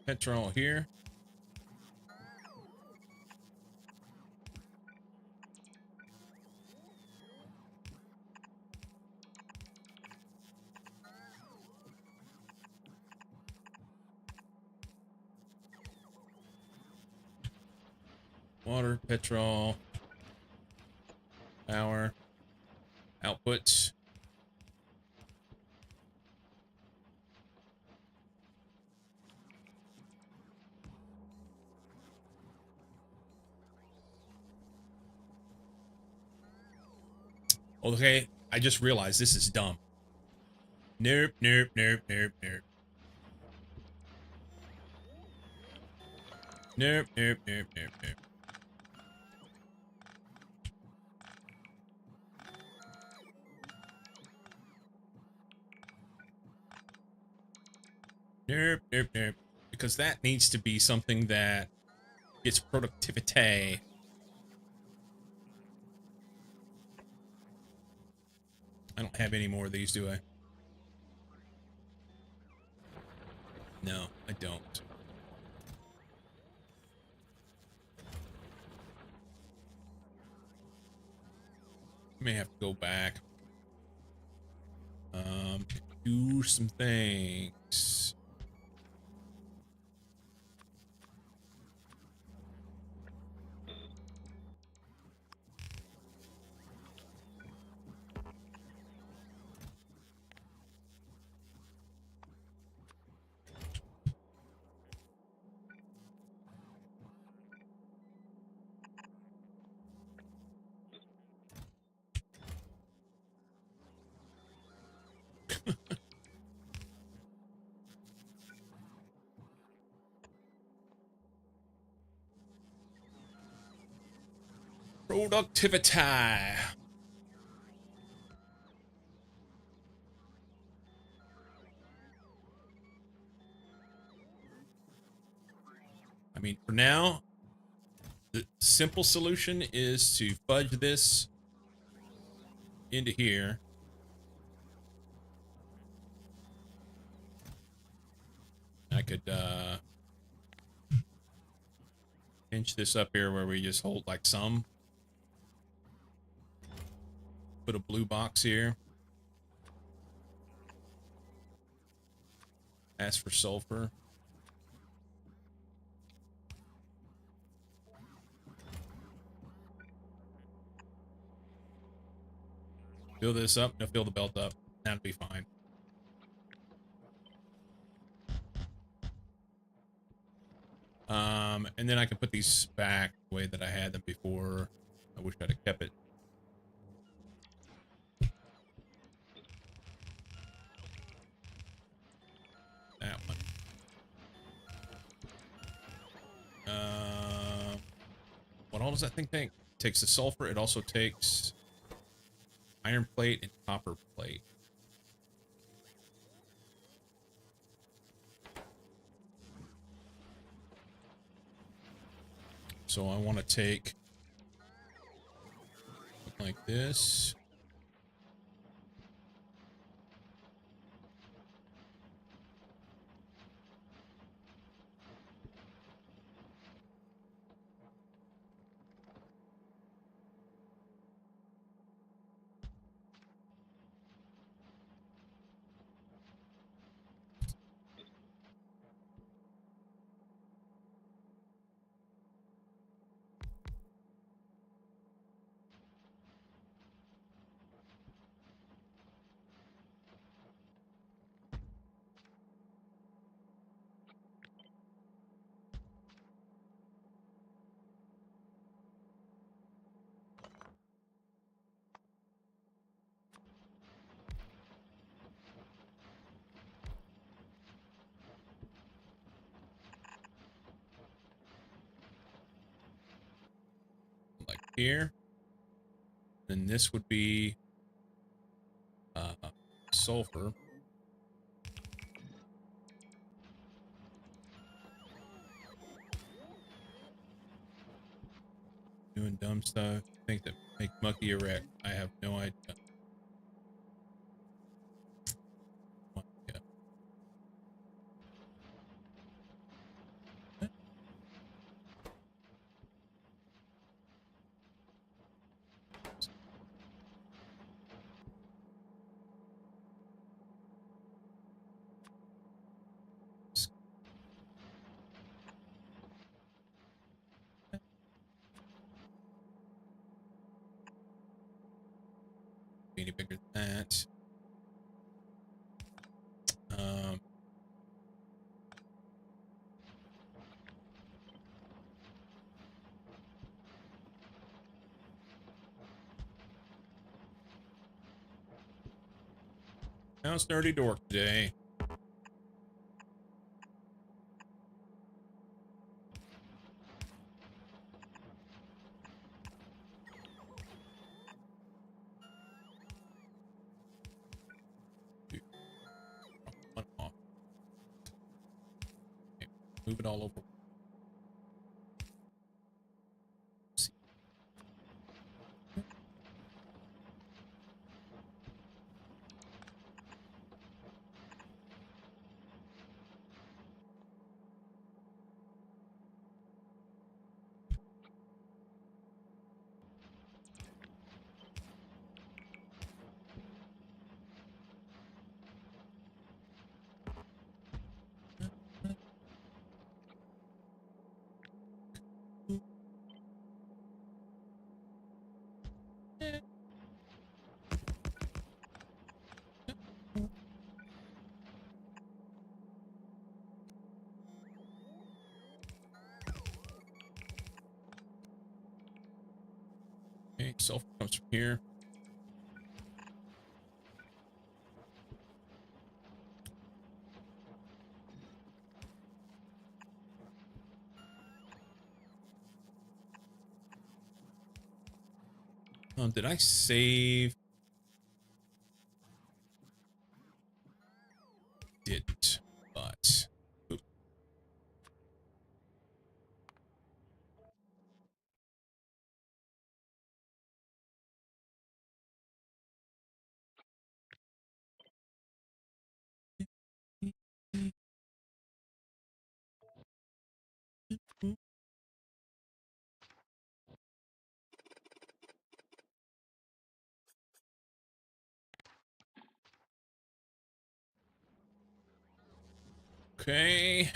petrol here. Water, petrol, power, outputs. Okay, I just realized this is dumb. Nope, nope, nope, nope, nope. Nope, nope, nope, nope, nope. Nope, nope, nope. Because that needs to be something that gets productivity. I don't have any more of these, do I? No, I don't. May have to go back. Do some things. Productivity. I mean, for now, the simple solution is to fudge this into here. I could pinch this up here where we just hold like some. Put a blue box here. Ask for sulfur. Fill this up. No, fill the belt up. That'll be fine. And then I can put these back the way that I had them before. I wish I'd have kept it. That one. What all does that thing take? It takes the sulfur. It also takes iron plate and copper plate. So I want to take like this. Like here. Then this would be sulfur. Doing dumb stuff. Think that make Mucky a wreck. I have no idea. How's Dirty Dork today? One off. Okay, move it all over. Okay, sulfur comes from here. Did I save? Didn't, but oop. Okay.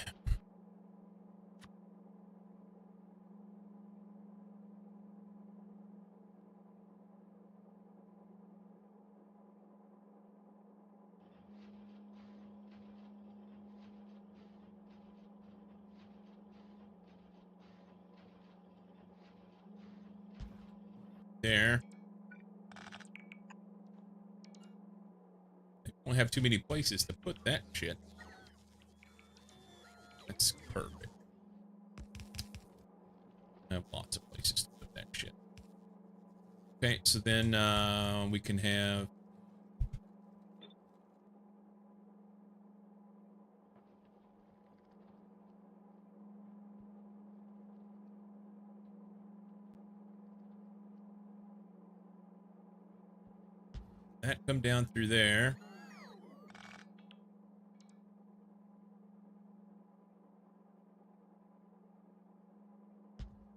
There. I don't have too many places to put that shit. That's perfect. I have lots of places to put that shit. Okay, so then we can have that come down through there.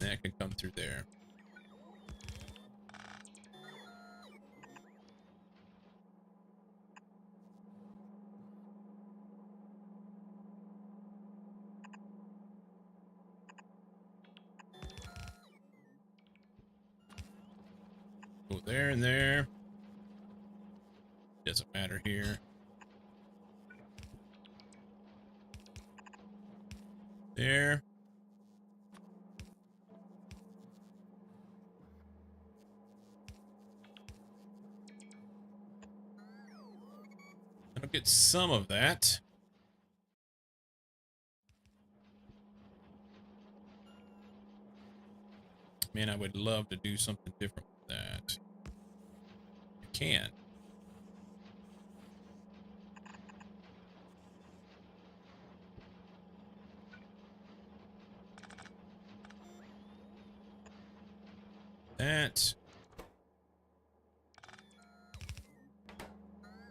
That can come through there. Go there and there. Doesn't matter here. There. I'll get some of that. Man, I would love to do something different with that. I can. That.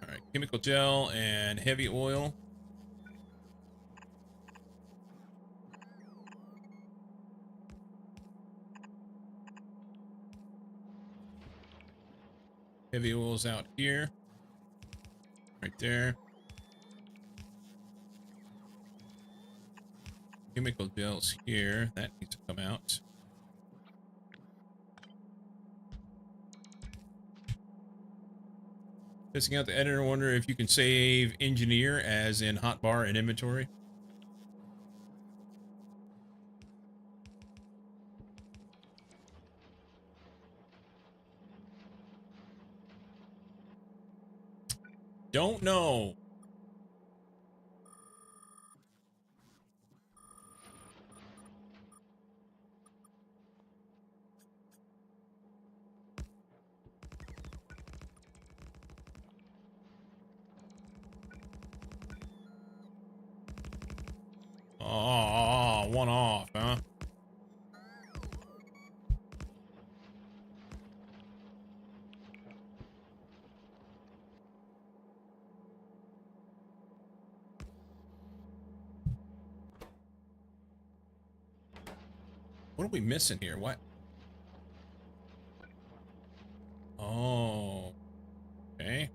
All right, chemical gel and heavy oil. Heavy oil's out here. Right there. Chemical gel's here. That needs to come out. Testing out the editor, wonder if you can save engineer as in hotbar and inventory. don't know. Oh, one off, huh? What are we missing here? What? Oh, okay.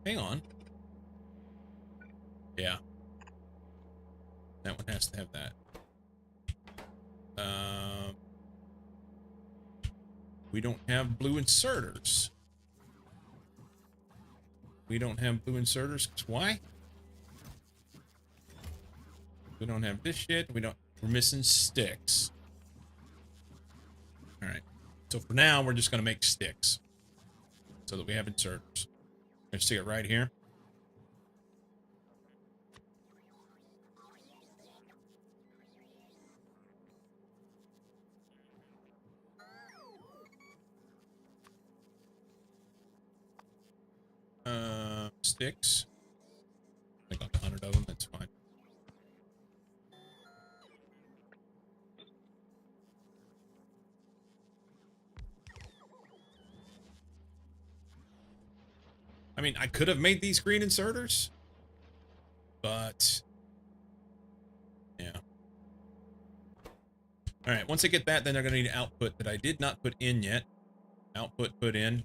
Hang on. Yeah. That one has to have that. We don't have blue inserters. We don't have blue inserters. Why? We don't have this shit. We're missing sticks. All right. So for now, we're just going to make sticks so that we have inserters. Let's stick it right here. Sticks. I got 100 of them. That's fine. I mean, I could have made these green inserters, but yeah. All right. Once I get that, then they're going to need output that I did not put in yet. Output put in.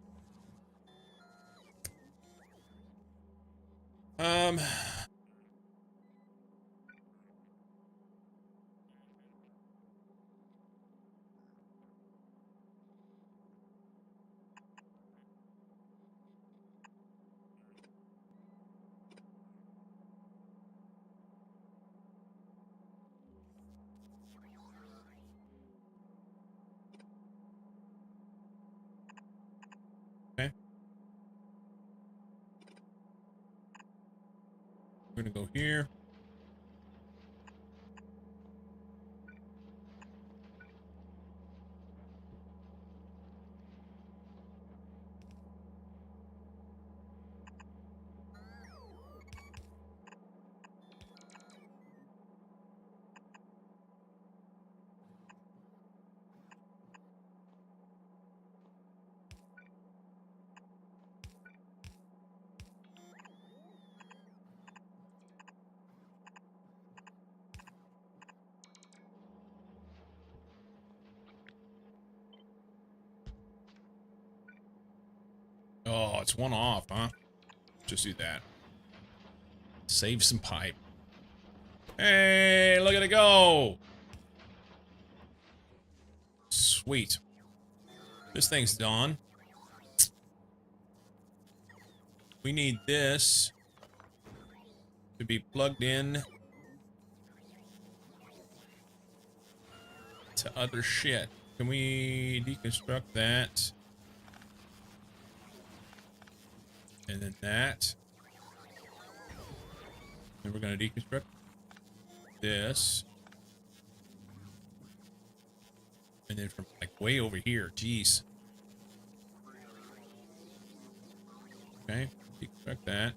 Okay. We're going to go here. Oh, it's one off, huh? Just do that. Save some pipe. Hey, look at it go! Sweet. This thing's done. We need this to be plugged in to other shit. Can we deconstruct that? And then that. Then we're going to deconstruct this. And then from like way over here. Jeez. Okay. Deconstruct that.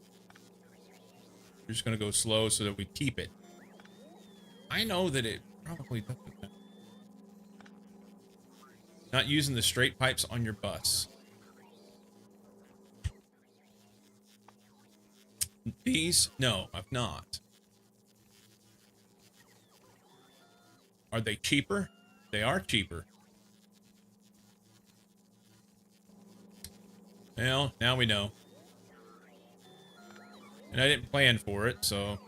We're just going to go slow so that we keep it. I know that it probably doesn't. Not using the straight pipes on your bus. These? No, I've not. Are they cheaper? They are cheaper. Well, now we know. And I didn't plan for it, so...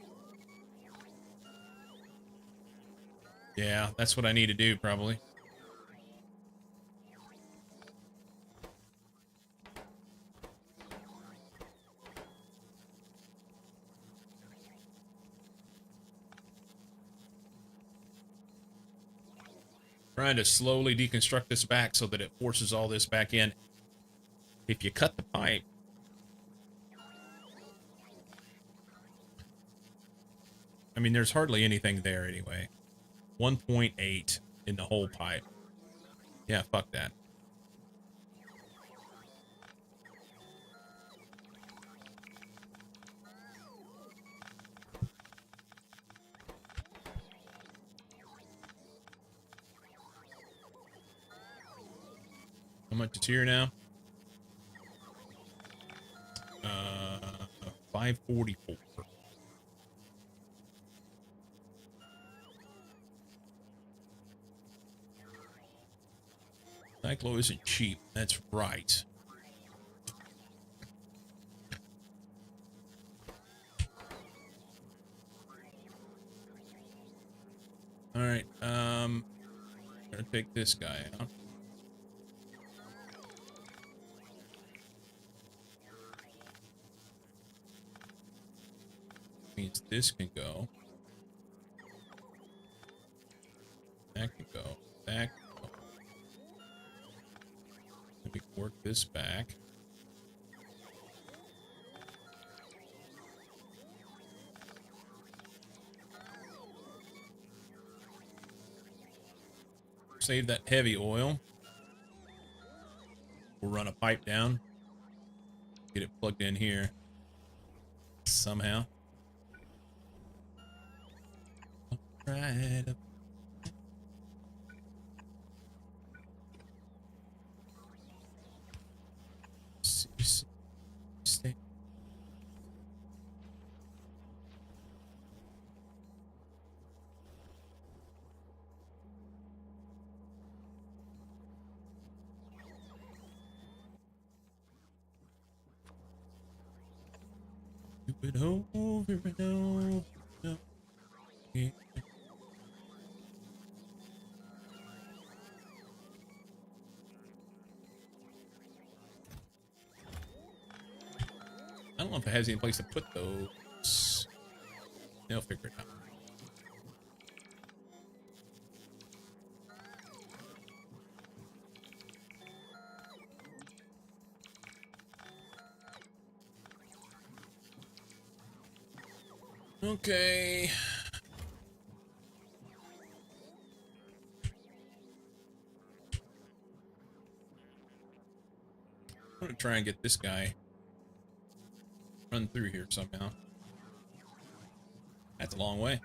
yeah, that's what I need to do, probably. Trying to slowly deconstruct this back so that it forces all this back in. If you cut the pipe, I mean, there's hardly anything there anyway. 1.8 in the whole pipe. Yeah, fuck that. How much is here now? 544. Cyclo isn't cheap. That's right. All right. Gonna take this guy out. Means this can go. That can go. That can go. Let me work this back. Save that heavy oil. We'll run a pipe down. Get it plugged in here. Somehow. Right up. Stay. Do it over and over. Yeah. I don't know if it has any place to put those. They'll figure it out. Okay. I'm gonna try and get this guy run through here somehow. That's a long way.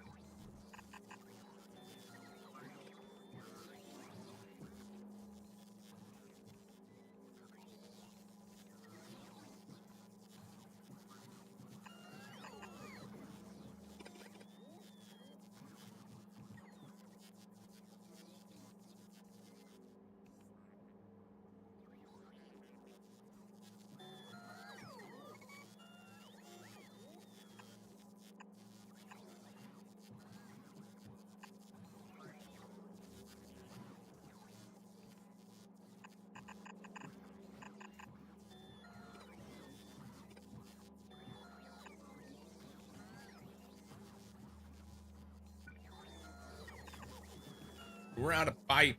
We're out of pipe.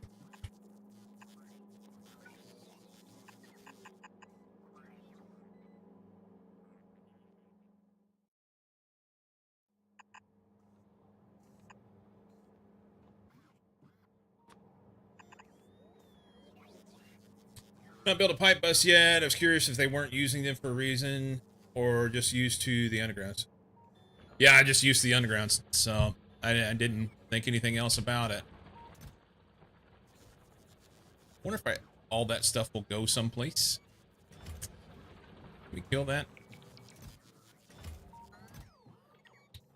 Not built a pipe bus yet. I was curious if they weren't using them for a reason or just used to the undergrounds. Yeah, I just used the undergrounds, so I didn't think anything else about it. Wonder if all that stuff will go someplace. Can we kill that?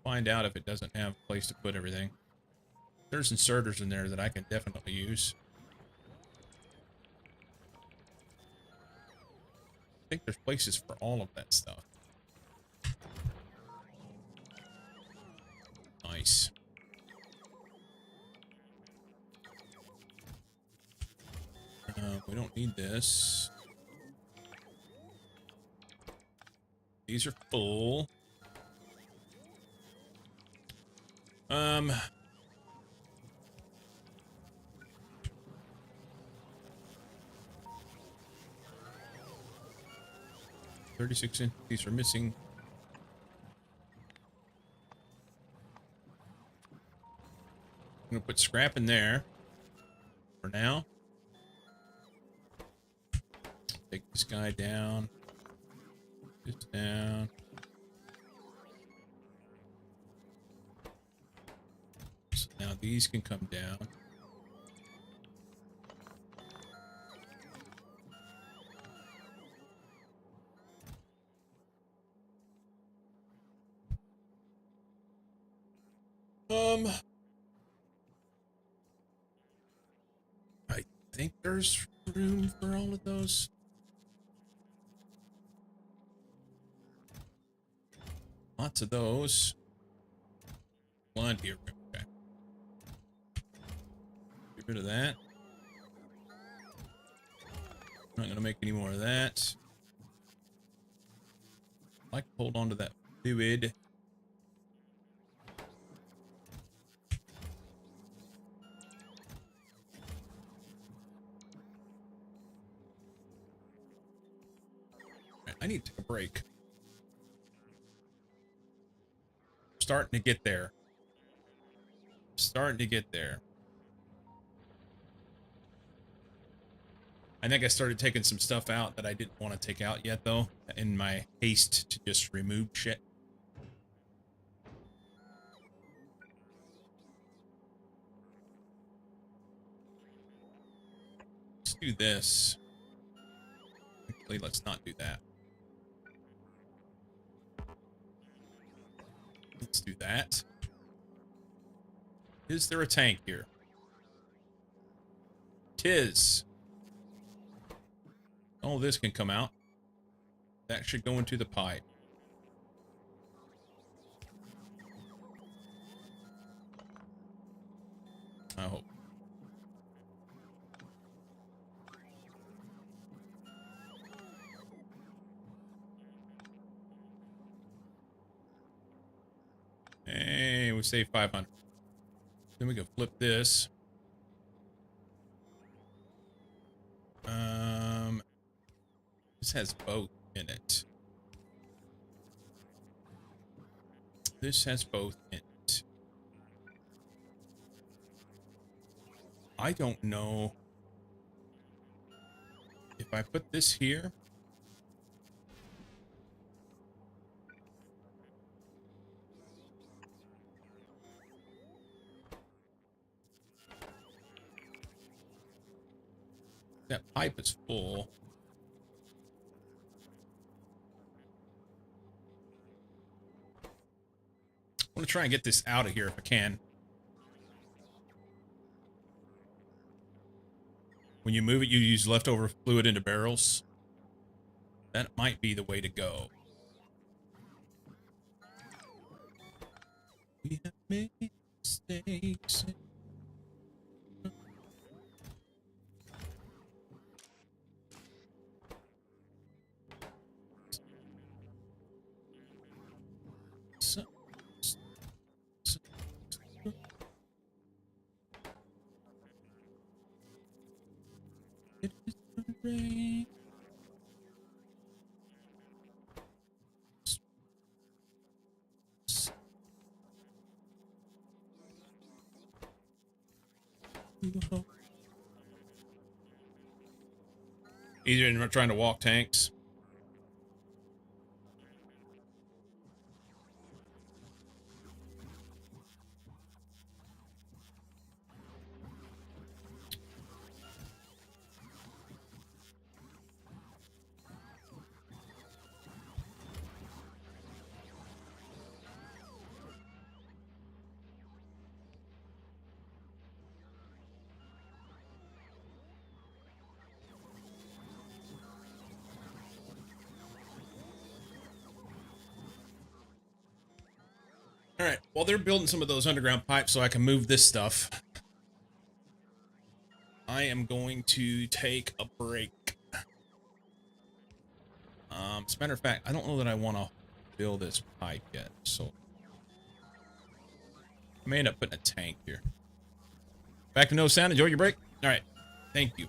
Find out if it doesn't have a place to put everything. There's inserters in there that I can definitely use. I think there's places for all of that stuff. Nice. We don't need this. These are full. 36 entities are missing. I'm gonna put scrap in there for now. Take this guy down. This down. So now these can come down. I think there's room for all of those. Lots of those. Plenty of room. Okay. Get rid of that. Not gonna make any more of that. I like to hold on to that fluid. I need to take a break. Starting to get there. Starting to get there. I think I started taking some stuff out that I didn't want to take out yet, though, in my haste to just remove shit. Let's do this. Actually, let's not do that. Let's do that. Is there a tank here? Tis. All this can come out. That should go into the pipe. I hope. Hey, we saved 500. Then we can flip this. This has both in it. This has both in it. I don't know if I put this here. That pipe is full. I want to try and get this out of here if I can. When you move it, you use leftover fluid into barrels. That might be the way to go. We have made mistakes. It is the rain. Easier than trying to walk tanks. All right, while they're building some of those underground pipes so I can move this stuff, I am going to take a break. As a matter of fact, I don't know that I want to build this pipe yet, so I may end up putting a tank here. Back to no sound. Enjoy your break. All right, thank you.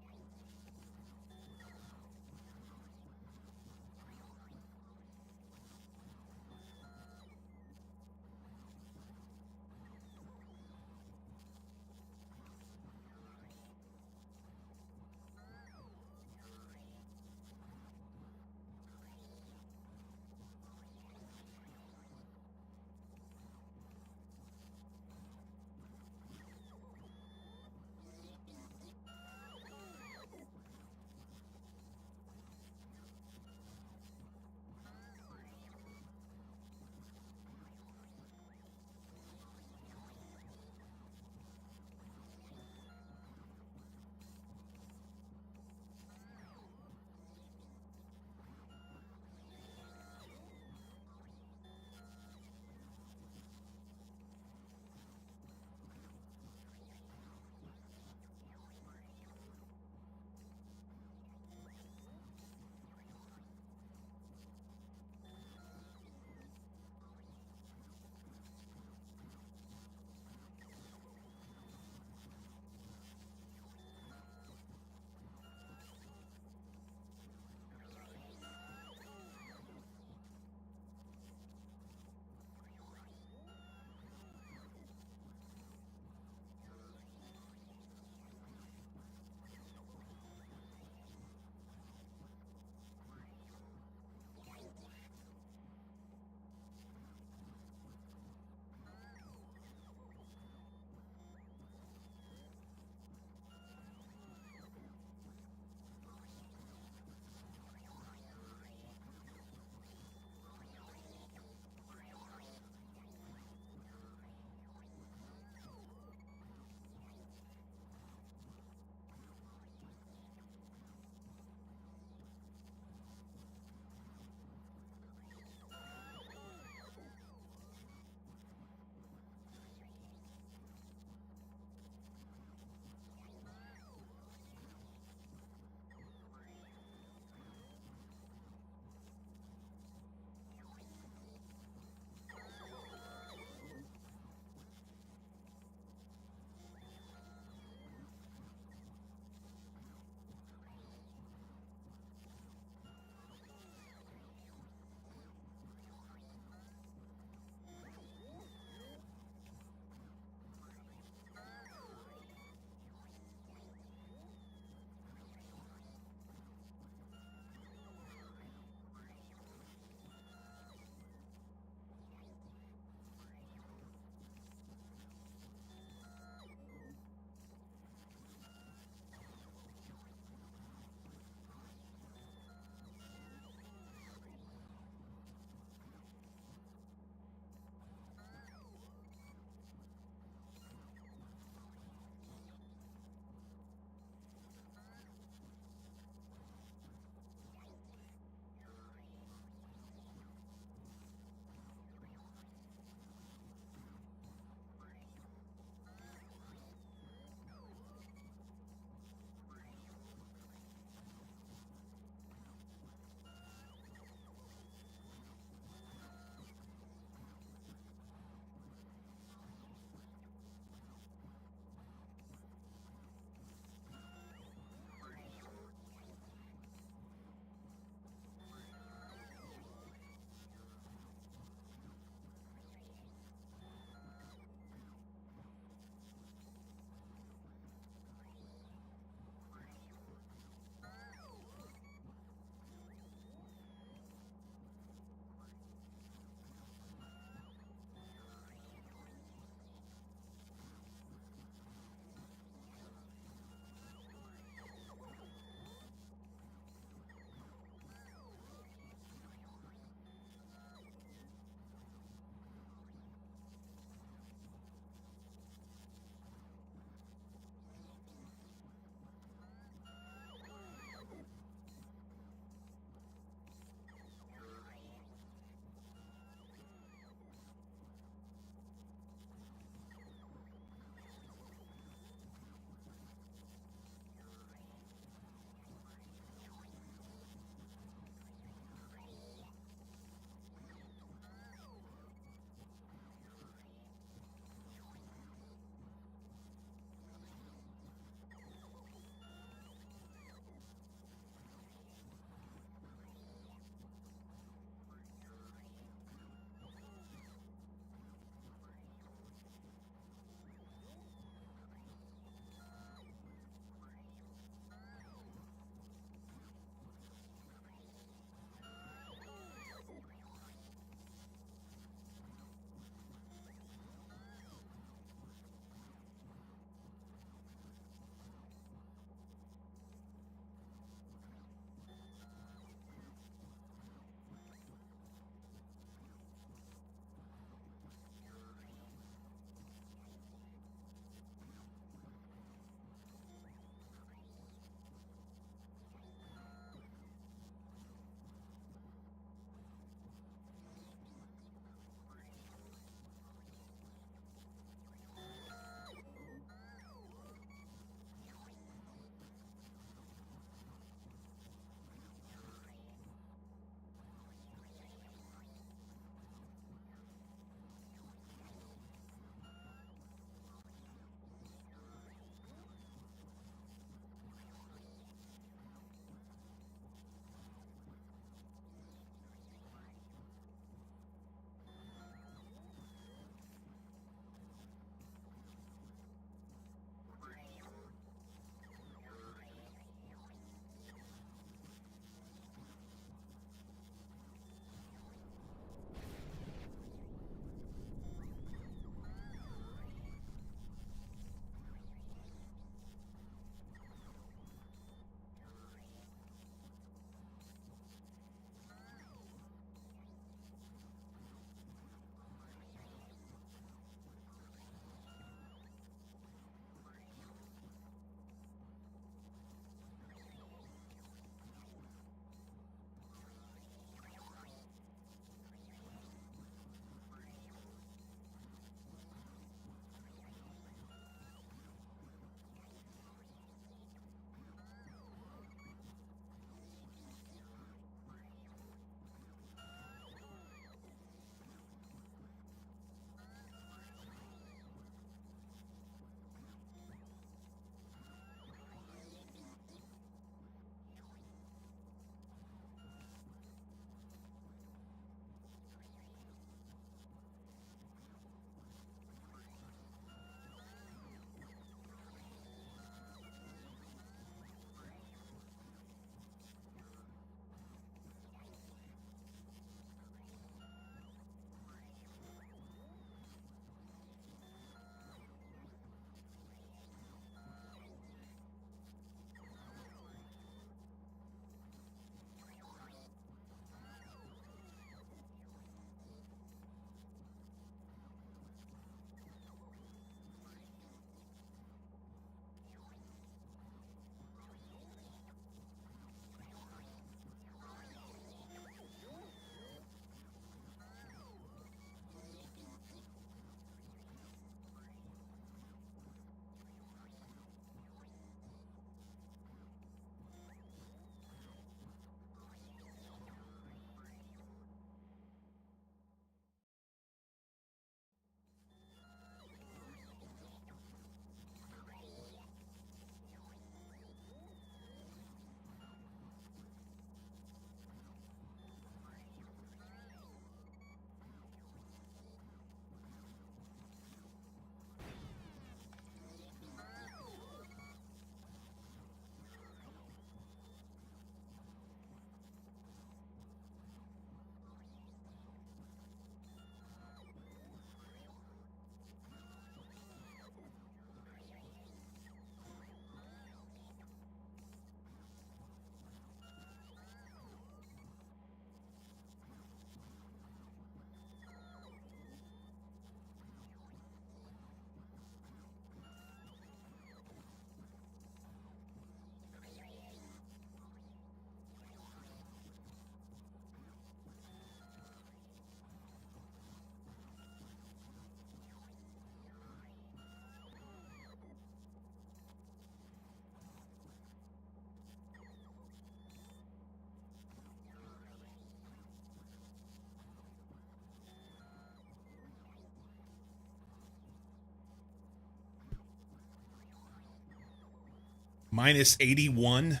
Minus 81.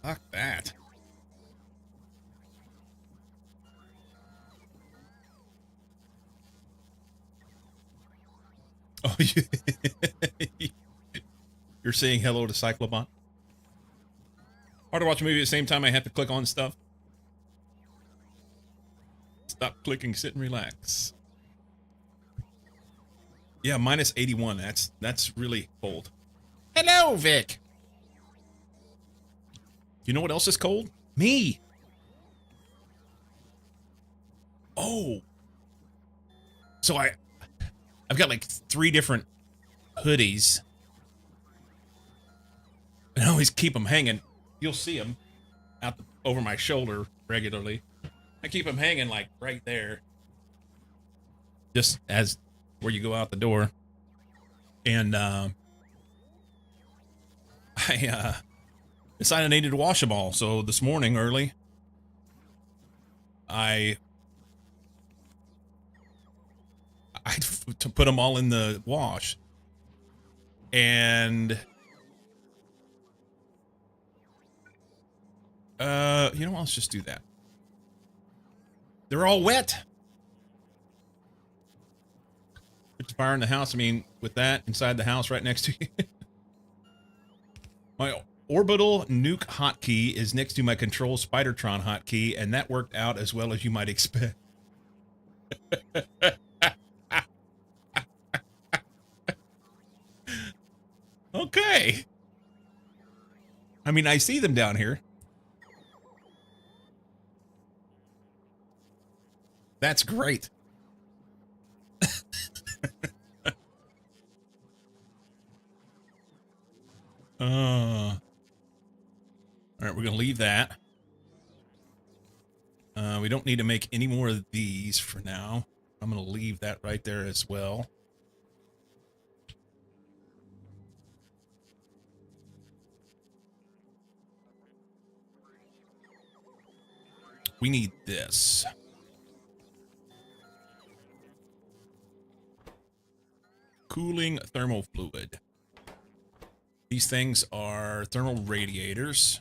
Fuck that. Oh, you're saying hello to Cyclobot? Hard to watch a movie at the same time I have to click on stuff. Stop clicking, sit and relax. Yeah, minus 81. That's really cold. Hello, Vic. You know what else is cold? Me. Oh. So I've got like 3 different hoodies. And I always keep them hanging. You'll see them out over my shoulder regularly. I keep them hanging like right there. Just as where you go out the door. And I decided I needed to wash them all. So this morning early, I to put them all in the wash. And you know, let's just do that. They're all wet. Put the fire in the house. I mean, with that inside the house right next to you. My orbital nuke hotkey is next to my control Spidertron hotkey, and that worked out as well as you might expect. Okay. I mean, I see them down here. That's great. All right, we're gonna leave that. We don't need to make any more of these for now. I'm gonna leave that right there as well. We need this. Cooling thermal fluid. These things are thermal radiators.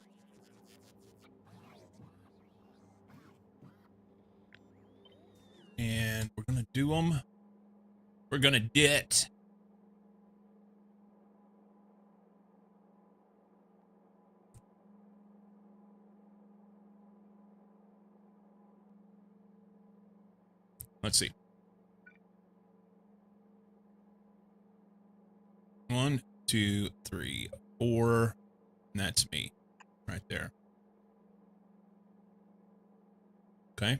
And we're gonna do them. We're gonna dit. Let's see. 1, 2, 3, 4. And that's me right there. Okay.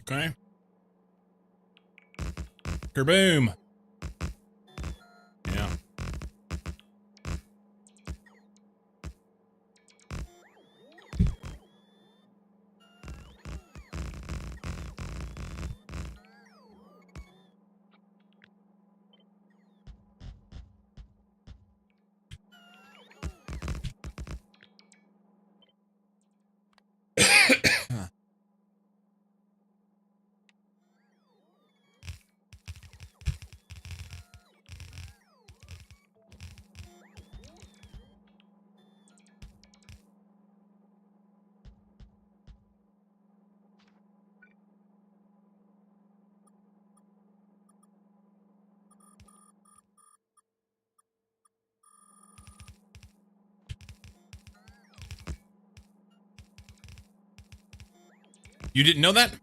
Okay. Kerboom. Yeah. You didn't know that?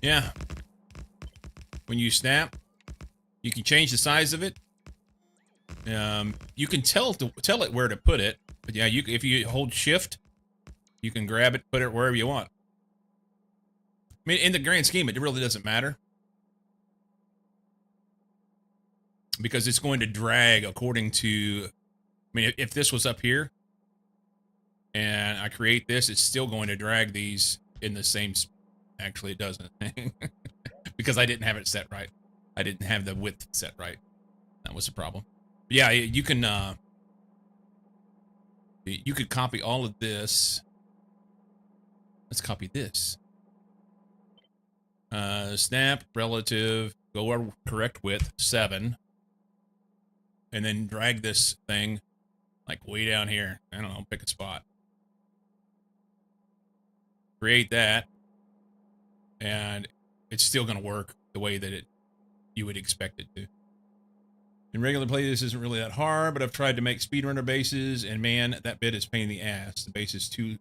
Yeah. When you snap, you can change the size of it. You can tell it where to put it. But yeah, if you hold shift, you can grab it, put it wherever you want. I mean, in the grand scheme, it really doesn't matter. Because it's going to drag according to... I mean, if this was up here, and I create this, it's still going to drag these in the same... Actually, it doesn't. Because I didn't have it set right. I didn't have the width set right. That was the problem. Yeah, you can you could copy all of this. Let's copy this. Snap, relative, go our correct width, 7. And then drag this thing like way down here. I don't know, pick a spot. Create that. And it's still going to work the way that you would expect it to. In regular play, this isn't really that hard, but I've tried to make speedrunner bases, and man, that bit is pain in the ass. The base is too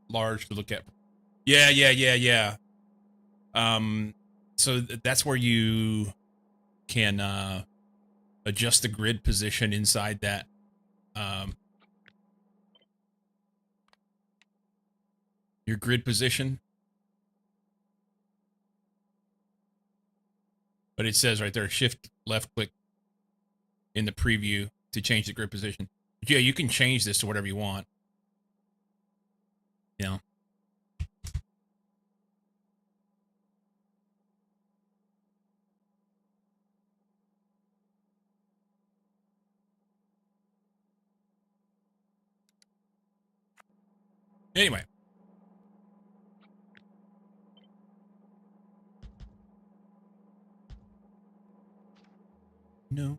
large to look at. Yeah. So that's where you can adjust the grid position inside that. Your grid position. But it says right there, shift left click in the preview to change the grid position. But yeah, you can change this to whatever you want. You know. Anyway. No.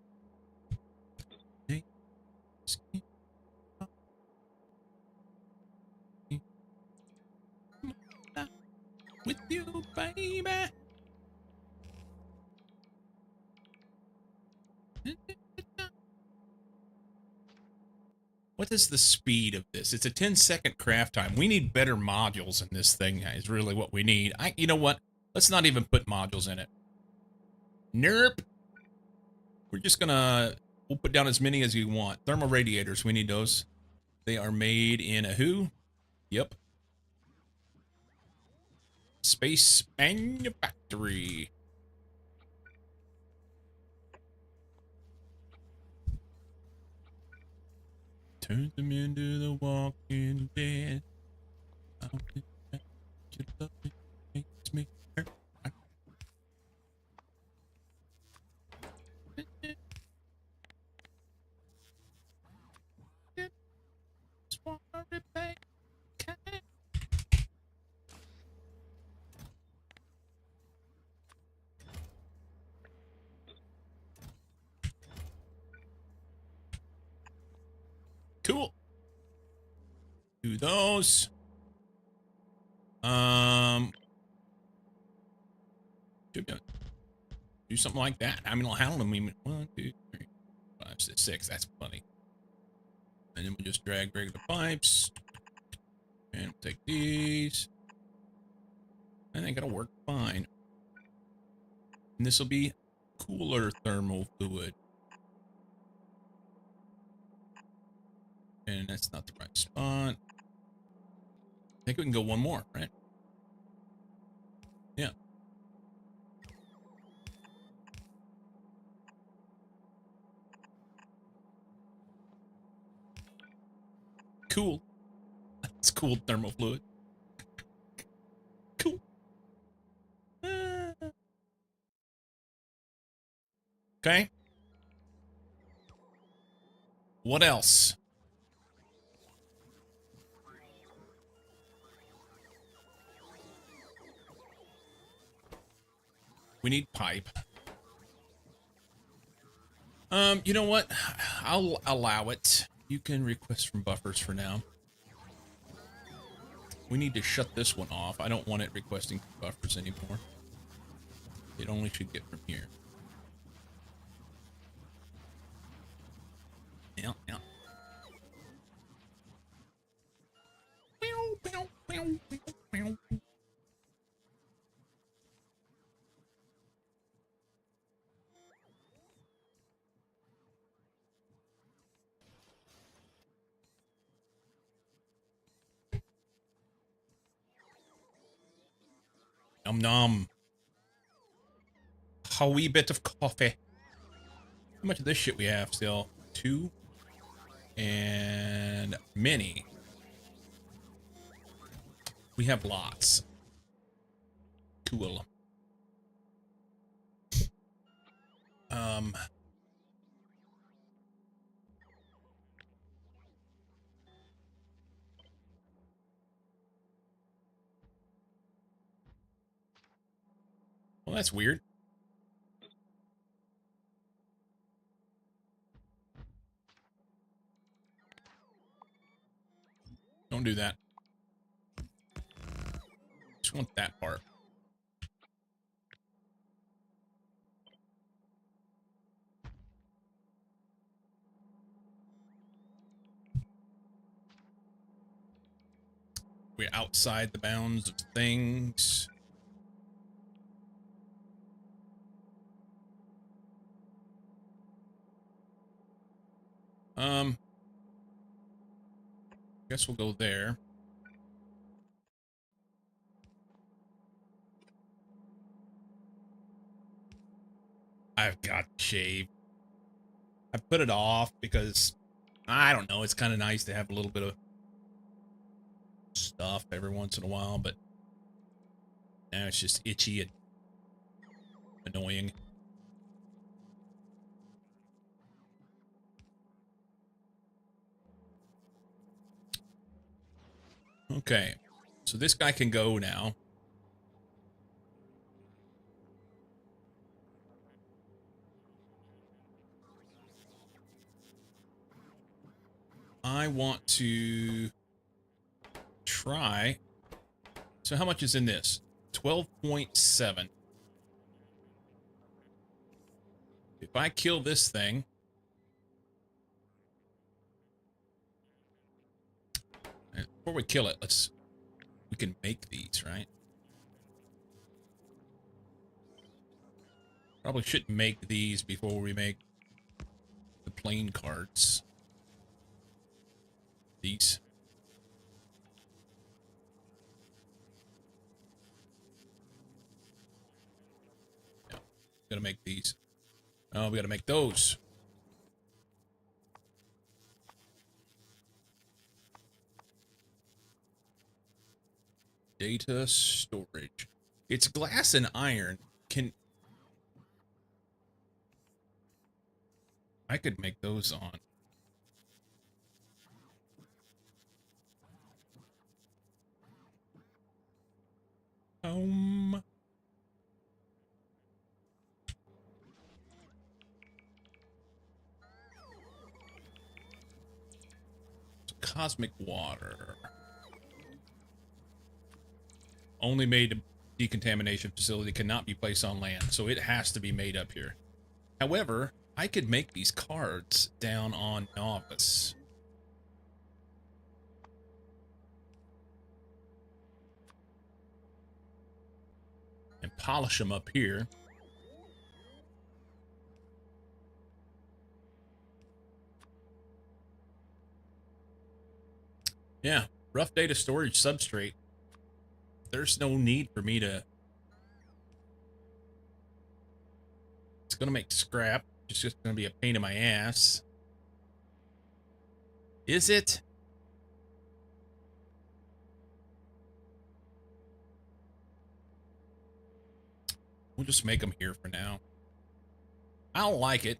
With you, baby. What is the speed of this? It's a 10-second craft time. We need better modules in this thing, is really what we need. You know what? Let's not even put modules in it. Nerp. We're just gonna, we'll put down as many as you want. Thermal radiators, we need those. They are made in a who? Yep. Space manufactory. Turns them into the walking dead. Makes me hurt. Cool. Do those. Do something like that. I mean, how many? 1, 2, 3, 5, 6, 6. That's funny. And then we just drag regular pipes. And take these. I think it'll work fine. And this will be cooler thermal fluid. And that's not the right spot. I think we can go one more, right? Yeah. Cool. It's cool thermal fluid. Cool. Okay. What else? We need pipe. You know what? I'll allow it. You can request from buffers for now. We need to shut this one off. I don't want it requesting buffers anymore. It only should get from here. Yeah. Nom nom. A wee bit of coffee. How much of this shit we have still? 2 and many. We have lots. Cool. Well, that's weird. Don't do that. Just want that part. We're outside the bounds of things. Guess we'll go there. I've got to shave. I put it off because I don't know. It's kind of nice to have a little bit of stuff every once in a while, but now it's just itchy and annoying. Okay, so this guy can go now. I want to try. So how much is in this? 12.7. If I kill this thing, before we kill it, we can make these, right? Probably shouldn't make these before we make the plane cards. These. Yeah, gotta make these. Oh, we gotta make those. Data storage. It's glass and iron. I could make those on. Cosmic water. Only made a decontamination facility, cannot be placed on land, so it has to be made up here. However, I could make these cards down on Nauvis. And polish them up here. Yeah, rough data storage substrate. There's no need for me to... It's going to make scrap. It's just going to be a pain in my ass. Is it? We'll just make them here for now. I don't like it.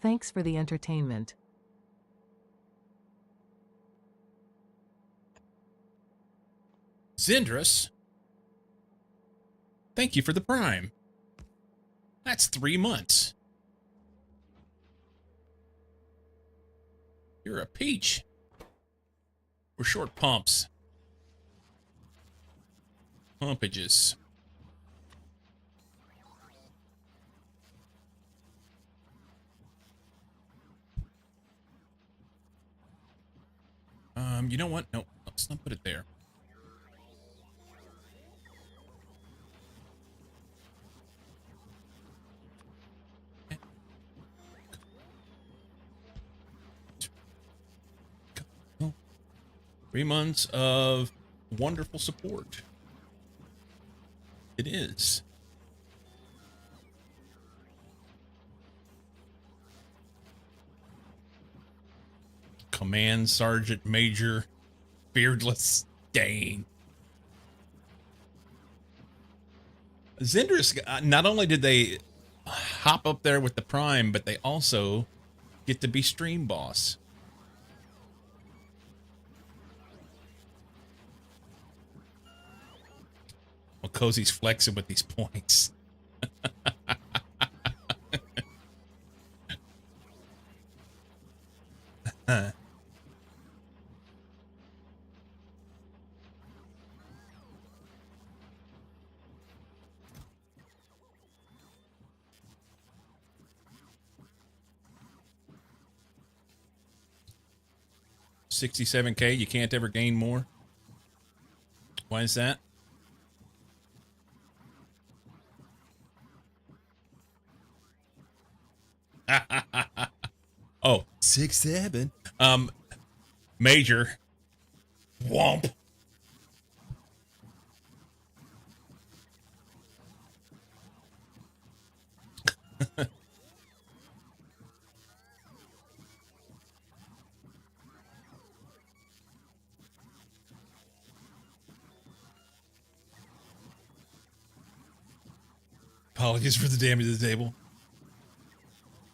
Thanks for the entertainment. Zindris? Thank you for the prime. That's 3 months. You're a peach. We're short pumps. Pumpages. You know what? No, let's not put it there. 3 months of wonderful support. It is. Command Sergeant Major Beardless Dane. Zendris, not only did they hop up there with the Prime, but they also get to be stream boss. Well, Cozy's flexing with these points. 67K, you can't ever gain more. Why is that? Oh, 6'7". Major. Womp. Apologies for the damage to the table.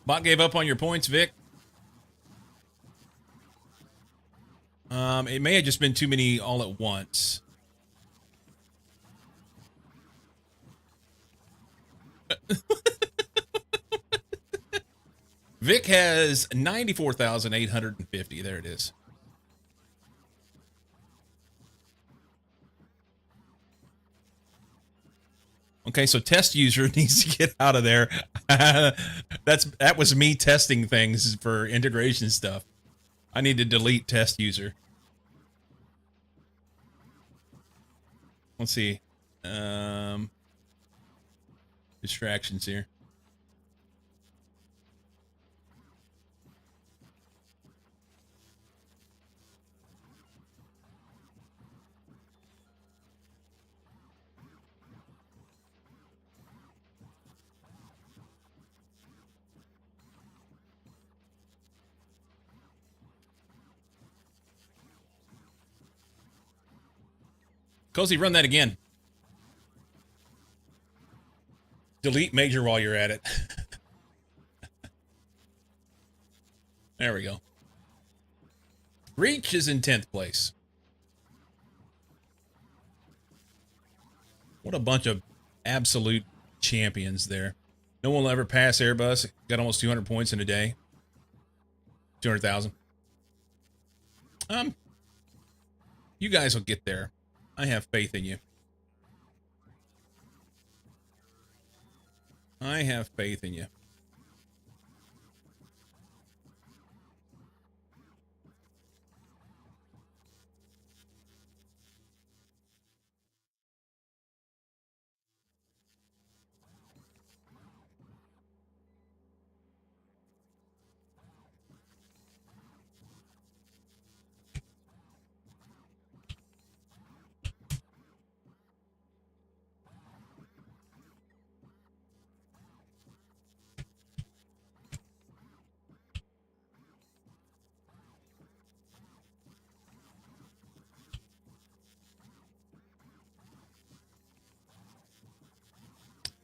Bot gave up on your points, Vic. It may have just been too many all at once. Vic has 94,850. There it is. Okay, so test user needs to get out of there. That was me testing things for integration stuff. I need to delete test user. Let's see. Distractions here. Cozy, run that again. Delete major while you're at it. There we go. Reach is in 10th place. What a bunch of absolute champions there. No one will ever pass Airbus. Got almost 200 points in a day. 200,000. You guys will get there. I have faith in you. I have faith in you.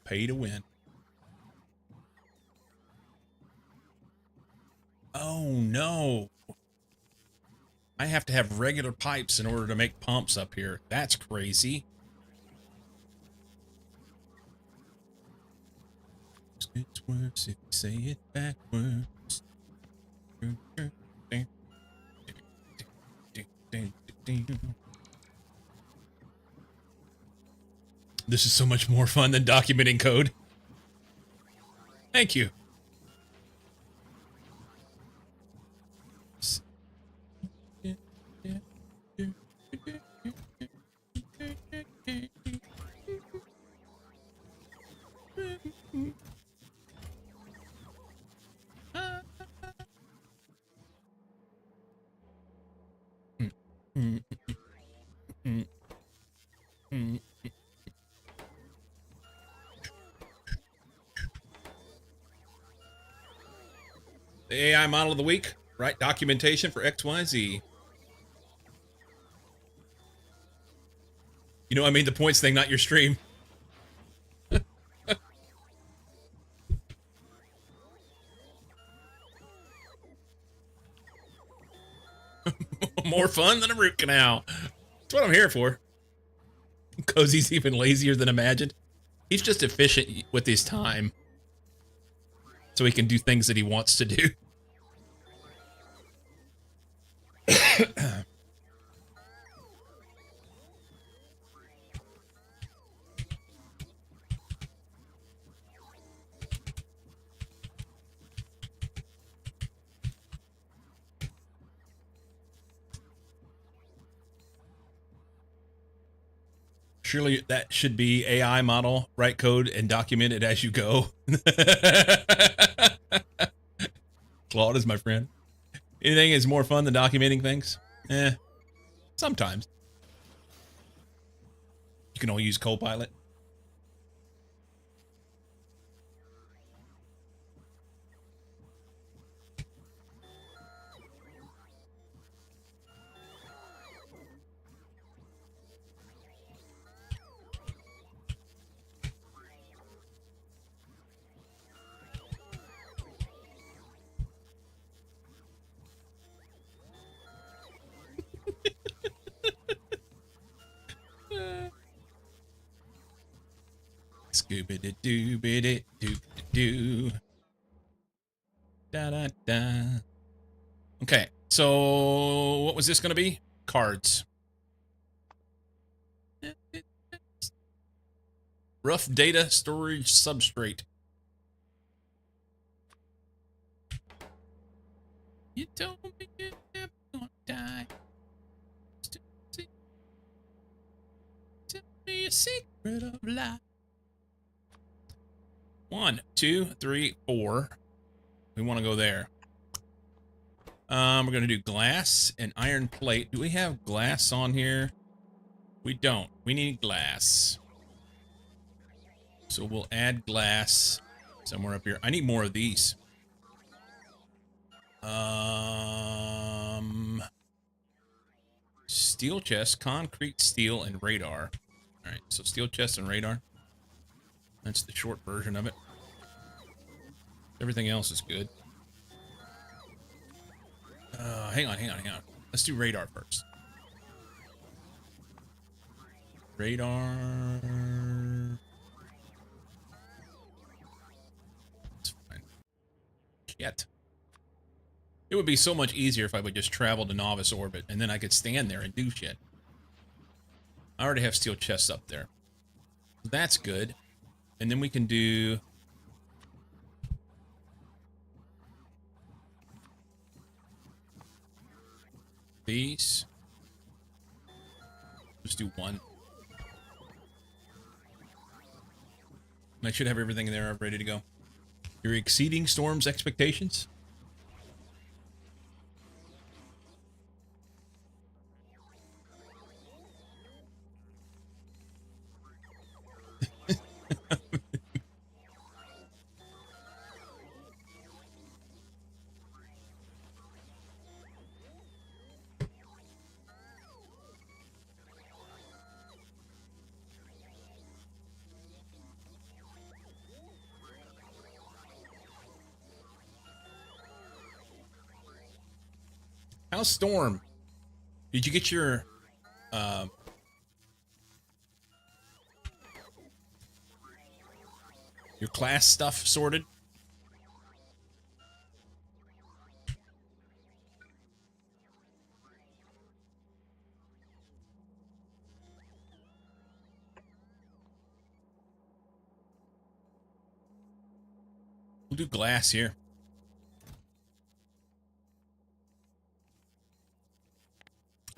Pay to win. Oh, no. I have to have regular pipes in order to make pumps up here. That's crazy. It's worse if you say it backwards. This is so much more fun than documenting code. Thank you. Mm, mm, mm. The AI model of the week, right? Documentation for XYZ. You know, I mean the points thing, not your stream. More fun than a root canal. That's what I'm here for. Cozy's even lazier than imagined. He's just efficient with his time. So he can do things that he wants to do. Surely that should be AI model, write code and document it as you go. Claude is my friend. Anything is more fun than documenting things? Sometimes. You can all use Copilot. Scooby-doo-doo-doo-doo. Da-da-da. Okay, so what was this going to be? Cards. Rough data storage substrate. You told me you're never gonna die. Tell me a secret of life. 1, 2, 3, 4. We want to go there. We're gonna do glass and iron plate. Do we have glass on here? We don't. We need glass. So we'll add glass somewhere up here. I need more of these. Steel chest, concrete, steel, and radar. All right, so steel chest and radar. That's the short version of it. Everything else is good. Hang on. Let's do radar first. Radar. That's fine. Shit. It would be so much easier if I would just travel to Nauvis Orbit, and then I could stand there and do shit. I already have steel chests up there. That's good. And then we can do... these. Just do one. And I should have everything there ready to go. You're exceeding Storm's expectations? How's Storm? Did you get your class stuff sorted? We'll do glass here.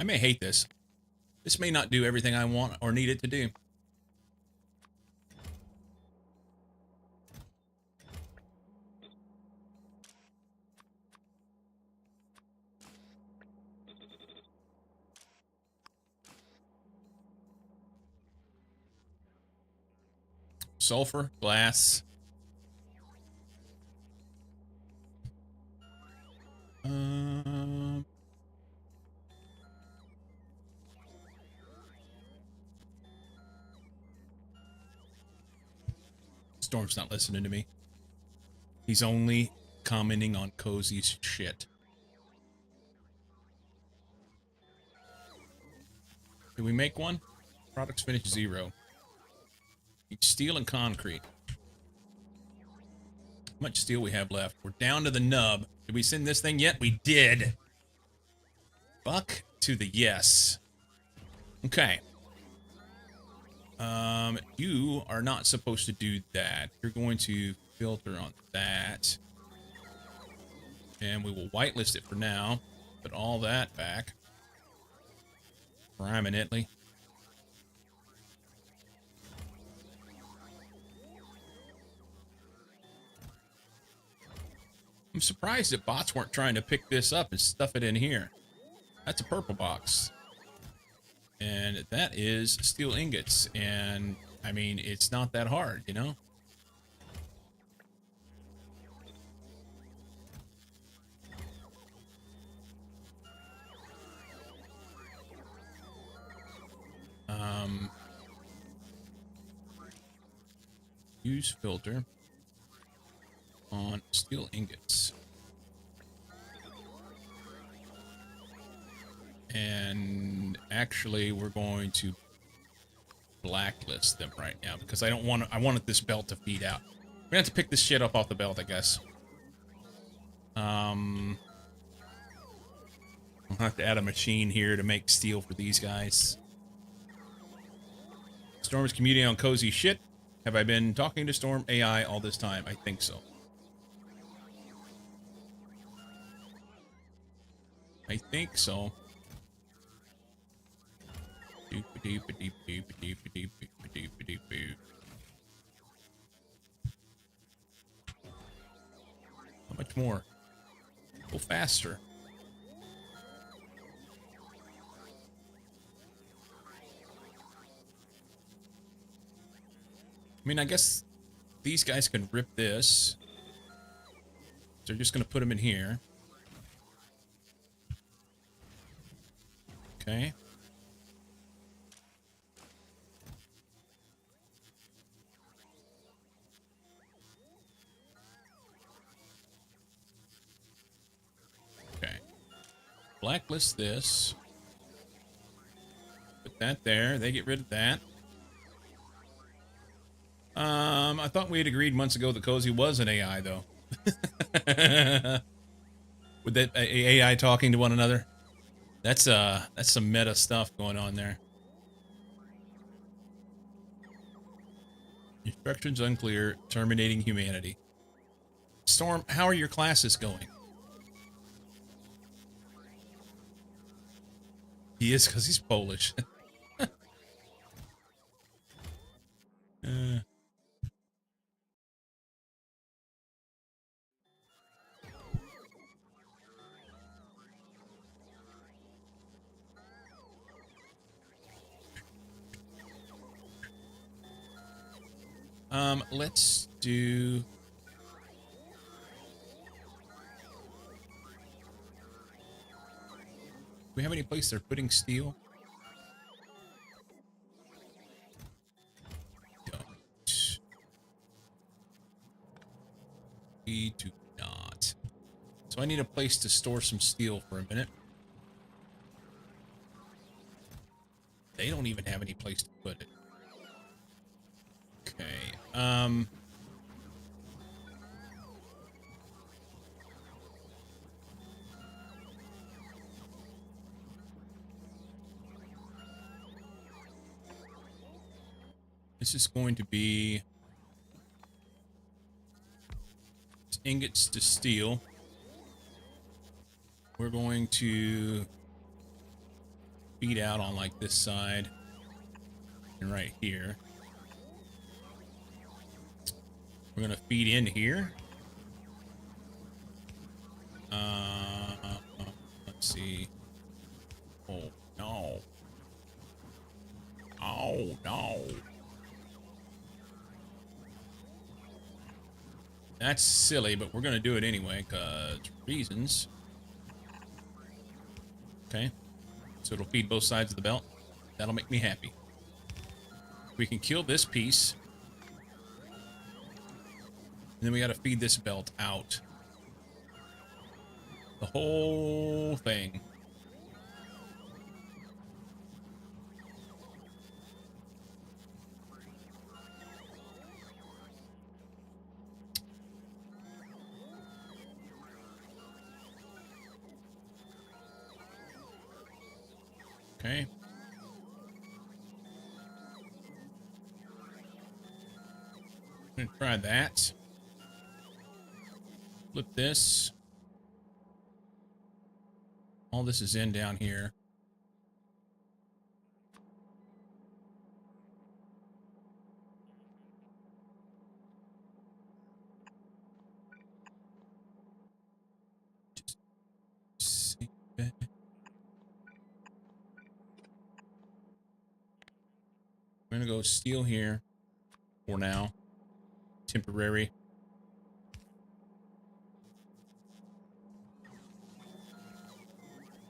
I may hate this. This may not do everything I want or need it to do. sulfur, glass. Storm's not listening to me. He's only commenting on Cozy's shit. Did we make one? Products finished 0. Steel and concrete. How much steel we have left? We're down to the nub. Did we send this thing yet? We did. Fuck to the yes. Okay. You are not supposed to do that. You're going to filter on that. And we will whitelist it for now. Put all that back. Permanently. I'm surprised that bots weren't trying to pick this up and stuff it in here. That's a purple box. And that is steel ingots. And, I mean, it's not that hard, you know? Use filter on steel ingots. And actually, we're going to blacklist them right now because I don't want to. I wanted this belt to feed out. We're gonna have to pick this shit up off the belt, I guess. I'll have to add a machine here to make steel for these guys. Storm is commuting on Cozy shit. Have I been talking to Storm AI all this time? I think so. I think so. How much more? Go faster. I mean, I guess these guys can rip this. They're just going to put them in here. Okay. Okay. Blacklist this. Put that there. They get rid of that. I thought we had agreed months ago that Cozy was an AI, though. With that AI talking to one another. That's some meta stuff going on there. Instructions unclear. Terminating humanity. Storm, how are your classes going? He is because he's Polish. Let's do... Do we have any place they're putting steel? Don't. We do not. So I need a place to store some steel for a minute. They don't even have any place to put it. Okay. This is going to be ingots to steel. We're going to feed out on like this side and right here. We're gonna feed in here. Let's see. Oh no. Oh no. That's silly, but we're gonna do it anyway, cause reasons. Okay. So it'll feed both sides of the belt. That'll make me happy. We can kill this piece. And then we gotta feed this belt out. The whole thing. Okay. I'm gonna try that. Flip this. All this is in down here. Just see that. I'm gonna go steel here for now. Temporary.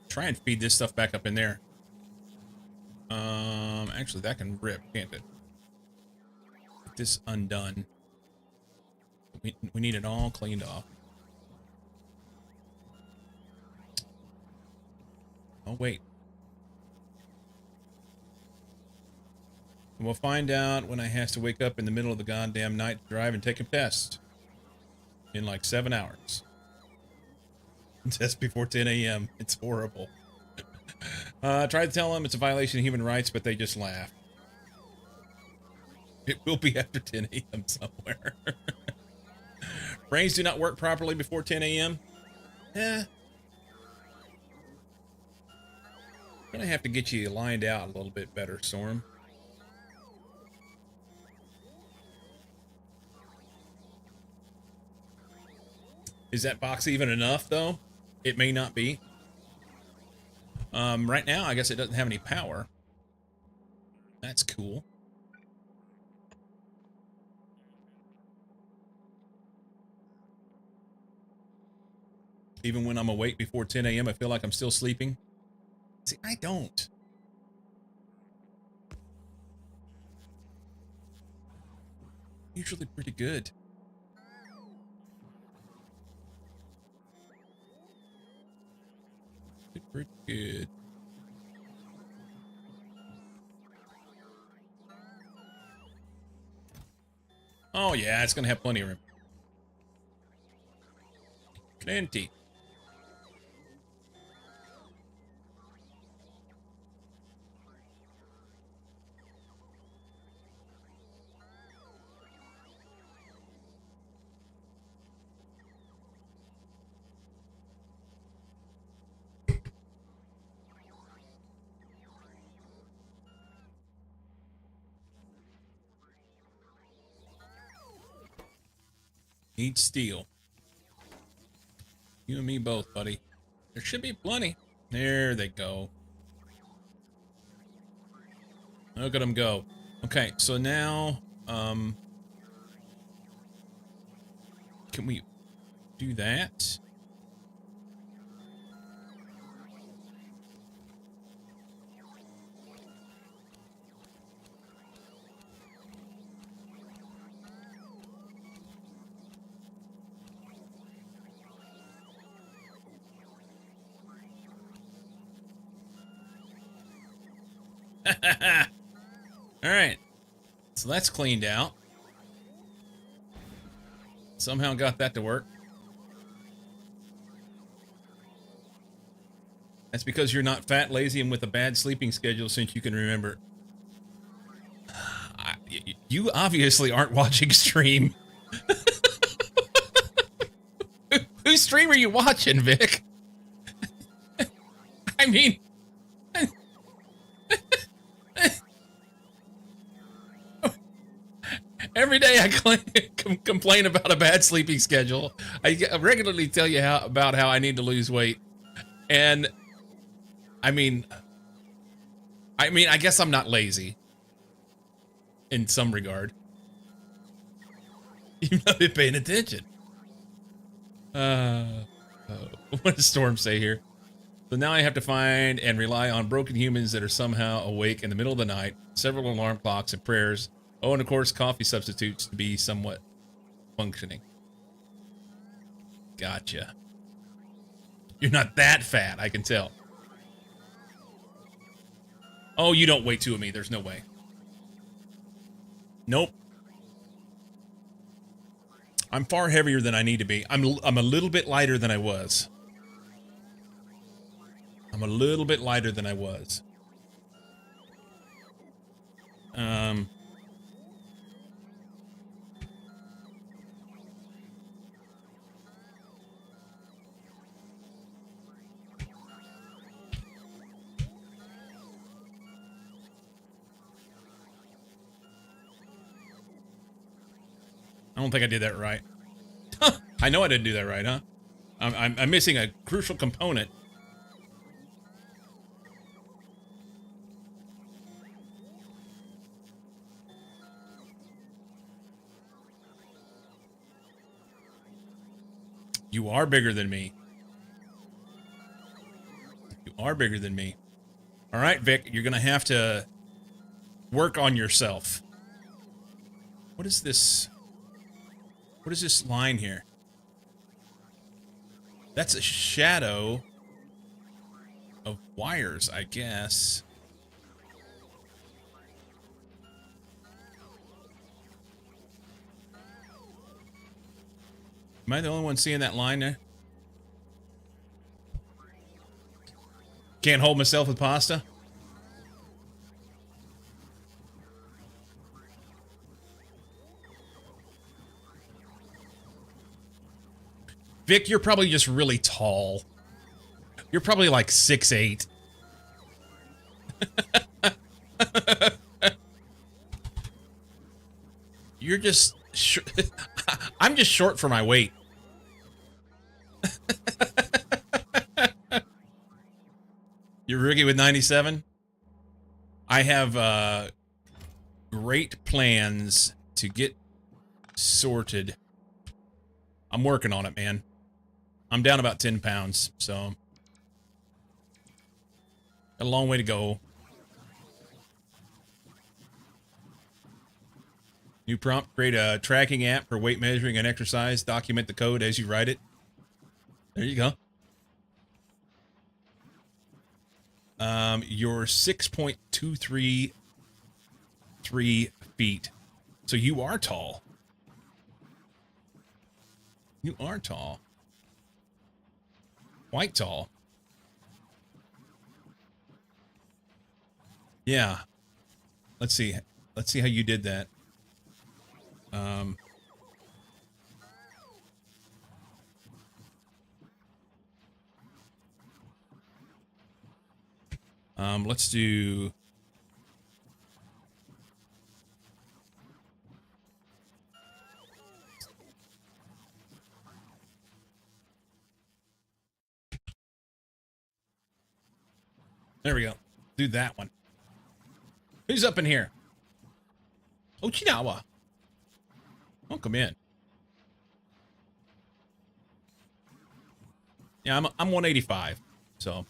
Try and feed this stuff back up in there. Actually that can rip, can't it? Get this undone. We need it all cleaned off. Oh wait. We'll find out when I has to wake up in the middle of the goddamn night to drive and take a test. In like 7 hours. Test before 10 a.m. It's horrible. Tried to tell them it's a violation of human rights, but they just laugh. It will be after 10 a.m. somewhere. Brains do not work properly before 10 a.m. Eh. Gonna have to get you lined out a little bit better, Storm. Is that box even enough, though? It may not be. Right now, I guess it doesn't have any power. That's cool. Even when I'm awake before 10 a.m., I feel like I'm still sleeping. See, I don't. Usually pretty good. Pretty good. Oh yeah, it's gonna have plenty of room. Plenty. Need steel. You and me both, buddy. There should be plenty. There they go. Look at them go. Okay, so now, can we do that? All right, so that's cleaned out. Somehow got that to work. That's because you're not fat, lazy, and with a bad sleeping schedule since you can remember. You obviously aren't watching stream. Whose stream are you watching, Vic? I mean... Every day I complain about a bad sleeping schedule. I regularly tell you about how I need to lose weight. And I mean, I guess I'm not lazy in some regard. You've not been paying attention. What does Storm say here? So now I have to find and rely on broken humans that are somehow awake in the middle of the night, several alarm clocks and prayers. Oh, and of course, coffee substitutes to be somewhat functioning. Gotcha. You're not that fat, I can tell. Oh, you don't weigh two of me. There's no way. Nope. I'm far heavier than I need to be. I'm a little bit lighter than I was. I'm a little bit lighter than I was. I don't think I did that right. I know I didn't do that right, huh? I'm missing a crucial component. You are bigger than me. You are bigger than me. All right, Vic, you're gonna have to work on yourself. What is this? What is this line here? That's a shadow of wires, I guess. Am I the only one seeing that line there? Can't hold myself with pasta? Vic, you're probably just really tall. You're probably like 6'8". You're just... I'm just short for my weight. You're rookie with 97? I have great plans to get sorted. I'm working on it, man. I'm down about 10 pounds, so... got a long way to go. New prompt, create a tracking app for weight measuring and exercise. Document the code as you write it. There you go. You're 6.233 feet. So you are tall. You are tall. Quite tall. Yeah. Let's see. Let's see how you did that. Let's do... There we go. Do that one. Who's up in here? Ochinawa. Welcome in. Yeah, I'm 185. So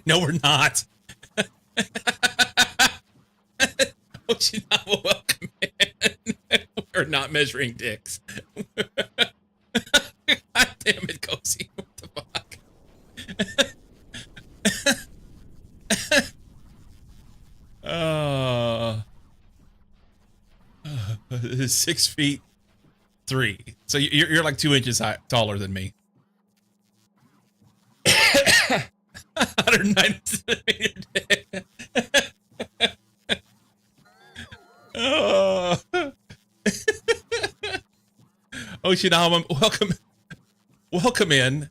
no, we're not. Ochinawa, welcome in. We're not measuring dicks. God damn it, Cozy. What the fuck? 6 feet 3. So you're like 2 inches taller than me. 190 centimeter dick. Oh. Ochinawa, welcome in.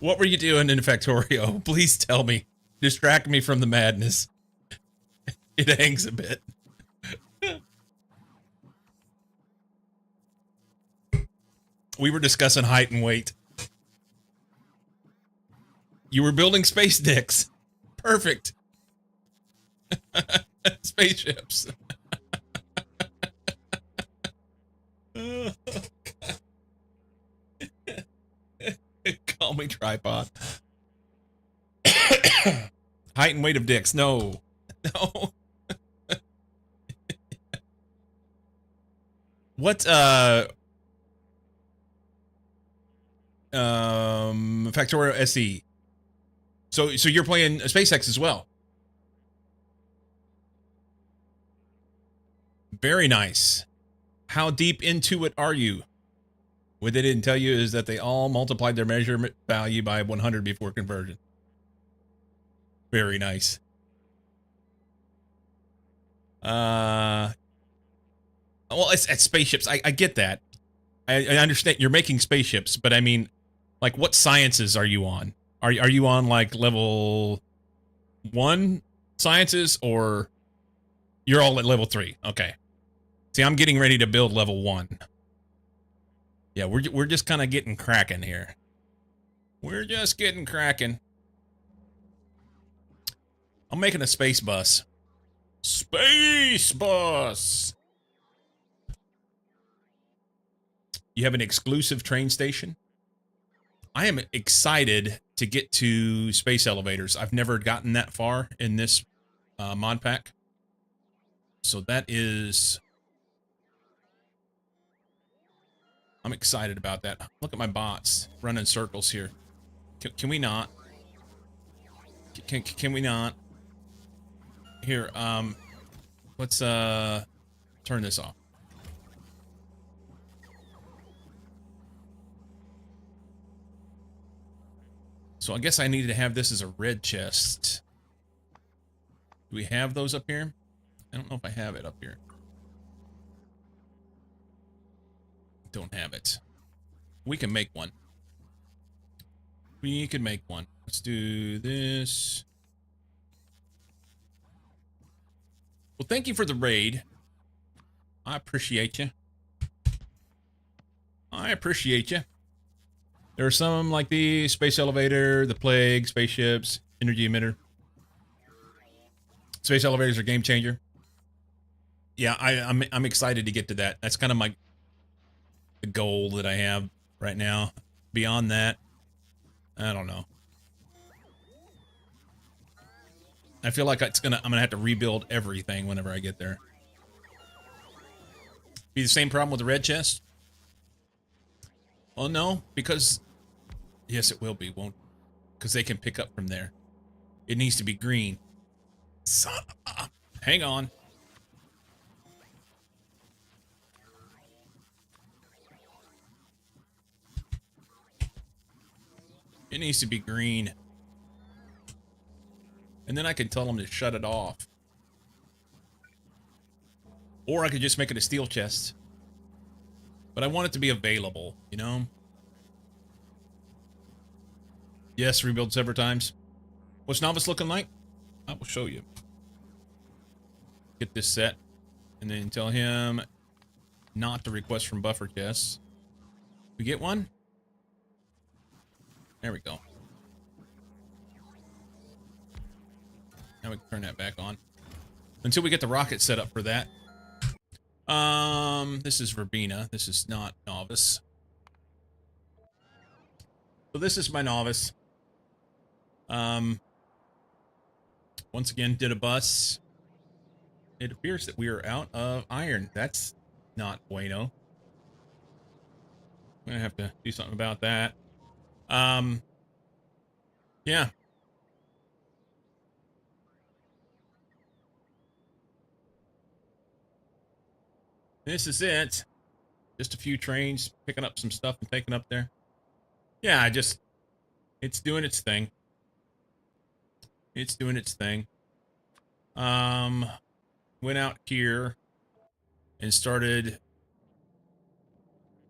What were you doing in Factorio? Please tell me. Distract me from the madness. It hangs a bit. We were discussing height and weight. You were building space dicks. Perfect. Spaceships. Oh, Call me tripod. Height and weight of dicks. No. No. What Factorio SE. So you're playing SpaceX as well. Very nice. How deep into it are you? What they didn't tell you is that they all multiplied their measurement value by 100 before conversion. Very nice. Well, it's at spaceships. I get that. I understand you're making spaceships, but I mean, like, what sciences are you on? Are you on like level 1 sciences, or you're all at level 3? Okay. See, I'm getting ready to build level 1. Yeah, we're just kind of getting cracking here. We're just getting cracking. I'm making a space bus. Space bus. You have an exclusive train station. I am excited to get to space elevators. I've never gotten that far in this mod pack. So that is... I'm excited about that. Look at my bots running circles here. Can we not? Can we not? Here, let's turn this off. So I guess I needed to have this as a red chest. Do we have those up here? I don't know if I have it up here. Don't have it. We can make one. We can make one. Let's do this. Well, thank you for the raid. I appreciate you. I appreciate you. There are some like the space elevator, the plague, spaceships, energy emitter. Space elevators are game changer. Yeah, I'm excited to get to that. That's kind of my goal that I have right now. Beyond that, I don't know. I feel like I'm gonna have to rebuild everything whenever I get there. Be the same problem with the red chest? Oh no, because yes, it will be, won't? Because they can pick up from there. It needs to be green. Son of a... Hang on. It needs to be green. And then I can tell them to shut it off. Or I could just make it a steel chest. But I want it to be available, you know? Yes, rebuild several times. What's Nauvis looking like? I will show you. Get this set. And then tell him not to request from buffer chests. We get one? There we go. Now we can turn that back on. Until we get the rocket set up for that. This is Verbena. This is not Nauvis. So this is my Nauvis. Once again, did a bus. It appears that we are out of iron. That's not bueno. I'm gonna have to do something about that. Yeah. This is it. Just a few trains, picking up some stuff and taking up there. Yeah, it's doing its thing. It's doing its thing. Went out here and started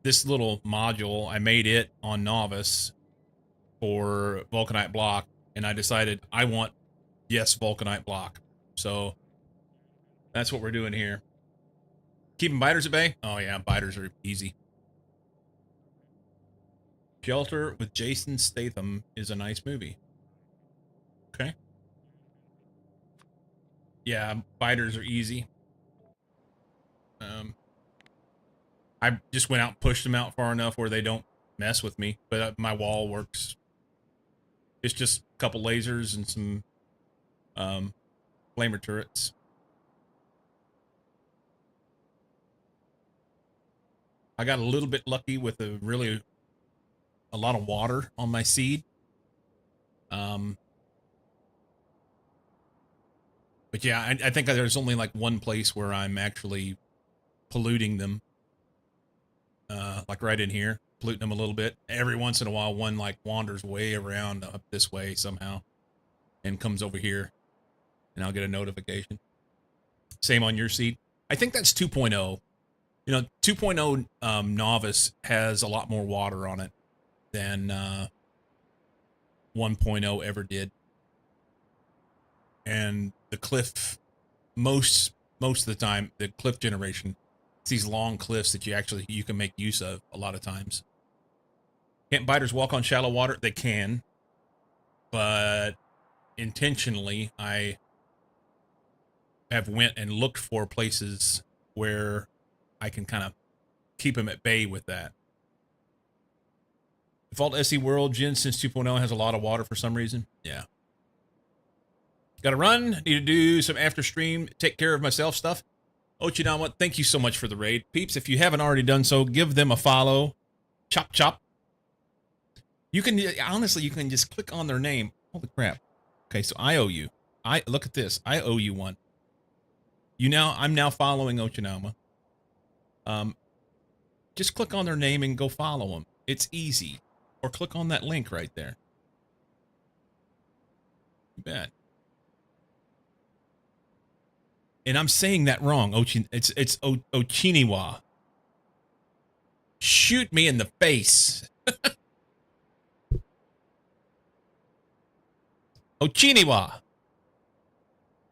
this little module. I made it on Nauvis for Vulcanite block, and I decided I want, yes, Vulcanite block. So that's what we're doing here. Keeping biters at bay? Oh yeah, biters are easy. Shelter with Jason Statham is a nice movie. Okay. Yeah, biters are easy. I just went out and pushed them out far enough where they don't mess with me, but my wall works It's just a couple lasers and some flamer turrets. I got a little bit lucky with a lot of water on my seed. But yeah, I think there's only like one place where I'm actually polluting them. Like right in here, polluting them a little bit. Every once in a while, one like wanders way around up this way somehow and comes over here, and I'll get a notification. Same on your seed. I think that's 2.0. You know, 2.0 Nauvis has a lot more water on it than 1.0 ever did. And the cliff, most of the time, the cliff generation, it's these long cliffs that you can make use of a lot of times. Can't biters walk on shallow water? They can, but intentionally, I have went and looked for places where I can kind of keep them at bay with that. Default SE World Gen since 2.0 has a lot of water for some reason. Yeah. Gotta run. Need to do some after stream, take care of myself stuff. Ochinama, thank you so much for the raid. Peeps, if you haven't already done so, give them a follow. Chop, chop. You can, honestly, you can just click on their name. Holy crap. Okay, so I owe you. Look at this. I owe you one. I'm now following Ochinama. Just click on their name and go follow them. It's easy. Or click on that link right there. You bet. And I'm saying that wrong. It's Ochiniwa. Shoot me in the face. Ochiniwa.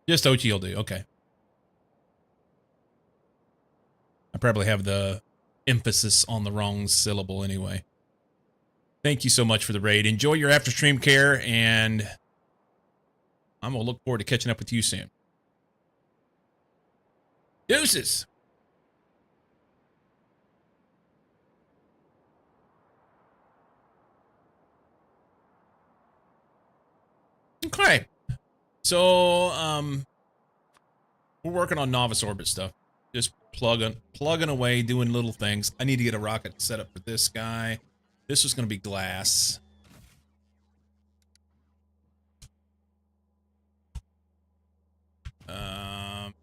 Just Ochi will do. Okay. I probably have the emphasis on the wrong syllable anyway. Thank you so much for the raid. Enjoy your after stream care, and I'm going to look forward to catching up with you soon. Deuces. Okay. So, we're working on Nauvis Orbit stuff. Just plugging away, doing little things. I need to get a rocket set up for this guy. This was going to be glass.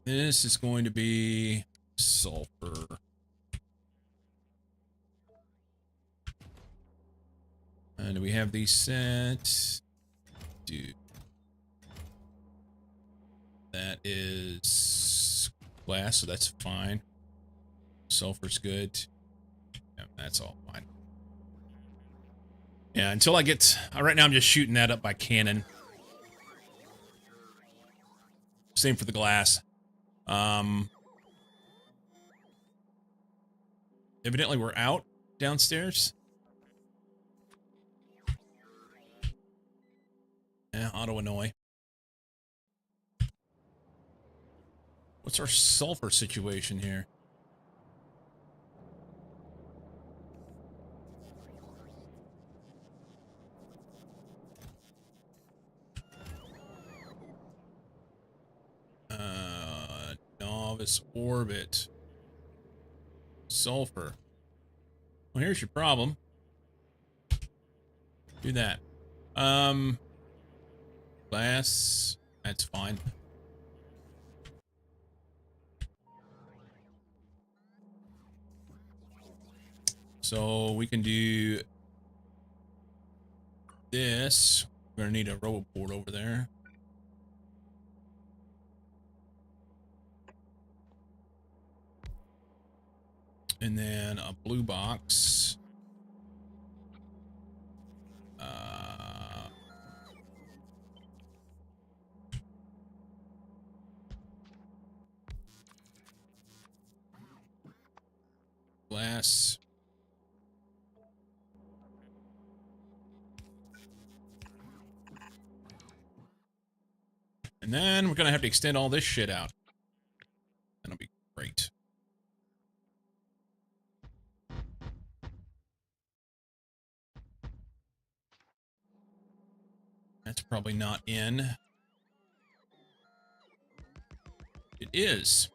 This is going to be sulfur. And do we have these set? Dude. That is glass, so that's fine. Sulfur's good. Yeah, that's all fine. Yeah, until I get... right now I'm just shooting that up by cannon. Same for the glass. Evidently we're out downstairs. Yeah, auto annoy. What's our sulfur situation here? Nauvis Orbit. Sulfur. Well, here's your problem. Do that. Glass. That's fine. So we can do this. We're gonna need a robot port over there. And then a blue box. Glass. And then we're gonna have to extend all this shit out. That'll be great. That's probably not in. It is.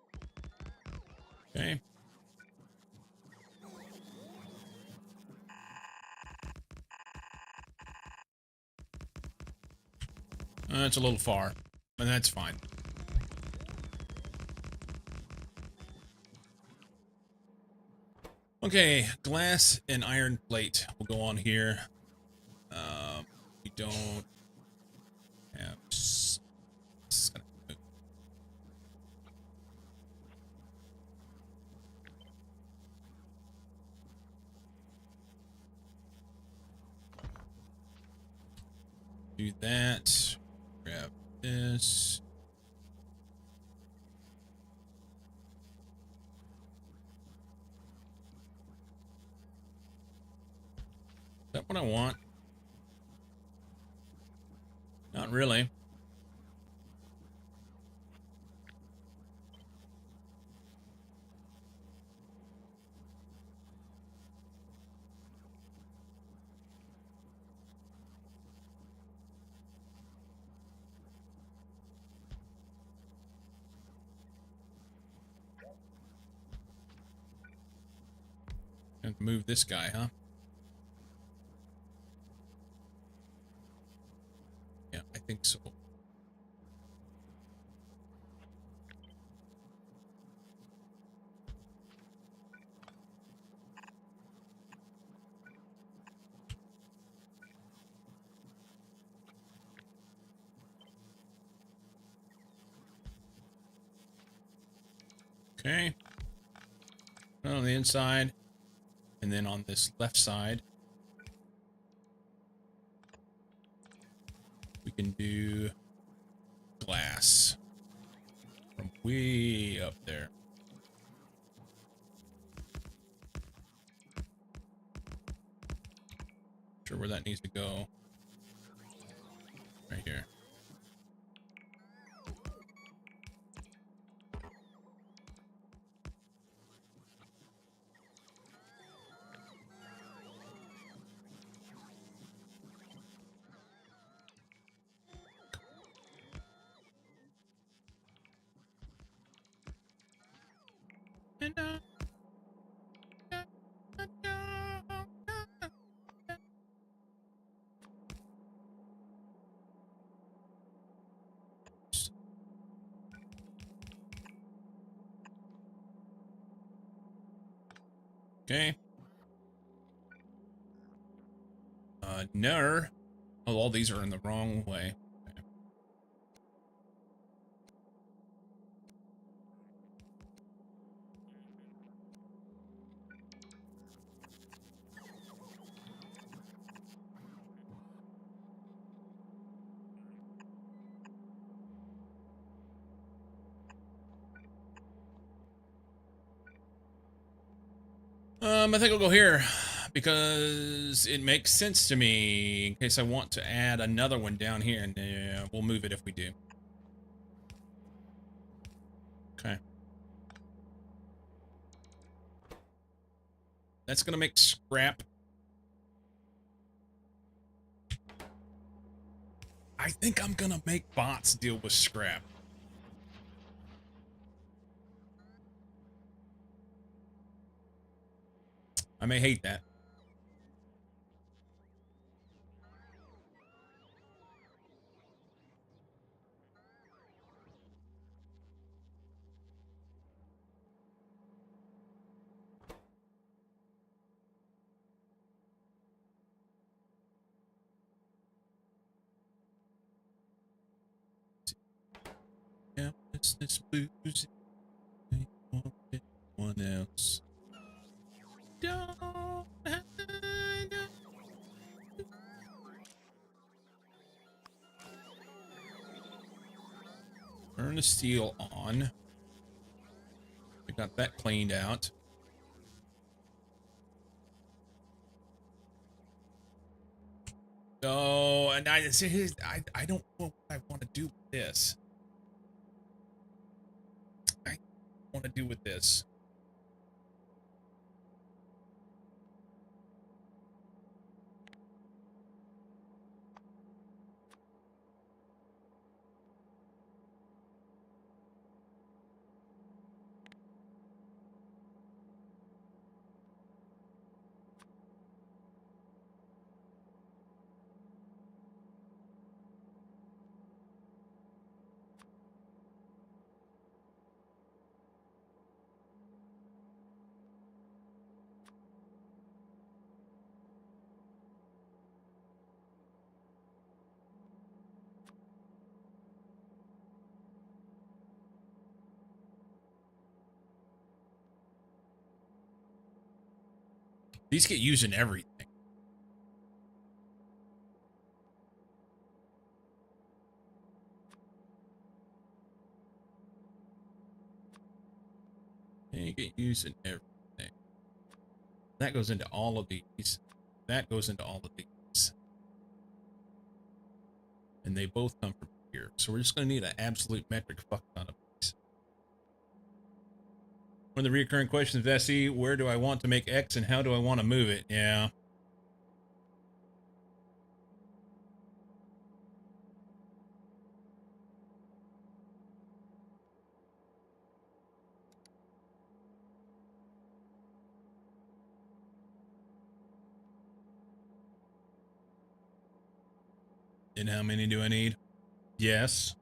Okay. That's a little far, but that's fine. Okay, glass and iron plate will go on here. We don't have... Do that. Grab this. Is that what I want? Not really. Have to move this guy, huh? Yeah, I think so. Okay. On the inside. And then on this left side, we can do glass from way up there. Not sure where that needs to go. Right here. Okay. No. Oh, all these are in the wrong way. I think I'll go here because it makes sense to me in case I want to add another one down here, and we'll move it if we do. Okay. That's gonna make scrap. I think I'm gonna make bots deal with scrap. I may hate that. Yeah, it's this blues. They want anyone else. Don't. Turn the steel on. We got that cleaned out. Oh, and I don't know what I want to do with this. I want to do with this. These get used in everything. They get used in everything. That goes into all of these. That goes into all of these. And they both come from here. So we're just going to need an absolute metric fuck ton of these. One of the recurring questions of SE, where do I want to make X and how do I want to move it? Yeah. And how many do I need? Yes.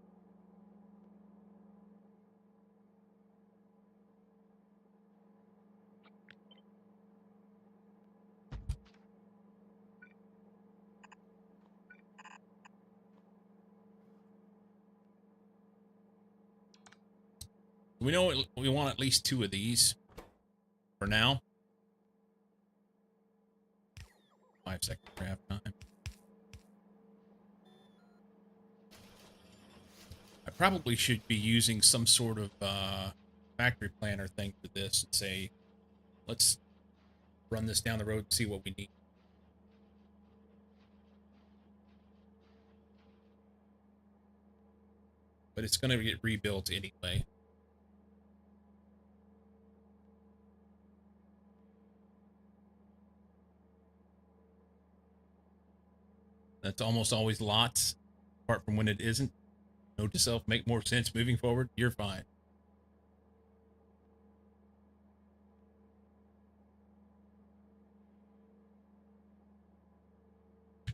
We know we want at least 2 of these for now. 5-second craft time. I probably should be using some sort of factory planner thing for this and say, let's run this down the road and see what we need. But it's going to get rebuilt anyway. That's almost always lots, apart from when it isn't. Note to self, make more sense moving forward. You're fine. I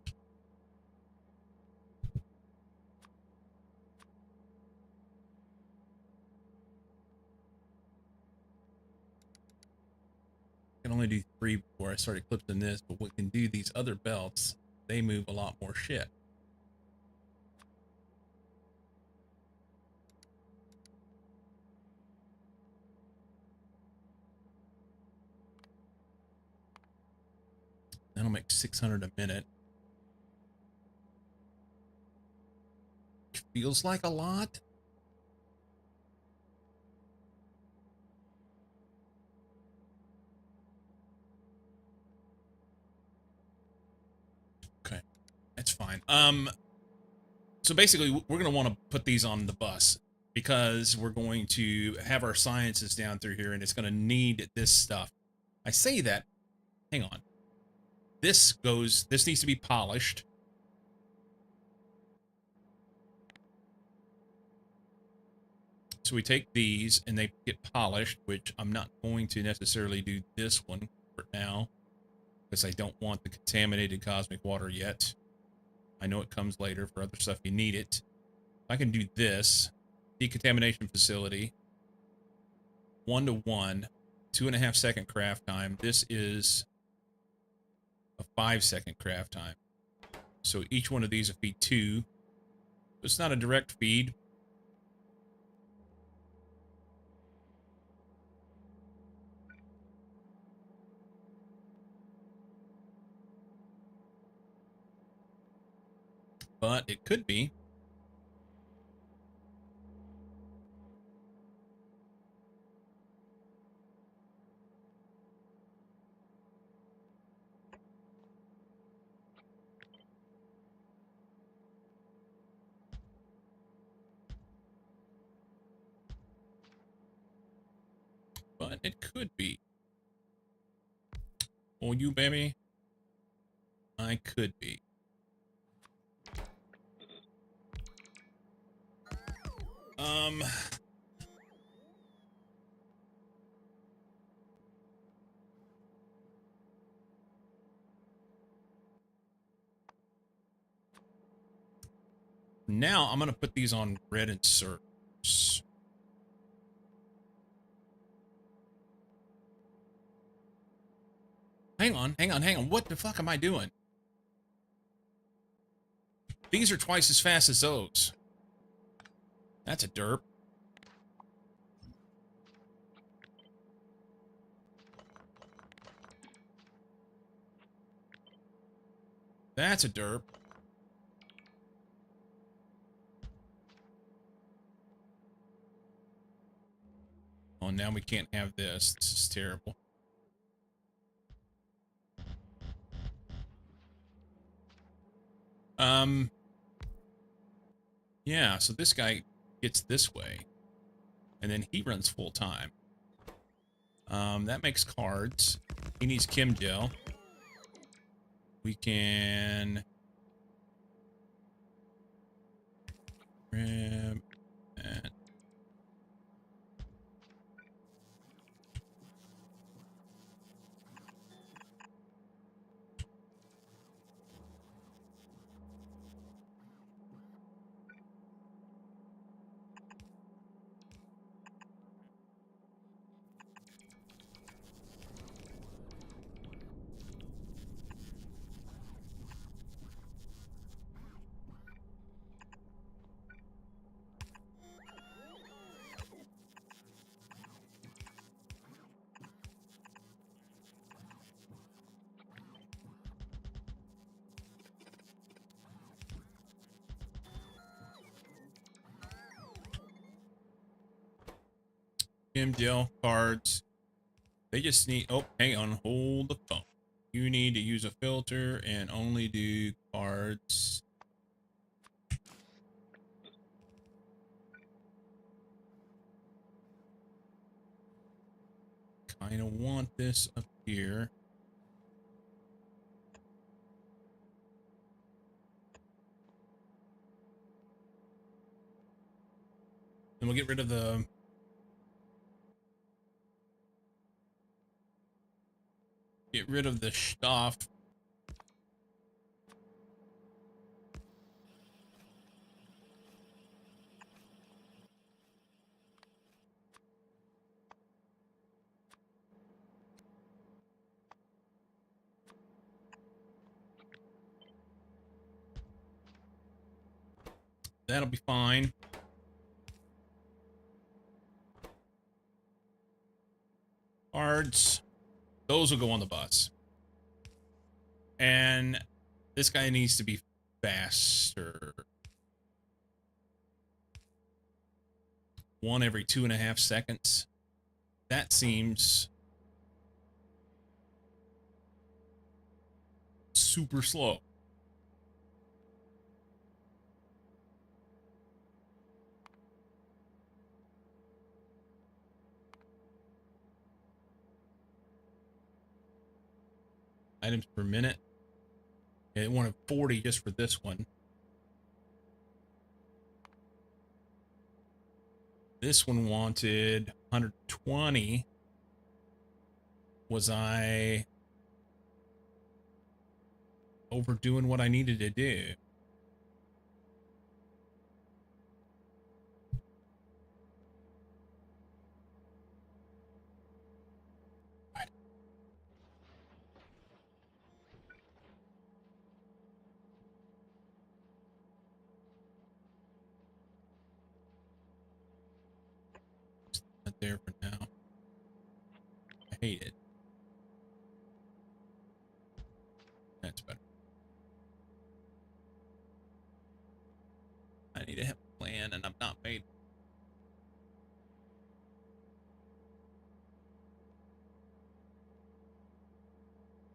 can only do 3 before I start eclipsing this, but we can do these other belts. They move a lot more shit. That'll make 600 a minute. Which feels like a lot. Okay, that's fine. So basically, we're going to want to put these on the bus because we're going to have our sciences down through here, and it's going to need this stuff. I say that. Hang on. This needs to be polished. So we take these and they get polished, which I'm not going to necessarily do this one for now because I don't want the contaminated cosmic water yet. I know it comes later for other stuff you need it. I can do this decontamination facility 1-to-1, 2.5-second craft time. This is a 5-second craft time. So each one of these will feed 2. It's not a direct feed. But it could be. But it could be. Oh, you baby. I could be. Now I'm going to put these on red inserts. Hang on. What the fuck am I doing? These are twice as fast as those. That's a derp. That's a derp. Oh, now we can't have this. This is terrible. Yeah, so this guy gets this way, and then he runs full time. That makes cards. He needs Chem Gel. We can grab that. Chem Gel, cards. They just need, oh, hang on, hold the phone. You need to use a filter and only do cards. Kind of want this up here. Then we'll get rid of the stuff. That'll be fine. Cards. Those will go on the bus. And this guy needs to be faster. 1 every 2.5 seconds. That seems super slow. Items per minute. It wanted 40 just for this one. This one wanted 120. Was I overdoing what I needed to do? Not there for now. I hate it. That's better. I need to have a plan, and I'm not made.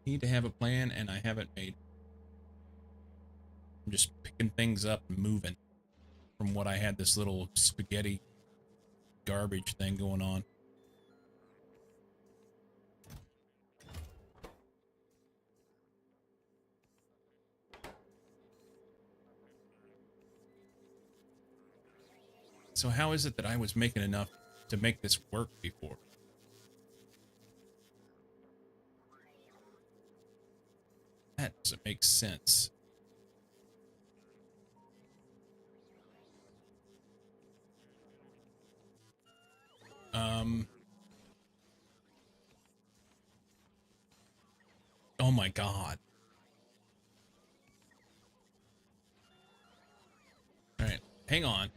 Need to have a plan, and I haven't made. I'm just picking things up and moving from what I had this little spaghetti garbage thing going on. So how is it that I was making enough to make this work before? That doesn't make sense. Oh my God. All right, hang on.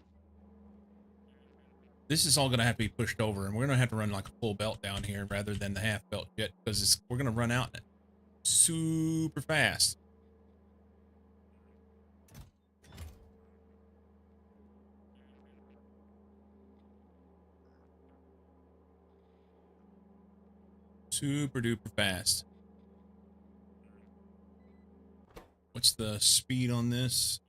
This is all going to have to be pushed over, and we're going to have to run like a full belt down here rather than the half belt jet, because we're going to run out super fast. Super duper fast. What's the speed on this?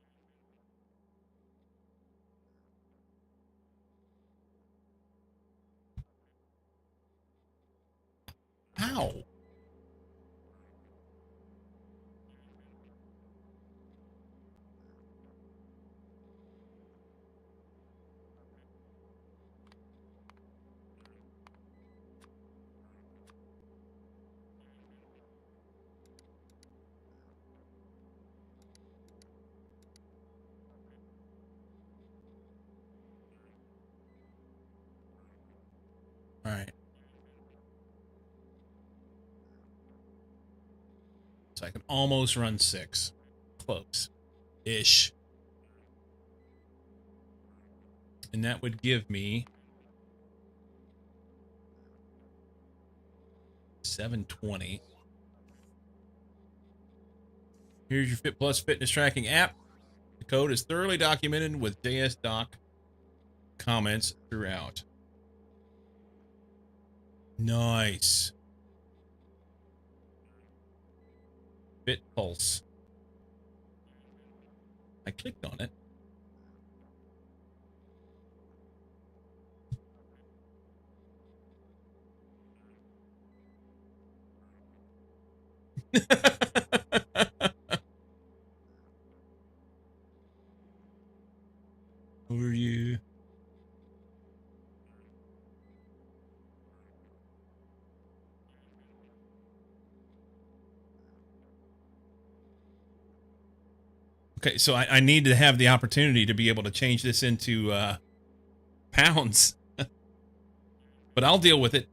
Ow. All right. So I can almost run 6. Close-ish. And that would give me 720. Here's your Fit Plus fitness tracking app. The code is thoroughly documented with JSDoc comments throughout. Nice. Fit Pulse. I clicked on it. Who are you? Okay, so I need to have the opportunity to be able to change this into pounds. But I'll deal with it.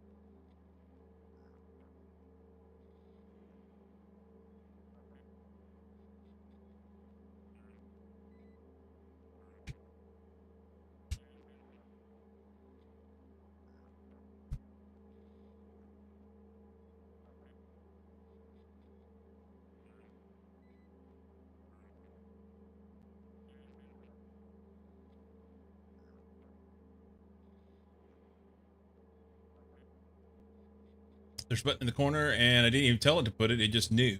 There's a button in the corner, and I didn't even tell it to put it. It just knew.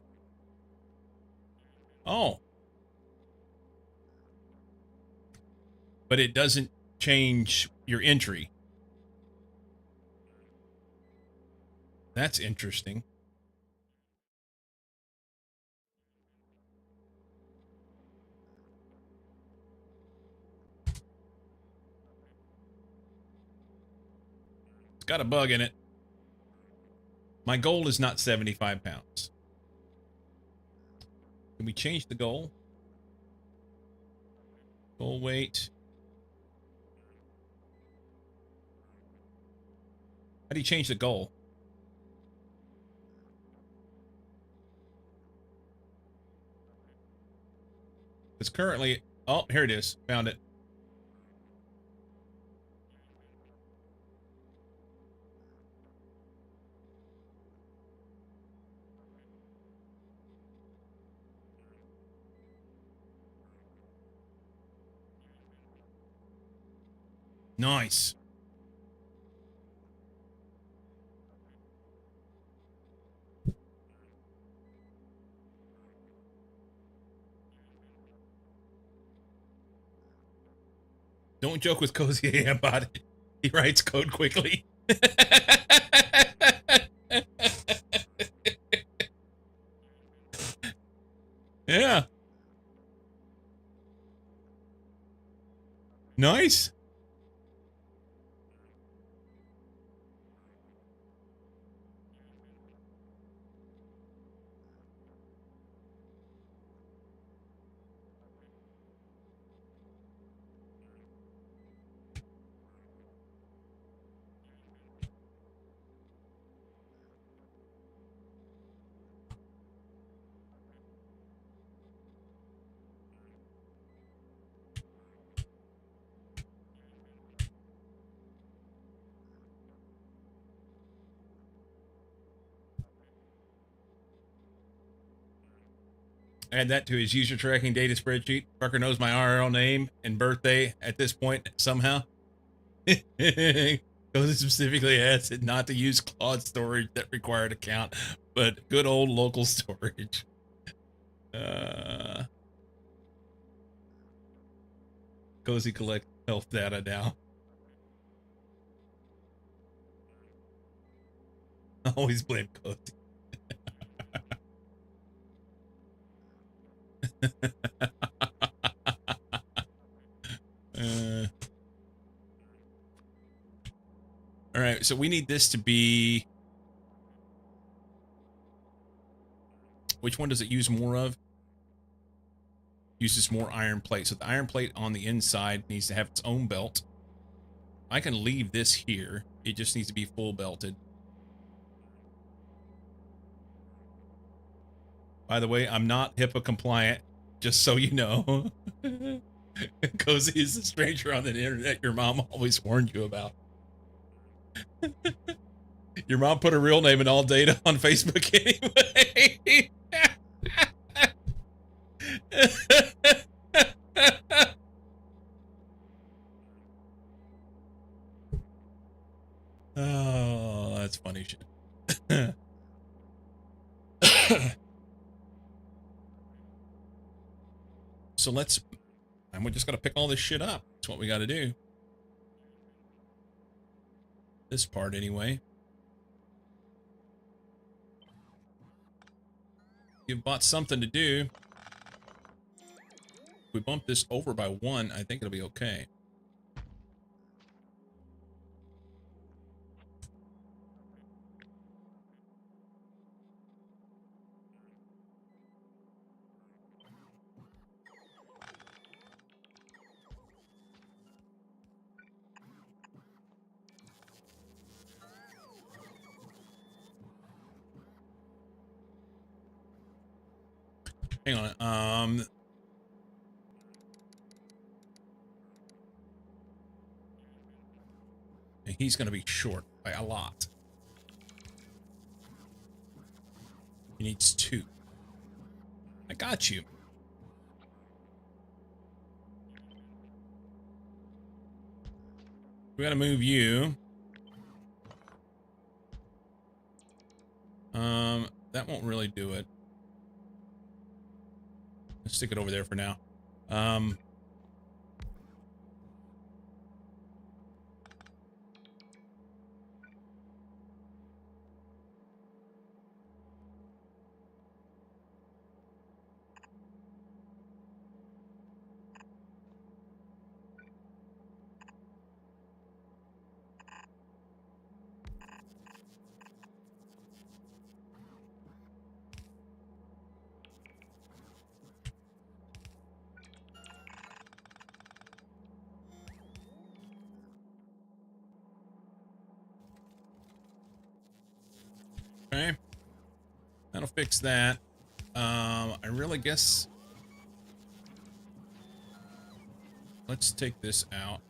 Oh. But it doesn't change your entry. That's interesting. It's got a bug in it. My goal is not 75 pounds. Can we change the goal? Goal weight. How do you change the goal? It's currently... Oh, here it is. Found it. Nice. Don't joke with Cozy about it. He writes code quickly. Yeah. Nice. Add that to his user tracking data spreadsheet. Fucker knows my RL name and birthday at this point somehow. Because Cozy specifically asked it not to use cloud storage that required account, but good old local storage. Cozy collect health data now. Always blame Cozy. All right, so we need this to be... Which one does it use more of? Uses more iron plate. So the iron plate on the inside needs to have its own belt. I can leave this here. It just needs to be full belted. By the way, I'm not HIPAA compliant, just so you know. Cozy is a stranger on the internet your mom always warned you about. Your mom put her real name and all data on Facebook anyway. Oh, that's funny shit. So let's... And we just got to pick all this shit up. That's what we got to do. This part, anyway. You've bought something to do. If we bump this over by 1, I think it'll be okay. Hang on. He's going to be short by a lot. He needs 2. I got you. We got to move you. That won't really do it. Let's stick it over there for now. Okay. That'll fix that. I really guess... Let's take this out.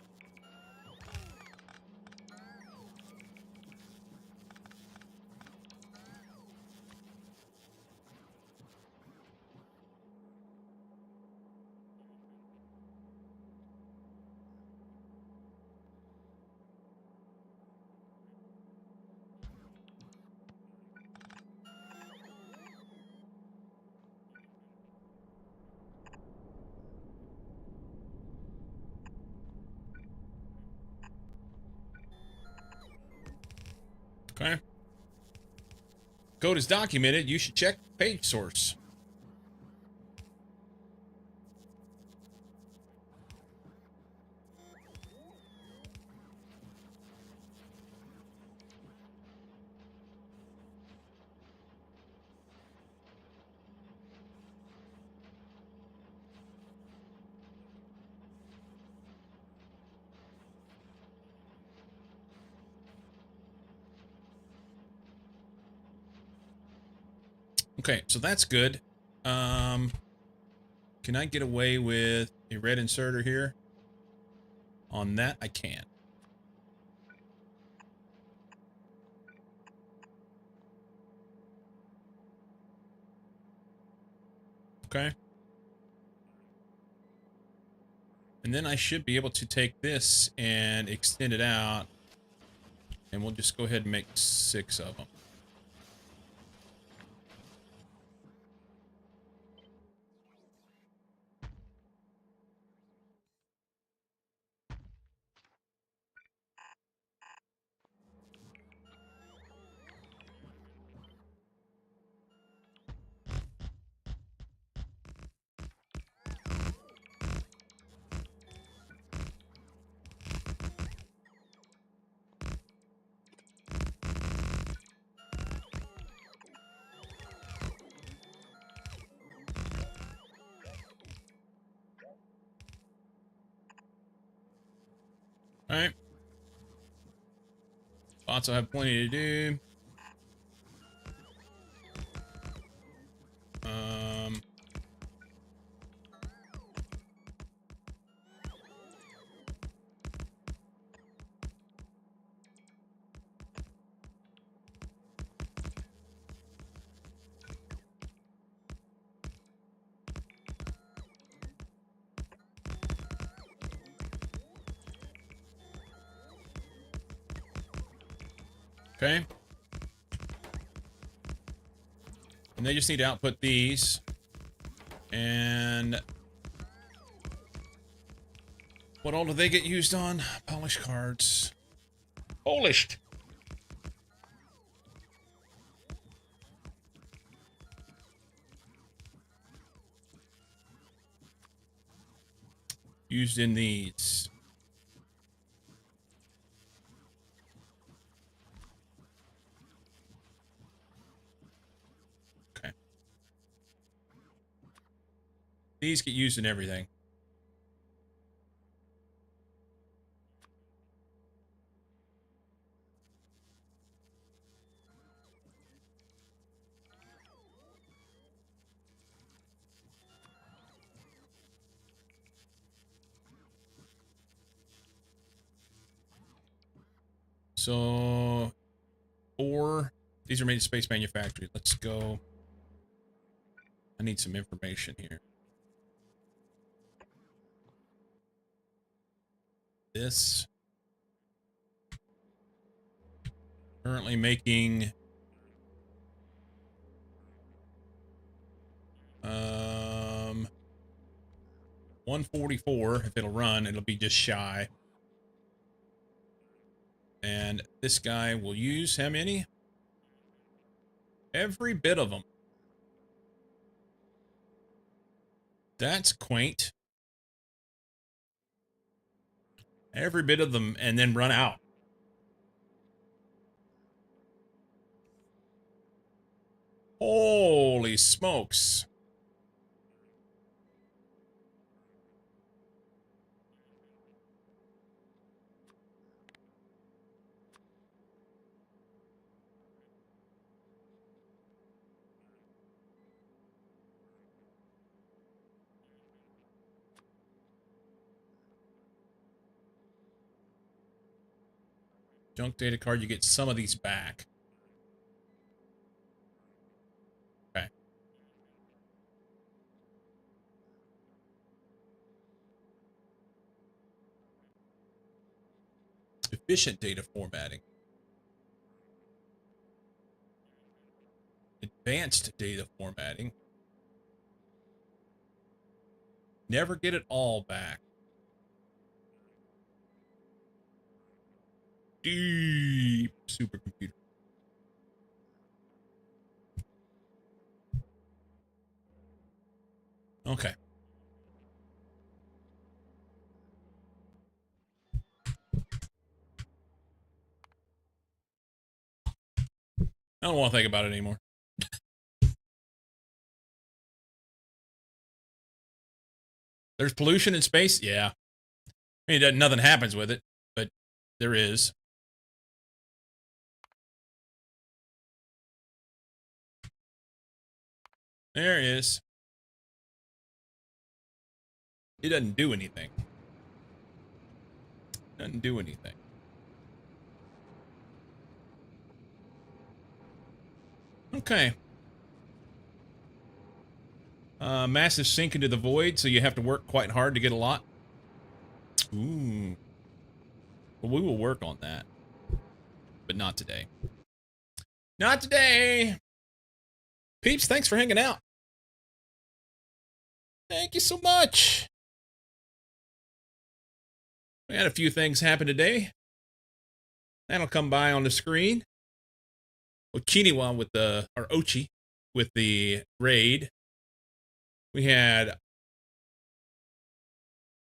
Okay. Code is documented. You should check page source. Okay, so that's good. Can I get away with a red inserter here? On that, I can. Okay. And then I should be able to take this and extend it out And we'll just go ahead and make 6 of them. All right. Bots will have plenty to do. Okay. And they just need to output these. And what all do they get used on? Polished cards. Polished. Used in these. Okay. These get used in everything. So, 4. These are made in space manufacturing. Let's go. I need some information here. This. Currently making 144. If it'll run, it'll be just shy. And this guy will use how many? Every bit of them. That's quaint. Every bit of them and then run out. Holy smokes. Junk data card, you get some of these back. Okay. Efficient data formatting. Advanced data formatting. Never get it all back. Deep supercomputer. Okay. I don't want to think about it anymore. There's pollution in space? Yeah. I mean, nothing happens with it, but there is. There is. It doesn't do anything. Doesn't do anything. Okay. Massive sink into the void, so you have to work quite hard to get a lot. Ooh. Well, we will work on that. but not today. Not today. Peeps, thanks for hanging out. Thank you so much. We had a few things happen today. That'll come by on the screen. Okinawa with the, or Ochi with the raid. We had,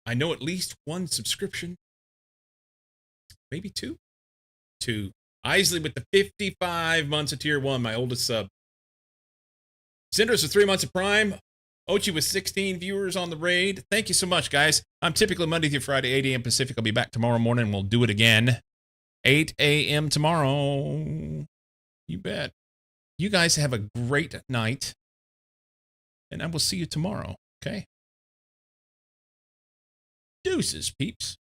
I know, at least one subscription. Maybe two. Isley with the 55 months of tier 1, my oldest sub. Cinders with 3 months of Prime. Ochi with 16 viewers on the raid. Thank you so much, guys. I'm typically Monday through Friday, 8 a.m. Pacific. I'll be back tomorrow morning, and we'll do it again. 8 a.m. tomorrow. You bet. You guys have a great night, and I will see you tomorrow, okay? Deuces, peeps.